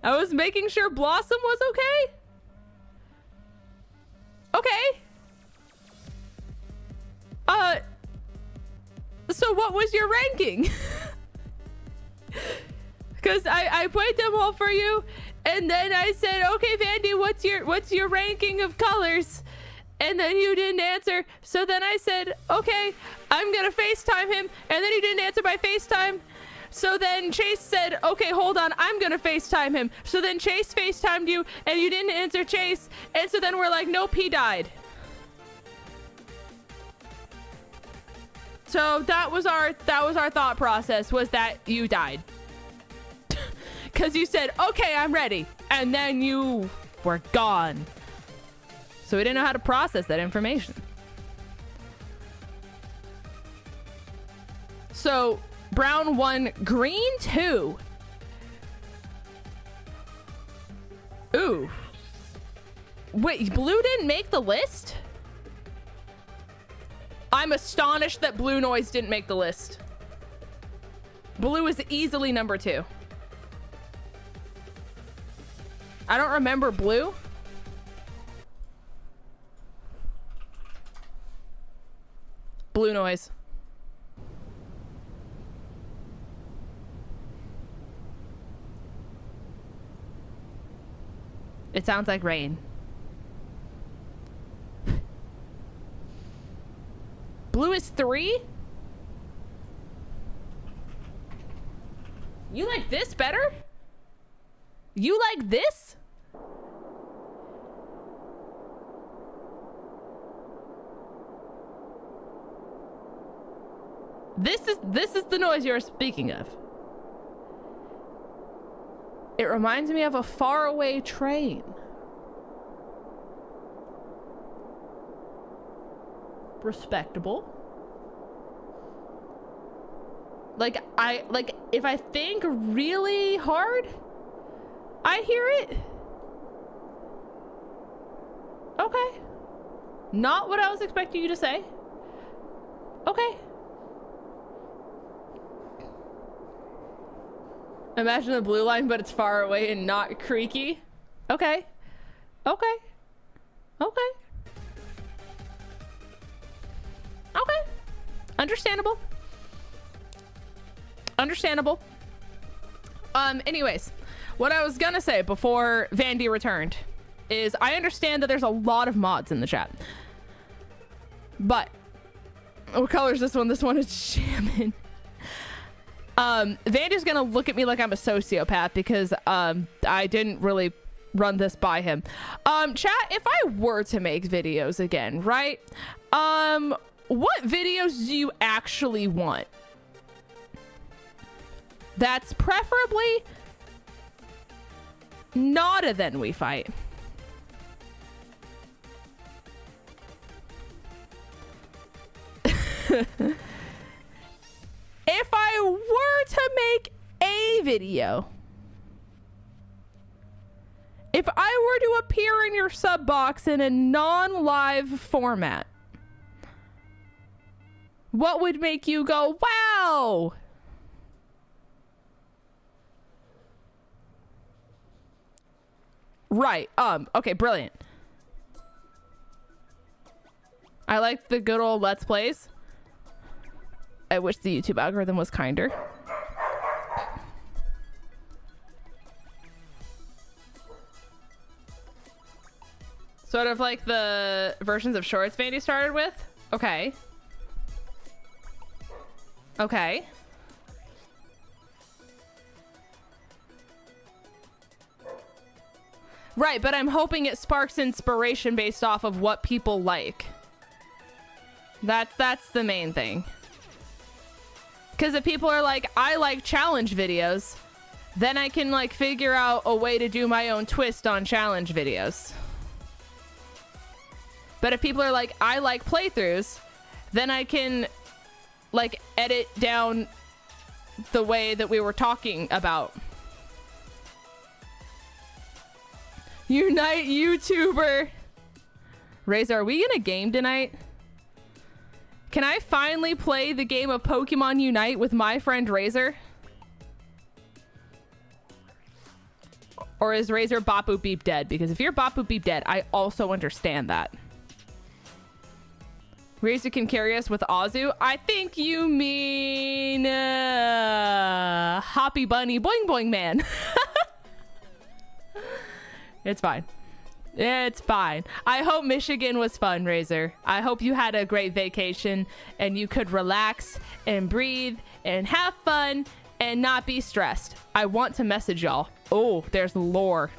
[SPEAKER 1] I was making sure Blossom was okay. Okay. So what was your ranking? Because I played them all for you, and then I said, okay, Vandy, what's your ranking of colors? And then you didn't answer. So then I said, okay, I'm gonna FaceTime him. And then he didn't answer by FaceTime. So then Chase said, okay, hold on, I'm gonna FaceTime him. So then Chase FaceTimed you, and you didn't answer Chase. And so then we're like, nope, he died. So that was our thought process, was that you died. Because you said, okay, I'm ready. And then you were gone. So we didn't know how to process that information. So brown 1, green 2. Ooh. Wait, blue didn't make the list? I'm astonished that Blue Noise didn't make the list. Blue is easily number 2. I don't remember Blue. Blue noise. It sounds like rain. Blue is 3? You like this better? You like this? This is the noise you're speaking of. It reminds me of a faraway train. Respectable. Like if I think really hard, I hear it. Okay. Not what I was expecting you to say. Okay. Imagine the blue line, but it's far away and not creaky. Okay. Okay. Okay. Okay. Understandable. Understandable. Anyways, what I was gonna say before Vandy returned is I understand that there's a lot of mods in the chat. But what color is this one? This one is shaman. Vandy's gonna look at me like I'm a sociopath because I didn't really run this by him. Chat, if I were to make videos again, right? What videos do you actually want? That's preferably not a then we fight. If I were to make a video, if I were to appear in your sub box in a non-live format, what would make you go, wow? Right. Okay, brilliant. I like the good old Let's Plays. I wish the YouTube algorithm was kinder. Sort of like the versions of shorts Vandy started with. Okay. Okay. Right, but I'm hoping it sparks inspiration based off of what people like. That's the main thing. Because if people are like, I like challenge videos, then I can like figure out a way to do my own twist on challenge videos. But if people are like, I like playthroughs, then I can like edit down the way that we were talking about. Unite YouTuber. Razor, are we gonna game tonight? Can I finally play the game of Pokemon Unite with my friend Razor? Or is Razor Bop Boop Beep dead? Because if you're Bop Boop Beep dead, I also understand that. Razor can carry us with Azu. I think you mean Hoppy Bunny Boing Boing Man. It's fine. It's fine. I hope Michigan was fun, Razor. I hope you had a great vacation and you could relax and breathe and have fun and not be stressed. I want to message y'all. Oh, there's lore.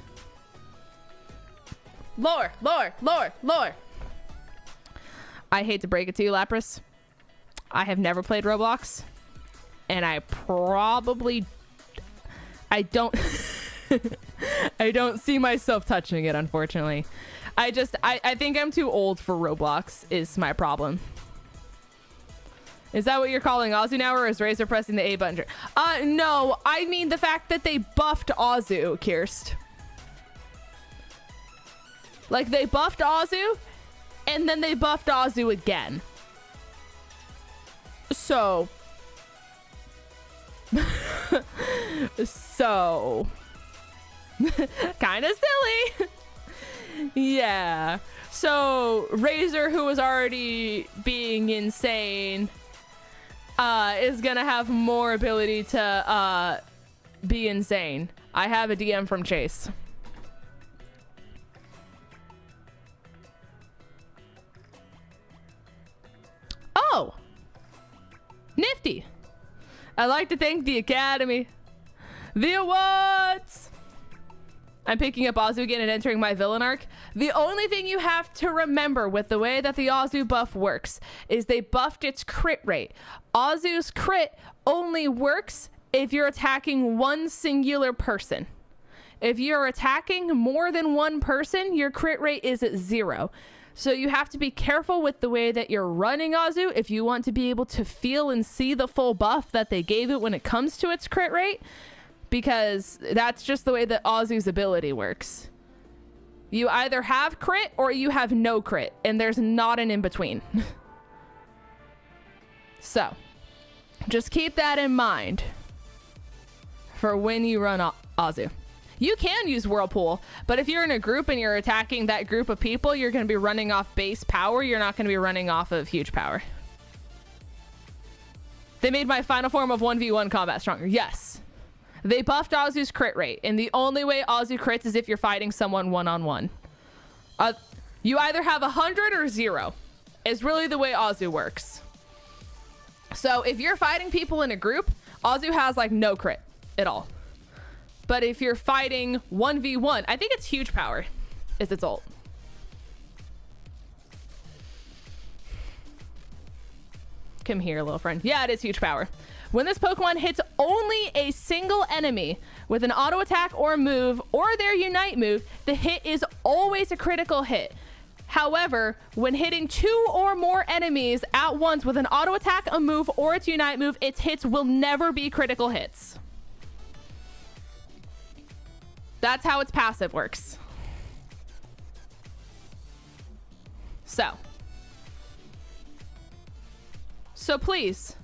[SPEAKER 1] Lore, lore, lore, lore. I hate to break it to you, Lapras. I have never played Roblox. And I don't... I don't see myself touching it, unfortunately. I think I'm too old for Roblox is my problem. Is that what you're calling Azu now, or is Razor pressing the A button? No, I mean the fact that they buffed Azu, Kirst. Like, they buffed Azu, and then they buffed Azu again. So... so... kind of silly. Yeah. So Razor, who was already being insane, is gonna have more ability to be insane. I have a DM from Chase. Oh, nifty. I'd like to thank the Academy. The awards. I'm picking up Azu again and entering my villain arc. The only thing you have to remember with the way that the Azu buff works is they buffed its crit rate. Azu's crit only works if you're attacking one singular person. If you're attacking more than one person, your crit rate is at 0. So you have to be careful with the way that you're running Azu if you want to be able to feel and see the full buff that they gave it when it comes to its crit rate, because that's just the way that Azu's ability works. You either have crit or you have no crit, and there's not an in-between. So, just keep that in mind for when you run Azu. You can use Whirlpool, but if you're in a group and you're attacking that group of people, you're going to be running off base power. You're not going to be running off of huge power. They made my final form of 1v1 combat stronger. Yes. They buffed Azu's crit rate, and the only way Azu crits is if you're fighting someone one-on-one. You either have 100 or 0 is really the way Azu works. So if you're fighting people in a group, Azu has like no crit at all. But if you're fighting 1v1, I think it's huge power is its ult. Come here, little friend. Yeah, it is huge power. When this Pokemon hits only a single enemy with an auto attack or move or their unite move, the hit is always a critical hit. However, when hitting 2 or more enemies at once with an auto attack, a move, or its unite move, its hits will never be critical hits. That's how its passive works. So please,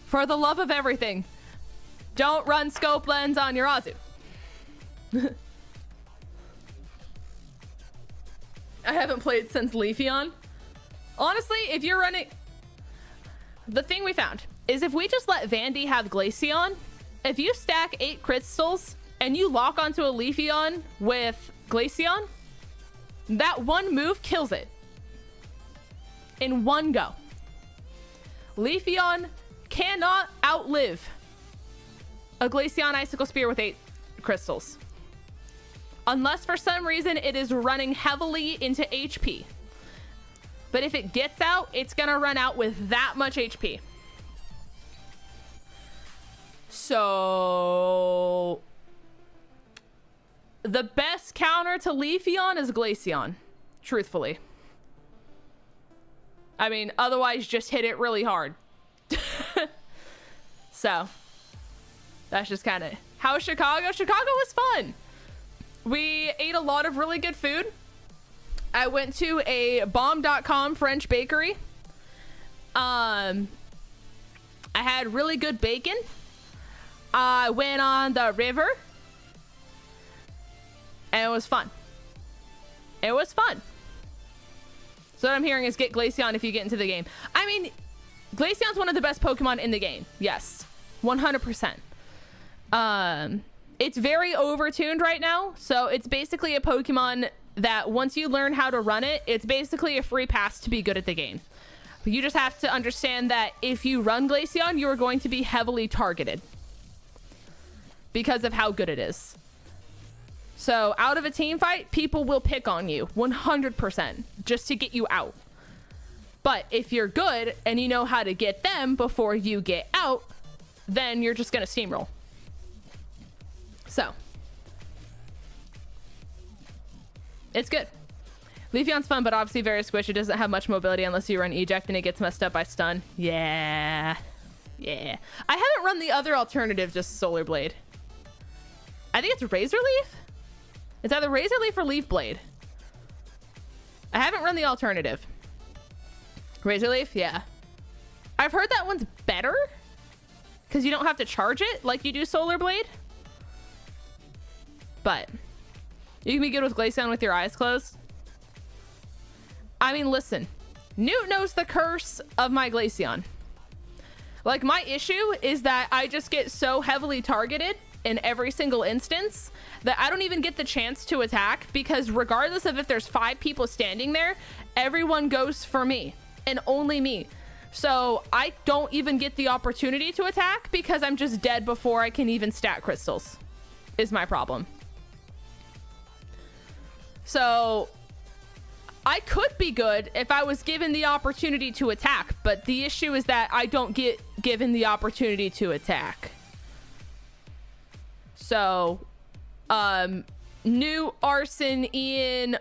[SPEAKER 1] for the love of everything, don't run scope lens on your Azu. I haven't played since Leafeon. Honestly, if you're running... The thing we found is if we just let Vandy have Glaceon, if you stack 8 crystals and you lock onto a Leafeon with Glaceon, that one move kills it. In one go. Leafeon cannot outlive a Glaceon Icicle Spear with 8 crystals. Unless for some reason it is running heavily into HP. But if it gets out, it's gonna run out with that much HP. So the best counter to Leafeon is Glaceon, truthfully. I mean, otherwise just hit it really hard. So that's just kind of how Chicago was fun. We ate a lot of really good food. I went to a bomb.com French bakery. I had really good bacon. I went on the river. And it was fun. It was fun. So what I'm hearing is get Glaceon if you get into the game. I mean, Glaceon's one of the best Pokemon in the game. Yes. 100%. It's very overtuned right now. So it's basically a Pokemon that once you learn how to run it, it's basically a free pass to be good at the game. You just have to understand that if you run Glaceon, you are going to be heavily targeted because of how good it is. So out of a team fight, people will pick on you 100% just to get you out. But if you're good and you know how to get them before you get out, then you're just going to steamroll. So it's good. Leafeon's fun, but obviously very squishy. It doesn't have much mobility unless you run eject and it gets messed up by stun. Yeah. I haven't run the other alternative, just Solar Blade. I think it's Razor Leaf. It's either Razor Leaf or Leaf Blade. I haven't run the alternative. Razor Leaf, yeah. I've heard that one's better because you don't have to charge it like you do Solar Blade. But you can be good with Glaceon with your eyes closed. I mean, listen, Newt knows the curse of my Glaceon. Like, my issue is that I just get so heavily targeted in every single instance that I don't even get the chance to attack, because regardless of if there's 5 people standing there, everyone goes for me and only me. So I don't even get the opportunity to attack because I'm just dead before I can even stack crystals, is my problem. So I could be good if I was given the opportunity to attack, but the issue is that I don't get given the opportunity to attack. So, New, Arson, Ian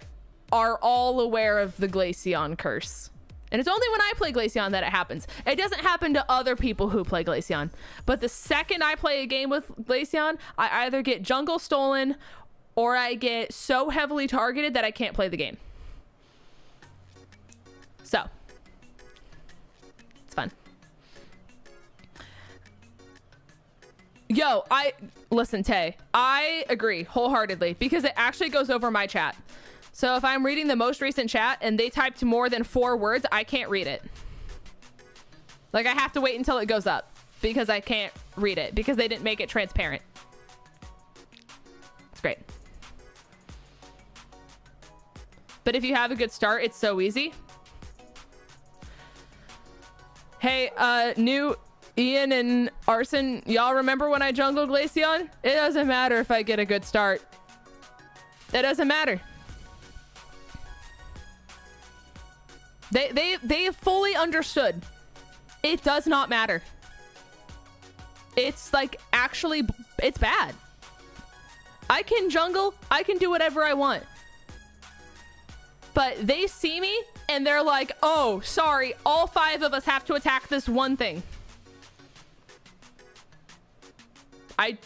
[SPEAKER 1] are all aware of the Glaceon curse. And it's only when I play Glaceon that it happens. It doesn't happen to other people who play Glaceon. But the second I play a game with Glaceon, I either get jungle stolen or I get so heavily targeted that I can't play the game. So, it's fun. Yo, listen, Tay, I agree wholeheartedly because it actually goes over my chat. So if I'm reading the most recent chat and they typed more than 4 words, I can't read it. Like, I have to wait until it goes up because I can't read it because they didn't make it transparent. It's great. But if you have a good start, it's so easy. Hey, New, Ian, and Arson, y'all remember when I jungled Glaceon? It doesn't matter if I get a good start. It doesn't matter. They fully understood. It does not matter. It's like, actually, it's bad. I can jungle, I can do whatever I want. But they see me and they're like, oh, sorry, all 5 of us have to attack this one thing. I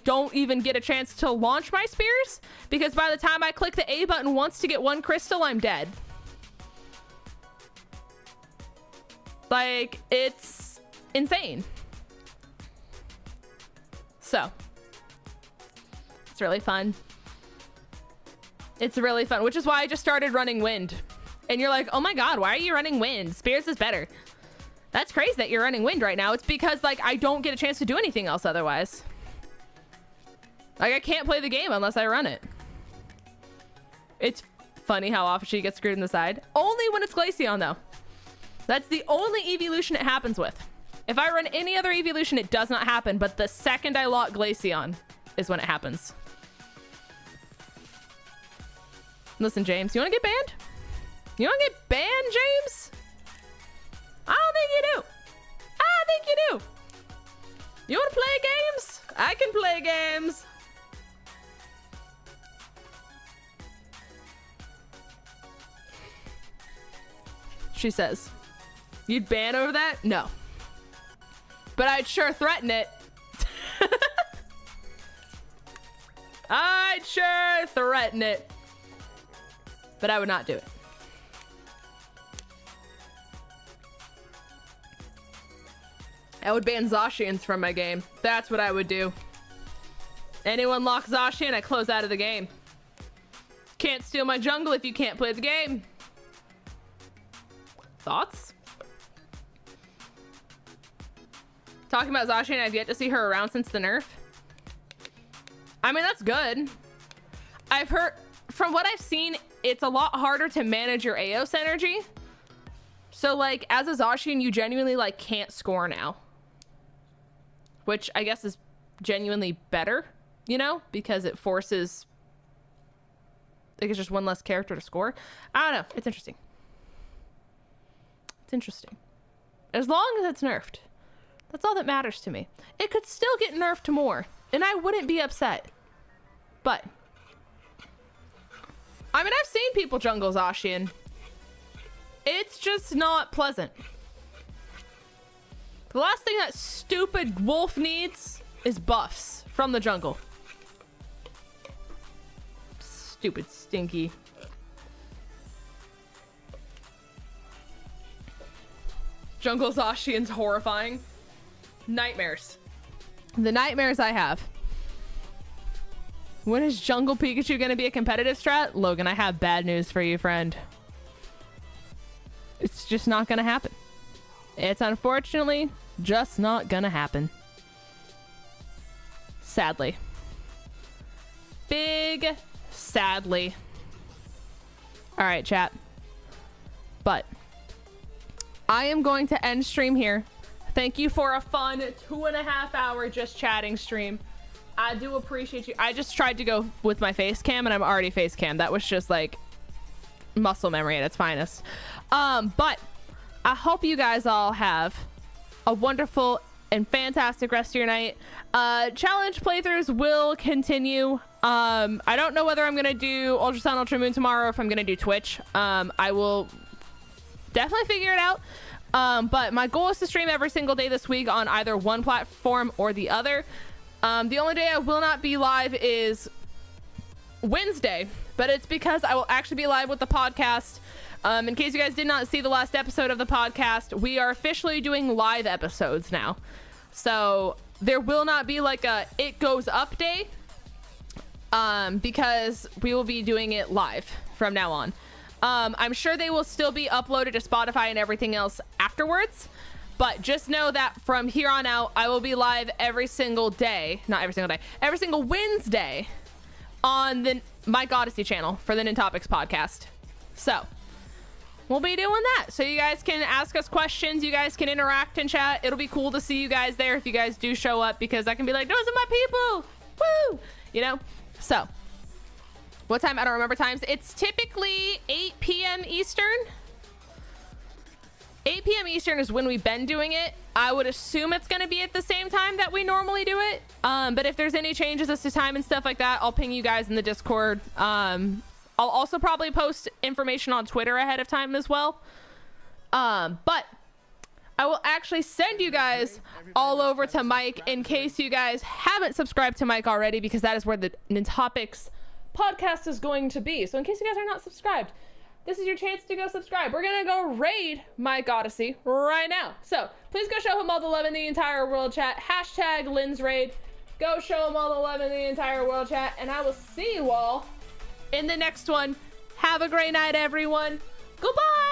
[SPEAKER 1] don't even get a chance to launch my spears because by the time I click the A button once to get 1 crystal, I'm dead. Like, it's insane. So, it's really fun. It's really fun, which is why I just started running wind. And you're like, oh my god, why are you running wind? Spears is better. That's crazy that you're running wind right now. It's because, like, I don't get a chance to do anything else otherwise. Like, I can't play the game unless I run it. It's funny how often she gets screwed in the side. Only when it's Glaceon, though. That's the only evolution it happens with. If I run any other evolution, it does not happen. But the second I lock Glaceon is when it happens. Listen, James, you want to get banned? You want to get banned, James? I don't think you do. I think you do. You want to play games? I can play games. She says, you'd ban over that? No. But I'd sure threaten it. I'd sure threaten it. But I would not do it. I would ban Zacians from my game. That's what I would do. Anyone lock Zacian, I close out of the game. Can't steal my jungle if you can't play the game. Thoughts? Talking about Zacian, I've yet to see her around since the nerf. I mean, that's good. I've heard, from what I've seen, it's a lot harder to manage your Eos energy. So, like, as a Zacian, you genuinely, like, can't score now. Which I guess is genuinely better, you know? Because it forces, like, it's just one less character to score. I don't know. It's interesting. It's interesting. As long as it's nerfed. That's all that matters to me. It could still get nerfed more, and I wouldn't be upset. But, I mean, I've seen people jungle Zacian. It's just not pleasant. The last thing that stupid wolf needs is buffs from the jungle. Stupid stinky. Jungle Zacian's horrifying. Nightmares. The nightmares I have. When is Jungle Pikachu gonna be a competitive strat? Logan, I have bad news for you, friend. It's just not gonna happen. It's unfortunately just not gonna happen. Sadly. Big sadly. All right, chat. But I am going to end stream here. Thank you for a fun 2.5 hour just chatting stream. I do appreciate you. I just tried to go with my face cam and I'm already face cam. That was just like muscle memory at its finest. But I hope you guys all have a wonderful and fantastic rest of your night. Challenge playthroughs will continue. I don't know whether I'm gonna do Ultra Sun, Ultra Moon tomorrow or if I'm gonna do Twitch. I will definitely figure it out. But my goal is to stream every single day this week on either one platform or the other. The only day I will not be live is Wednesday, but it's because I will actually be live with the podcast. In case you guys did not see the last episode of the podcast, we are officially doing live episodes now. So there will not be like a It Goes Up day, because we will be doing it live from now on. I'm sure they will still be uploaded to Spotify and everything else afterwards. But just know that from here on out, I will be live every single day. Not every single day. Every single Wednesday on the My 𝗏𝗏𝚘 channel for the 𝗏𝗏𝚘𝚗 podcast. So we'll be doing that. So you guys can ask us questions. You guys can interact and chat. It'll be cool to see you guys there if you guys do show up, because I can be like, those are my people. Woo! You know? So what time? I don't remember times. It's typically 8 p.m. Eastern. 8 p.m. Eastern is when we've been doing it. I would assume it's going to be at the same time that we normally do it. But if there's any changes as to time and stuff like that, I'll ping you guys in the Discord. I'll also probably post information on Twitter ahead of time as well. But I will actually send you guys all over to Mike in case you guys haven't subscribed to Mike already, because that is where the 𝗏𝗏𝚘𝚗 podcast is going to be. So in case you guys are not subscribed, this is your chance to go subscribe. We're gonna go raid my 𝗏𝗏𝚘𝚗 right now. So please go show him all the love in the entire world, chat. Hashtag #Lynn'sRaid. Go show him all the love in the entire world, chat. And I will see you all in the next one. Have a great night, everyone. Goodbye.